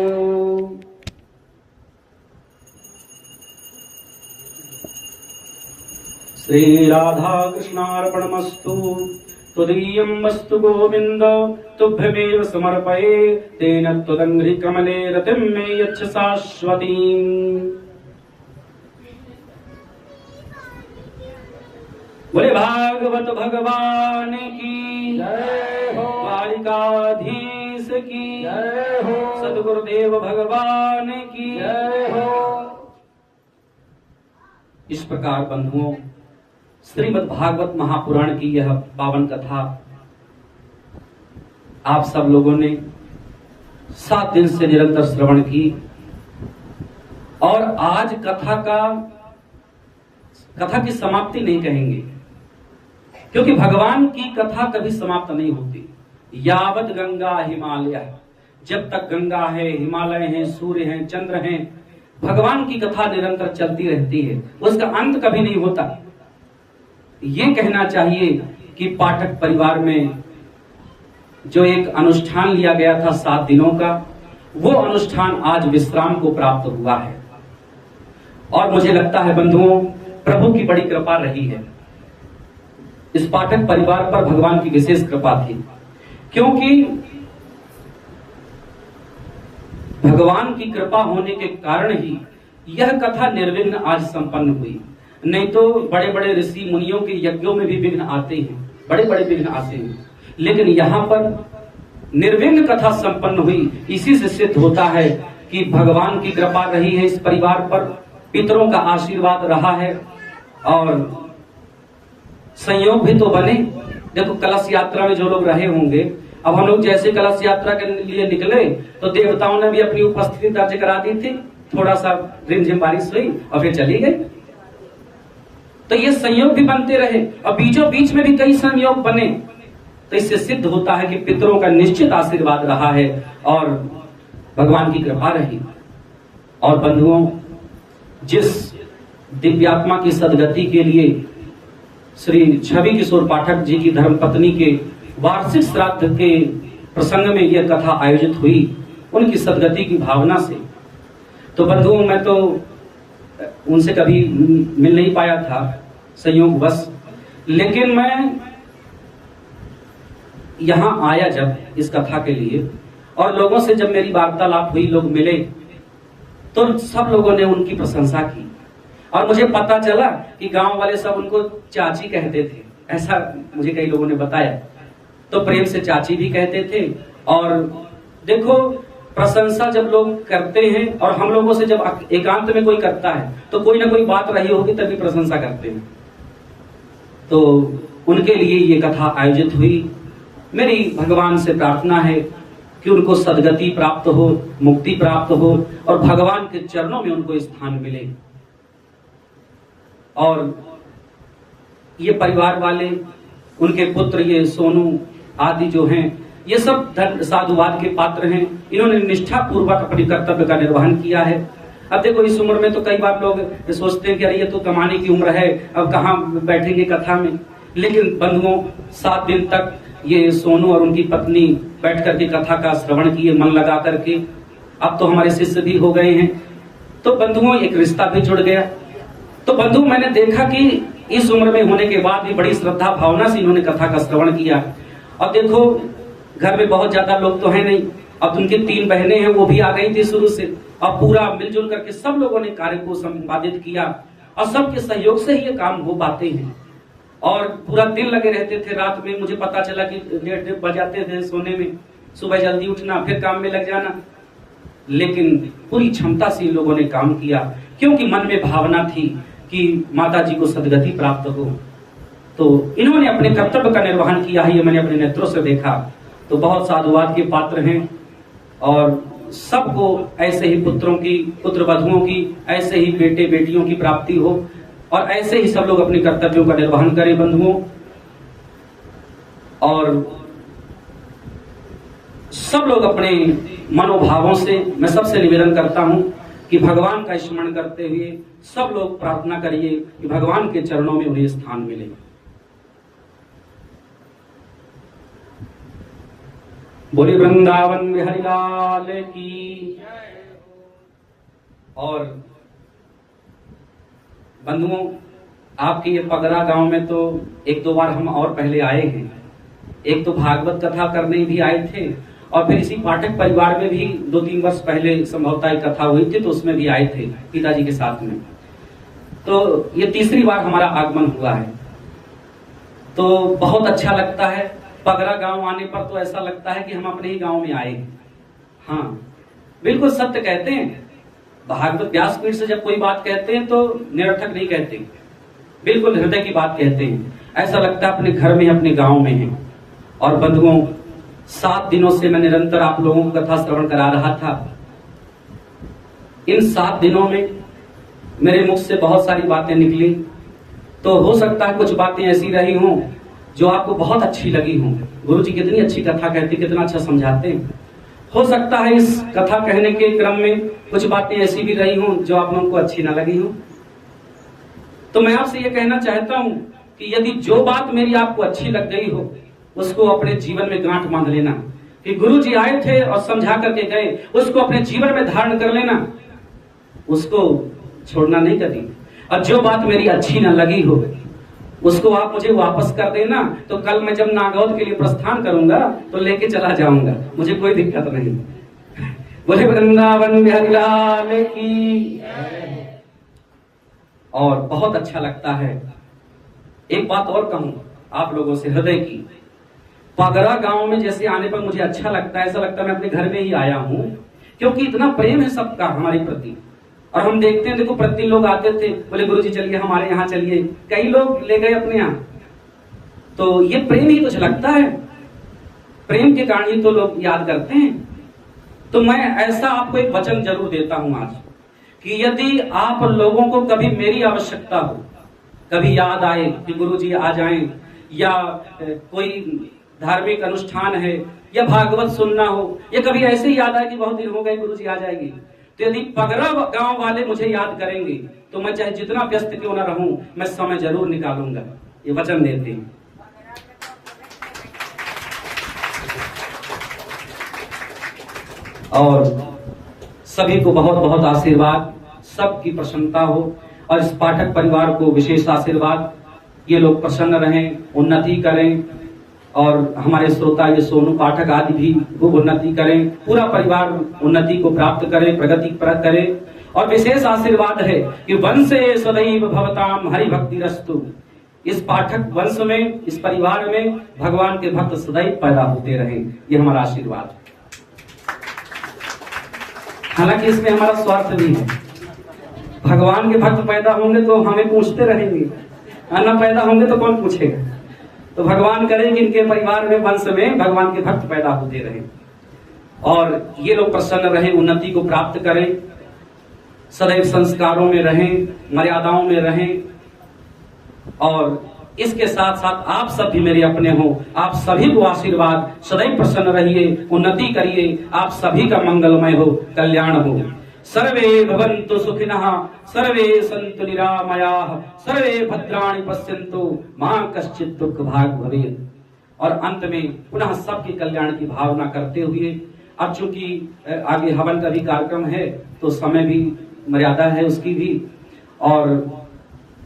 श्री राधा कृष्णार्पणमस्तु। त्वदीयं वस्तु गोविंद तुभ्यमेव समर्पये। तेन त्वदङ्घ्रि कमले रतिं मे यच्छ शाश्वतीम्। बोले भागवत भगवान की जय हो। द्वारिकाधीश की जय हो। सद्गुरुदेव भगवान की जय हो। इस प्रकार बंधुओं, श्रीमद् भागवत महापुराण की यह पावन कथा आप सब लोगों ने 7 दिन से निरंतर श्रवण की। और आज कथा की समाप्ति नहीं कहेंगे, क्योंकि भगवान की कथा कभी समाप्त नहीं होती। यावत गंगा हिमालय, जब तक गंगा है, हिमालय है, सूर्य है, चंद्र है, भगवान की कथा निरंतर चलती रहती है, उसका अंत कभी नहीं होता। ये कहना चाहिए कि पाठक परिवार में जो एक अनुष्ठान लिया गया था 7 दिनों का, वो अनुष्ठान आज विश्राम को प्राप्त हुआ है। और मुझे लगता है बंधुओं, प्रभु की बड़ी कृपा रही है। इस पाठक परिवार पर भगवान की विशेष कृपा थी, क्योंकि भगवान की कृपा होने के कारण ही यह कथा निर्विघ्न आज संपन्न हुई। नहीं तो बड़े बड़े ऋषि मुनियों के यज्ञों में भी विघ्न आते हैं, बड़े बड़े विघ्न आते हैं, लेकिन यहाँ पर निर्विघ्न कथा संपन्न हुई। इसी से सिद्ध होता है कि भगवान की कृपा रही है इस परिवार पर, पितरों का आशीर्वाद रहा है और संयोग भी तो बने। देखो कलश यात्रा में जो लोग रहे होंगे, अब हम लोग जैसे कलश यात्रा के लिए निकले तो देवताओं ने भी अपनी उपस्थिति दर्ज करा दी थी, थोड़ा सा रिमझिम बारिश हुई और फिर चली गई। तो ये संयोग भी बनते रहे और बीचों बीच में भी कई संयोग बने। तो इससे सिद्ध होता है कि पितरों का निश्चित आशीर्वाद रहा है और भगवान की कृपा रही। और बंधुओं, जिस दिव्यात्मा की सदगति के लिए श्री छवि किशोर पाठक जी की धर्मपत्नी के वार्षिक श्राद्ध के प्रसंग में यह कथा आयोजित हुई, उनकी सदगति की भावना से, तो बंधुओं मैं तो उनसे कभी मिल नहीं पाया था संयोगवश, लेकिन मैं यहां आया जब इस कथा के लिए और लोगों से जब मेरी वार्तालाप हुई, लोग मिले, तो सब लोगों ने उनकी प्रशंसा की और मुझे पता चला कि गांव वाले सब उनको चाची कहते थे, ऐसा मुझे कई लोगों ने बताया। तो प्रेम से चाची भी कहते थे। और देखो प्रशंसा जब लोग करते हैं और हम लोगों से जब एकांत में कोई करता है तो कोई ना कोई बात रही होगी तभी प्रशंसा करते हैं। तो उनके लिए ये कथा आयोजित हुई। मेरी भगवान से प्रार्थना है कि उनको सदगति प्राप्त हो, मुक्ति प्राप्त हो और भगवान के चरणों में उनको स्थान मिले। और ये परिवार वाले, उनके पुत्र ये सोनू आदि जो हैं, ये सब साधुवाद के पात्र हैं। इन्होंने निष्ठा पूर्वक अपने कर्तव्य का निर्वहन किया है। अब देखो इस उम्र में तो कई बार लोग सोचते हैं कि अरे ये तो कमाने की उम्र है, अब कहाँ बैठेंगे कथा में। लेकिन बंधुओं 7 दिन तक ये सोनू और उनकी पत्नी बैठ करके कथा का श्रवण किए मन लगा करके। अब तो हमारे शिष्य भी हो गए हैं, तो बंधुओं एक रिश्ता भी जुड़ गया। तो बंधु मैंने देखा कि इस उम्र में होने के बाद भी बड़ी श्रद्धा भावना से इन्होंने कथा का श्रवण किया। और देखो घर में बहुत ज्यादा लोग तो है नहीं, अब उनकी 3 बहनें हैं, वो भी आ गई थी शुरू से, और पूरा मिलजुल करके सब लोगों ने कार्य को संपादित किया और सबके सहयोग से ही ये काम हो पाते हैं। और पूरा दिन लगे रहते थे। रात में मुझे पता चला कि 1:30 बजाते थे सोने में, सुबह जल्दी उठना, फिर काम में लग जाना। लेकिन पूरी क्षमता से इन लोगों ने काम किया, क्योंकि मन में भावना थी कि माता जी को सदगति प्राप्त हो। तो इन्होंने अपने कर्तव्य का निर्वहन किया है, ये मैंने अपने नेत्रों से देखा। तो बहुत साधुवाद के पात्र हैं और सबको ऐसे ही पुत्रों की, पुत्र वधुओं की, ऐसे ही बेटे बेटियों की प्राप्ति हो और ऐसे ही सब लोग अपने कर्तव्यों का निर्वहन करें बंधुओं। और सब लोग अपने मनोभावों से, मैं सबसे निवेदन करता हूं कि भगवान का स्मरण करते हुए सब लोग प्रार्थना करिए कि भगवान के चरणों में उन्हें स्थान मिले। बोले वृंदावन बिहारी लाल की। और बंधुओं, आपके ये पगरा गांव में तो 1-2 बार हम और पहले आए हैं। एक तो भागवत कथा करने भी आए थे और फिर इसी पाठक परिवार में भी 2-3 वर्ष पहले संभवतः एक कथा हुई थी, तो उसमें भी आए थे पिताजी के साथ में। तो ये तीसरी बार हमारा आगमन हुआ है, तो बहुत अच्छा लगता है। पगरा गांव आने पर तो ऐसा लगता है कि हम अपने ही गांव में आए हैं। हाँ, बिल्कुल सत्य कहते हैं। भागवत व्यासपीठ से जब कोई बात कहते हैं तो निरर्थक नहीं कहते, बिल्कुल हृदय की बात कहते हैं। ऐसा लगता है अपने घर में, अपने गांव में है। और बंधुओं, 7 दिनों से मैं निरंतर आप लोगों को कथा श्रवण करा रहा था। इन 7 दिनों में मेरे मुख से बहुत सारी बातें निकली, तो हो सकता है कुछ बातें ऐसी रही हों जो आपको बहुत अच्छी लगी हों। गुरु जी कितनी अच्छी कथा कहते, कितना अच्छा समझाते हैं। हो सकता है इस कथा कहने के क्रम में कुछ बातें ऐसी भी रही हों जो आप लोगों को अच्छी ना लगी हों। तो मैं आपसे ये कहना चाहता हूं कि यदि जो बात मेरी आपको अच्छी लग गई हो, उसको अपने जीवन में गांठ बांध लेना कि गुरु जी आए थे और समझा करके गए, उसको अपने जीवन में धारण कर लेना, उसको छोड़ना नहीं कभी। और जो बात मेरी अच्छी ना लगी हो, उसको आप मुझे वापस कर देना। तो कल मैं जब नागौद के लिए प्रस्थान करूंगा तो लेके चला जाऊंगा, मुझे कोई दिक्कत नहीं। बोले वृंदावन बिहारी लाल की। और बहुत अच्छा लगता है। एक बात और कहूं आप लोगों से हृदय की, पगरा गांव में जैसे आने पर मुझे अच्छा लगता है, ऐसा लगता है मैं अपने घर में ही आया हूं। क्योंकि इतना प्रेम है सबका हमारे प्रति। और हम देखते हैं, देखो प्रतिदिन लोग आते थे, बोले गुरुजी चलिए हमारे यहाँ चलिए, कई लोग ले गए अपने यहाँ। तो ये प्रेम ही तो झलकता है, प्रेम के कारण ही तो लोग याद करते हैं। तो मैं ऐसा आपको एक वचन जरूर देता हूं आज, कि यदि आप लोगों को कभी मेरी आवश्यकता हो, कभी याद आए कि गुरुजी आ जाएं, या कोई धार्मिक अनुष्ठान है, या भागवत सुनना हो, या कभी ऐसे ही याद आए कि बहुत दिन हो गए गुरुजी आ जाएंगे, तो यदि पगरा गांव वाले मुझे याद करेंगे तो मैं चाहे जितना व्यस्त क्यों ना रहूं, मैं समय जरूर निकालूंगा। ये वचन देते हैं। और सभी को बहुत बहुत आशीर्वाद, सबकी प्रसन्नता हो, और इस पाठक परिवार को विशेष आशीर्वाद। ये लोग प्रसन्न रहें, उन्नति करें, और हमारे श्रोता ये सोनू पाठक आदि भी खूब उन्नति करें, पूरा परिवार उन्नति को प्राप्त करे, प्रगति प्राप्त करे। और विशेष आशीर्वाद है कि वंशे सदैव भवताम हरि भक्ति रस्तु। इस पाठक वंश में, इस परिवार में भगवान के भक्त सदैव पैदा होते रहें, ये हमारा आशीर्वाद। हालांकि इसमें हमारा स्वार्थ भी है। भगवान के भक्त पैदा होंगे तो हमें पूछते रहेंगे, न पैदा होंगे तो कौन पूछेगा। तो भगवान करें कि इनके परिवार में, वंश में भगवान के भक्त पैदा होते रहे, और ये लोग प्रसन्न रहे, उन्नति को प्राप्त करें, सदैव संस्कारों में रहें, मर्यादाओं में रहें। और इसके साथ साथ आप सब भी मेरे अपने हो, आप सभी को आशीर्वाद, सदैव प्रसन्न रहिए, उन्नति करिए, आप सभी का मंगलमय हो, कल्याण हो। सर्वे भवन्तु सुखिनः, सर्वे सन्तु निरामयाः, सर्वे भद्राणि पश्यन्तु, मा कश्चित् दुःख भाग् भवेत्। और अंत में पुनः सबके कल्याण की भावना करते हुए, अब चूंकि आगे हवन का भी कार्यक्रम है तो समय भी मर्यादा है उसकी भी, और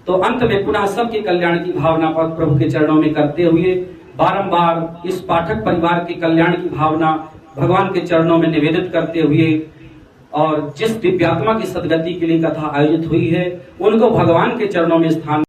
तो अंत में पुनः सबके कल्याण की भावना पर प्रभु के चरणों में करते हुए बारंबार इस पाठक परिवार के कल्याण की भावना भगवान के चरणों में निवेदित करते हुए, और जिस दिव्यात्मा की सदगति के लिए कथा आयोजित हुई है उनको भगवान के चरणों में स्थान